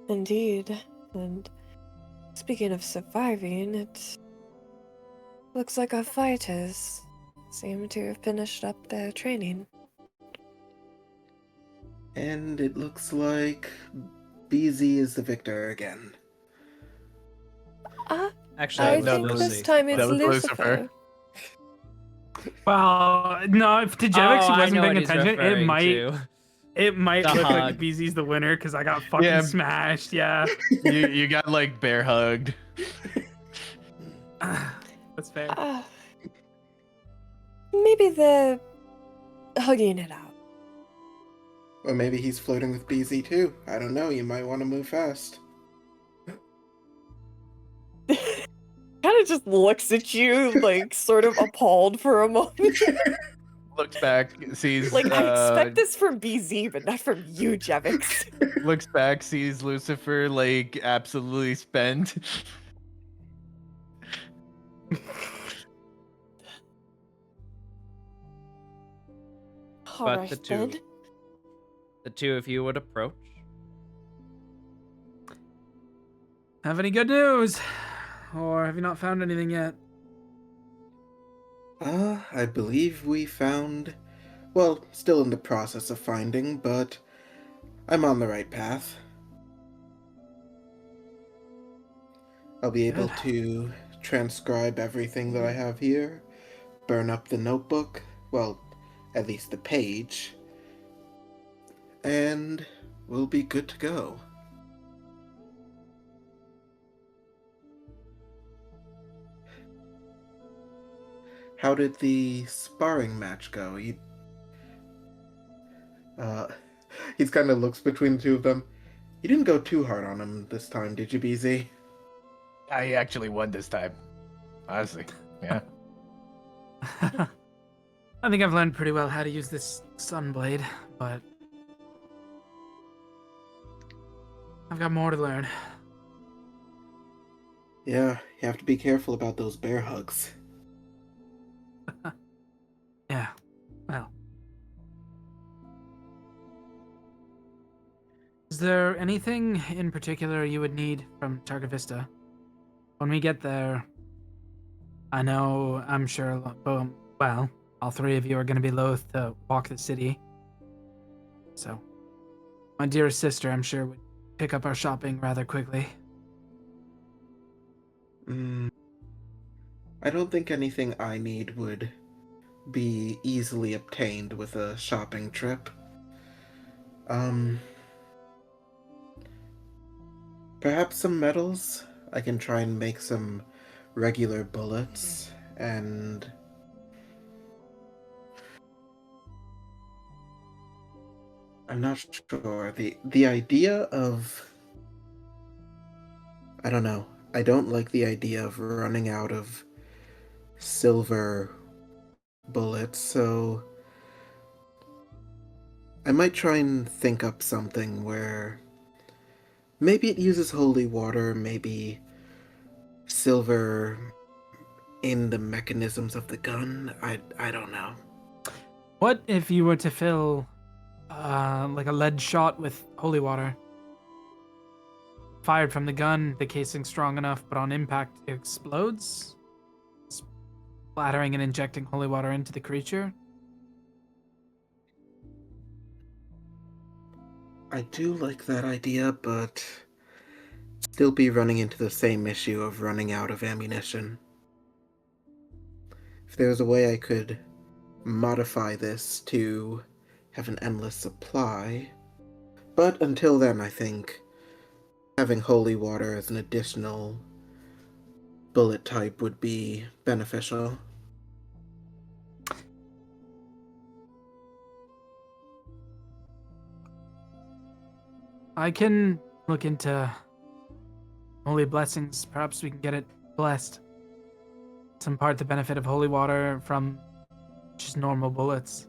Indeed. And speaking of surviving, it looks like our fighters seem to have finished up their training. And it looks like BZ is the victor again. Actually, I it was think Lucy. this time it's That was Lucifer. Well, no, if Dejevix I wasn't know paying what he's attention, referring to. it might The look hug. like BZ's the winner because I got fucking Yeah. smashed. Yeah, You got like bear hugged. that's fair. Maybe they're hugging it out. Or maybe he's flirting with BZ too. I don't know, you might want to move fast. Kind of just looks at you, like, sort of appalled for a moment. Looks back, sees Like, I expect this from BZ, but not from you, Jevix. looks back, sees Lucifer like absolutely spent. But Alright, the two of you would approach. Have any good news? Or have you not found anything yet? I believe we found, well, still in the process of finding, but I'm on the right path. I'll be able Good. to transcribe everything that I have here, burn up the notebook, well, at least the page, and we'll be good to go. How did the sparring match go? He kind of looks between the two of them. You didn't go too hard on him this time, did you, BZ? I actually won this time. Honestly, yeah. I think I've learned pretty well how to use this sunblade, but I've got more to learn. Yeah, you have to be careful about those bear hugs. Yeah, well. Is there anything in particular you would need from Targa Vista? When we get there, I'm sure, well, all three of you are going to be loath to walk the city. So, my dearest sister, I'm sure, would pick up our shopping rather quickly. I don't think anything I need would be easily obtained with a shopping trip. Perhaps some metals? I can try and make some regular bullets, and I'm not sure. The idea of... I don't know. I don't like the idea of running out of silver bullets, so I might try and think up something where maybe it uses holy water, maybe silver in the mechanisms of the gun. I don't know. What if you were to fill, like a lead shot with holy water? Fired from the gun, the casing strong enough, but on impact it explodes? Splattering and injecting holy water into the creature? I do like that idea, but still be running into the same issue of running out of ammunition. If there's a way I could modify this to have an endless supply, but until then I think having holy water as an additional bullet type would be beneficial. I can look into holy blessings. Perhaps we can get it blessed. To impart the benefit of holy water from just normal bullets.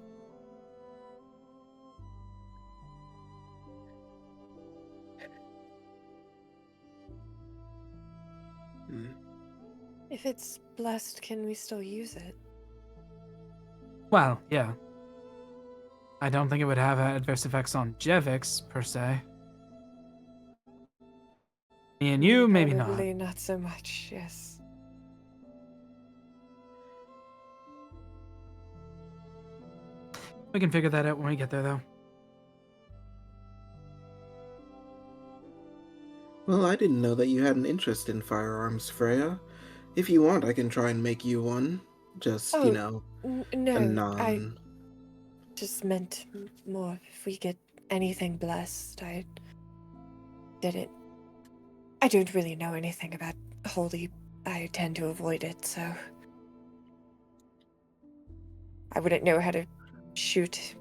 If it's blessed, can we still use it? Well, yeah. I don't think it would have adverse effects on Jevix, per se. Me and you, maybe not. Probably not so much, yes. We can figure that out when we get there, though. Well, I didn't know that you had an interest in firearms, Freya. If you want, I can try and make you one. Just, Oh, you know, No, a non... I just meant more if we get anything blessed. I didn't. I don't really know anything about holy. I tend to avoid it, so I wouldn't know how to shoot.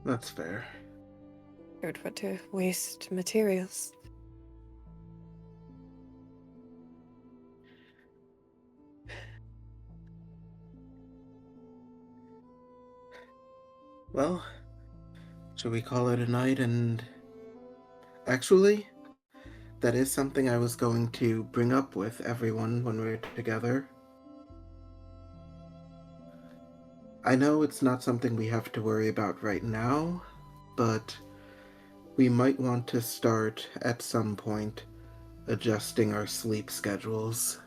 That's fair. I would want to waste materials. Well, shall we call it a night and... Actually, that is something I was going to bring up with everyone when we're together. I know it's not something we have to worry about right now, but we might want to start at some point adjusting our sleep schedules.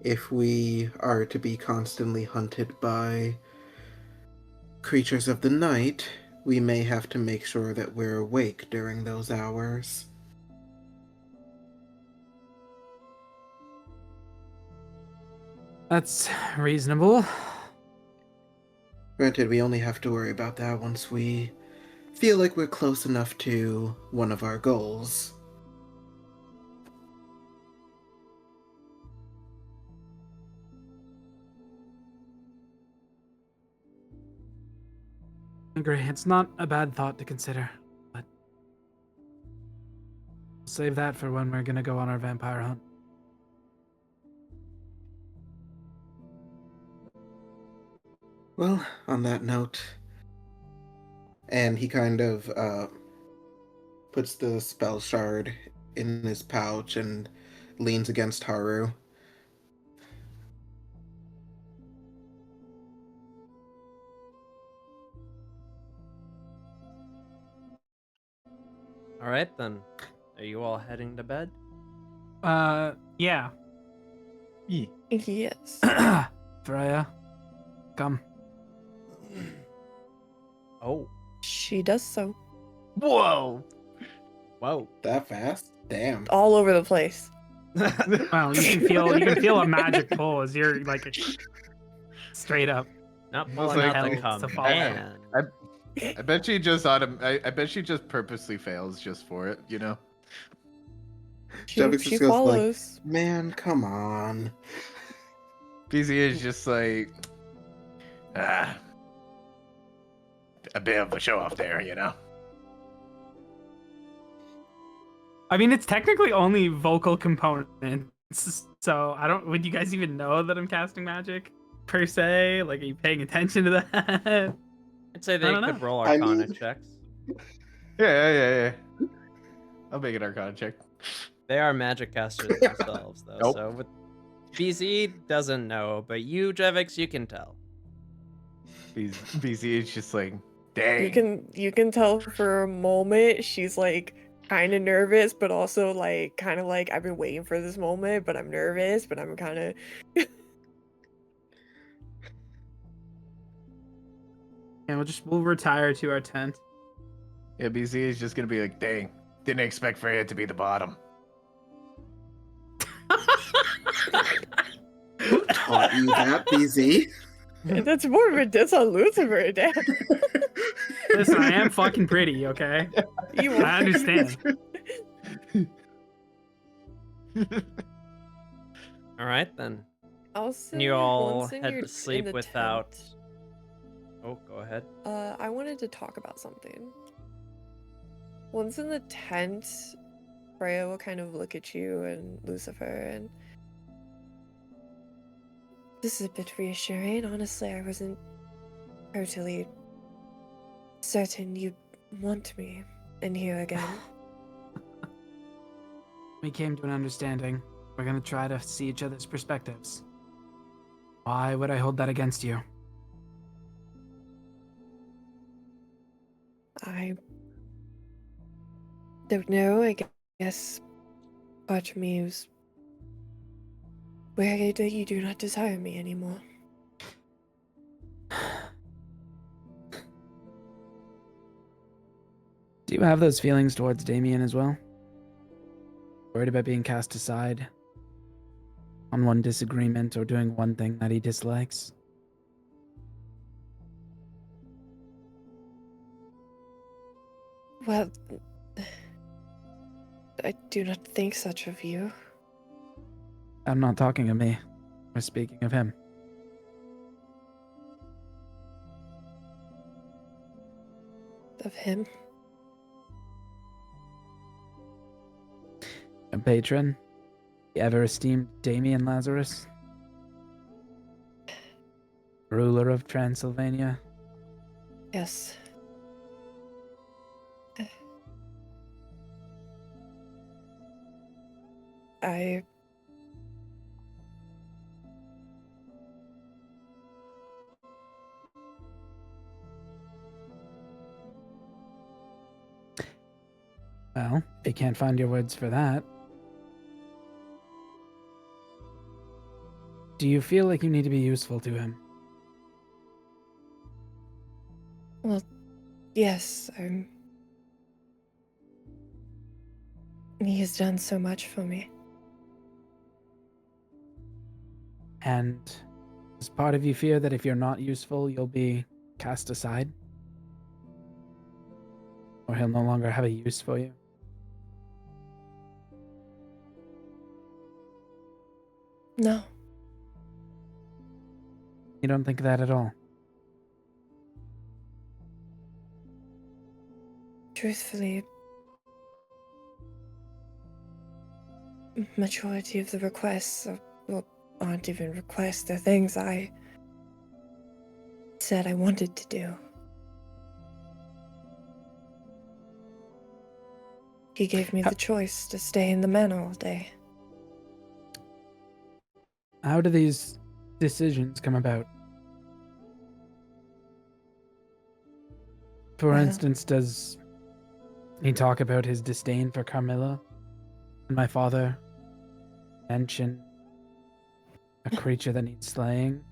If we are to be constantly hunted by creatures of the night, we may have to make sure that we're awake during those hours. That's reasonable. Granted, we only have to worry about that once we feel like we're close enough to one of our goals. I agree. It's not a bad thought to consider, but we'll save that for when we're gonna go on our vampire hunt. Well, on that note, and he kind of puts the spell shard in his pouch and leans against Haru. All right, then. Are you all heading to bed? Yeah. Yes. Freya, come. Oh, She does so. Whoa! whoa. That fast? Damn. All over the place. Well, you can feel a magic pull as you're like straight up. Not was pulling like, out the to follow. command. I bet she just I bet she just purposely fails just for it, you know? She Javix just goes like, follows. Man, come on. BZ is just like, a bit of a show off there, you know? I mean, it's technically only vocal components, so I don't. Would you guys even know that I'm casting magic per se? Like, are you paying attention to that? I'd say I they don't could know. roll I Arcana mean- checks. Yeah. I'll make an Arcana check. They are magic casters themselves, though. Nope. So with BZ doesn't know, but you, Jevix, you can tell. BZ is just like, dang. You can tell for a moment she's like kind of nervous, but also like kind of like I've been waiting for this moment, but I'm nervous, but I'm kind of And we'll retire to our tent. Yeah, BZ is just gonna be like, dang, didn't expect Freya to be the bottom. Taught you that, BZ? that's more of a diss on Lucifer, damn. Listen, I am fucking pretty, okay? You I understand. All right, then. Also, And you all once in head your- to in sleep the without. tent, Oh, go ahead. I wanted to talk about something. Once in the tent, Freya will kind of look at you and Lucifer, and this is a bit reassuring. Honestly, I wasn't totally certain you'd want me in here again. We came to an understanding. We're gonna try to see each other's perspectives. Why would I hold that against you? I don't know. I guess part of me was worried that you do not desire me anymore. Do you have those feelings towards Damien as well? Worried about being cast aside on one disagreement or doing one thing that he dislikes? Well, I do not think such of you. I'm not talking of me. We're speaking of him. Of him? A patron? The ever-esteemed Damien Lazarus? Ruler of Transylvania? Yes. I Well, if you can't find your words for that, do you feel like you need to be useful to him? Well, yes, he has done so much for me. And does part of you fear that if you're not useful, you'll be cast aside? Or he'll no longer have a use for you? No. You don't think that at all? Truthfully, majority of the requests aren't even requests. They're things I said I wanted to do. He gave me the choice to stay in the manor all day. How do these decisions come about? For Well- instance, does he talk about his disdain for Carmilla and my father? Mention a creature that needs slaying?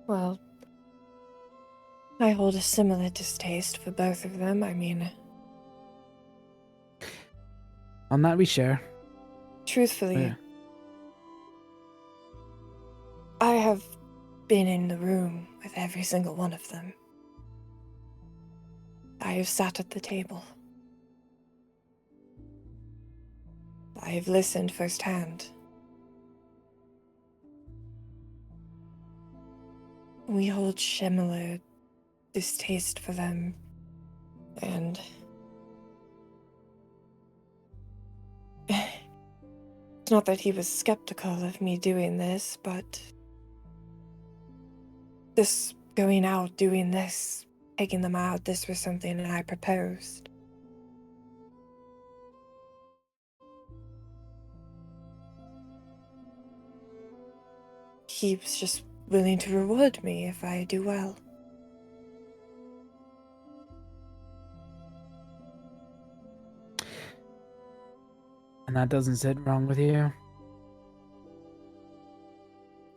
Well, I hold a similar distaste for both of them. I mean, On that we share. truthfully, Yeah. I have been in the room with every single one of them. I have sat at the table. I have listened firsthand. We hold similar distaste for them, and it's not that he was skeptical of me doing this, but this going out, doing this, taking them out, this was something that I proposed. He was just willing to reward me if I do well. And that doesn't sit wrong with you?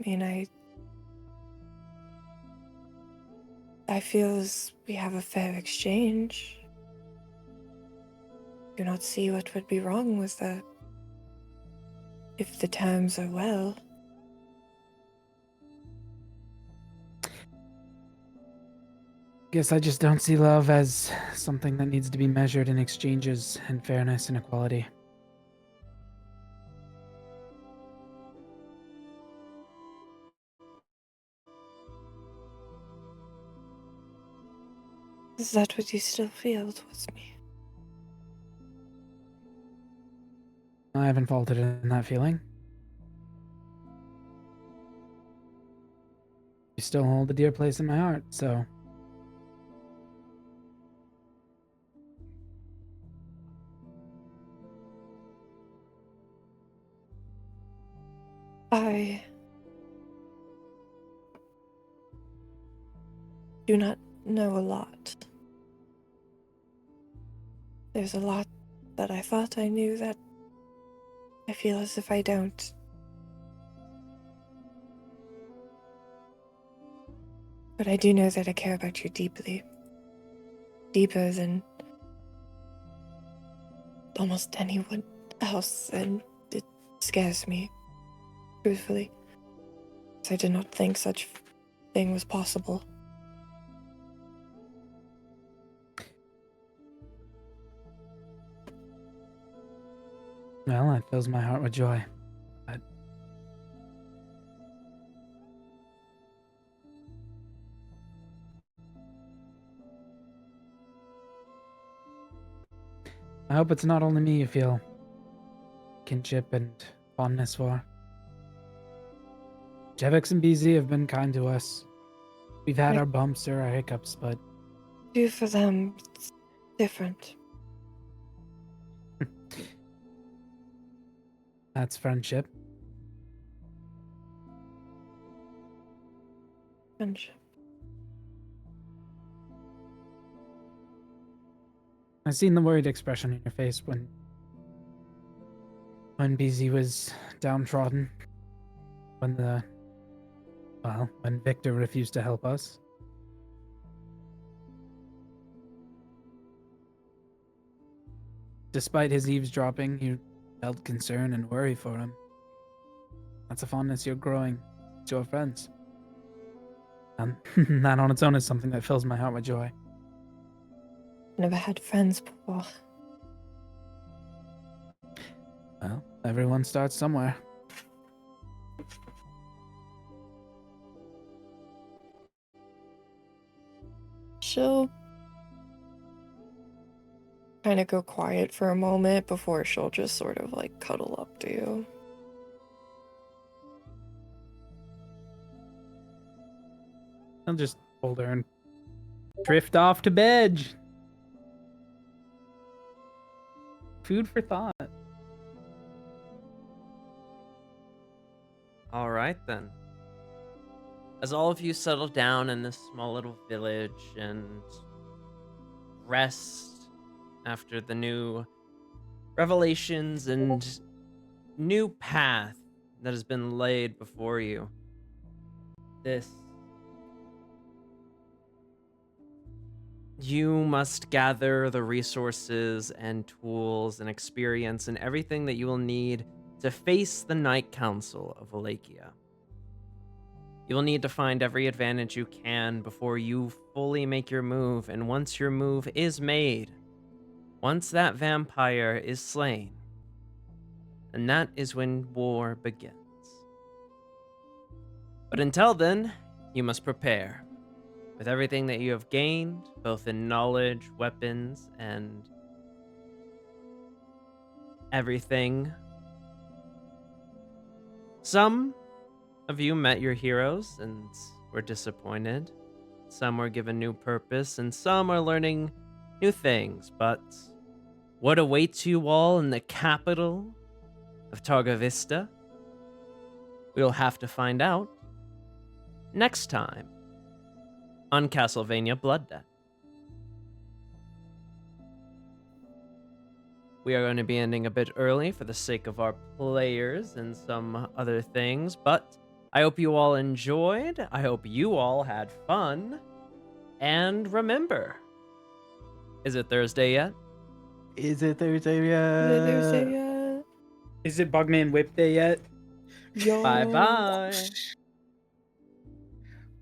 I mean, I feel as we have a fair exchange. Do not see what would be wrong with that. If the terms are well. Guess I just don't see love as something that needs to be measured in exchanges and fairness and equality. Is that what you still feel towards me? I haven't faltered in that feeling. You still hold a dear place in my heart, so I do not know a lot. There's a lot that I thought I knew that I feel as if I don't. But I do know that I care about you deeply. Deeper than almost anyone else, and it scares me, truthfully. I did not think such thing was possible. well, it fills my heart with joy. But I hope it's not only me you feel kinship and fondness for. Jevix and BZ have been kind to us. We've had our bumps or our hiccups, but Do for them, it's different. that's friendship. Friendship. I seen the worried expression in your face when BZ was downtrodden. When Victor refused to help us. Despite his eavesdropping, you felt concern and worry for him. That's a fondness you're growing to your friends. And that on its own is something that fills my heart with joy. Never had friends before. Well, everyone starts somewhere. She'll kind of go quiet for a moment before she'll just sort of like cuddle up to you. I'll just hold her and drift off to bed. Food for thought. All right, then. As all of you settle down in this small little village and rest after the new revelations and new path that has been laid before you, you must gather the resources and tools and experience and everything that you will need to face the Night Council of Wallachia. You will need to find every advantage you can before you fully make your move, and once your move is made, once that vampire is slain, and that is when war begins. But until then, you must prepare with everything that you have gained, both in knowledge, weapons, and everything. Some of you met your heroes and were disappointed. Some were given new purpose, and some are learning new things. But what awaits you all in the capital of Targa Vista? We'll have to find out next time on Castlevania Blood Debt. We are going to be ending a bit early for the sake of our players and some other things, but I hope you all enjoyed. I hope you all had fun. And remember, is it Thursday yet? Is it Thursday yet? Is it Bugman Whip Day yet? Yo. Bye-bye.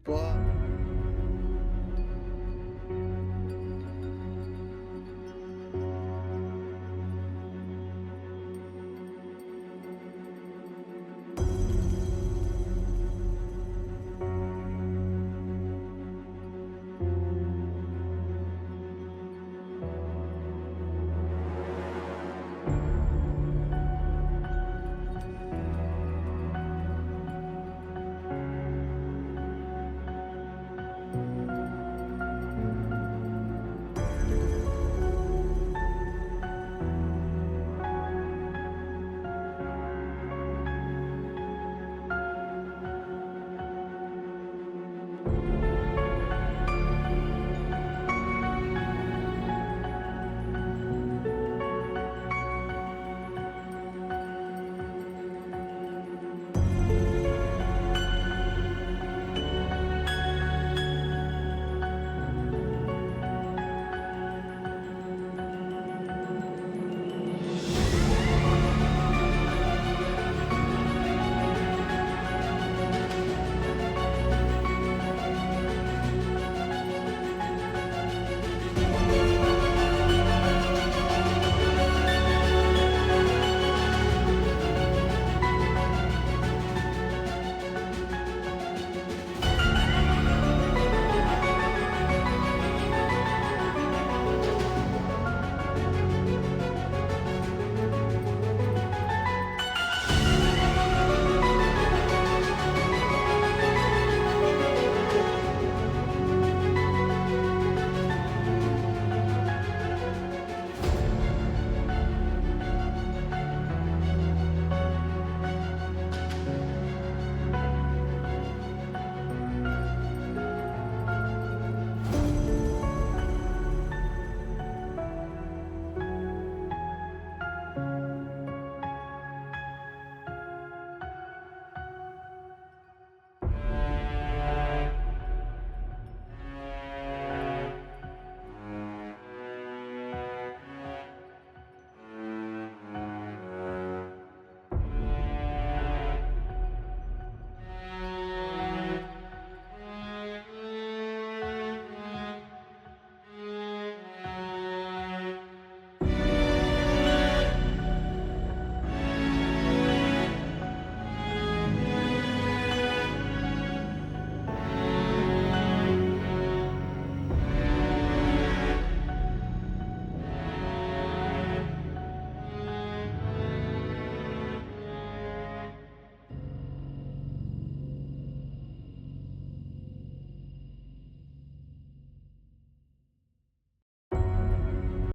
Bye.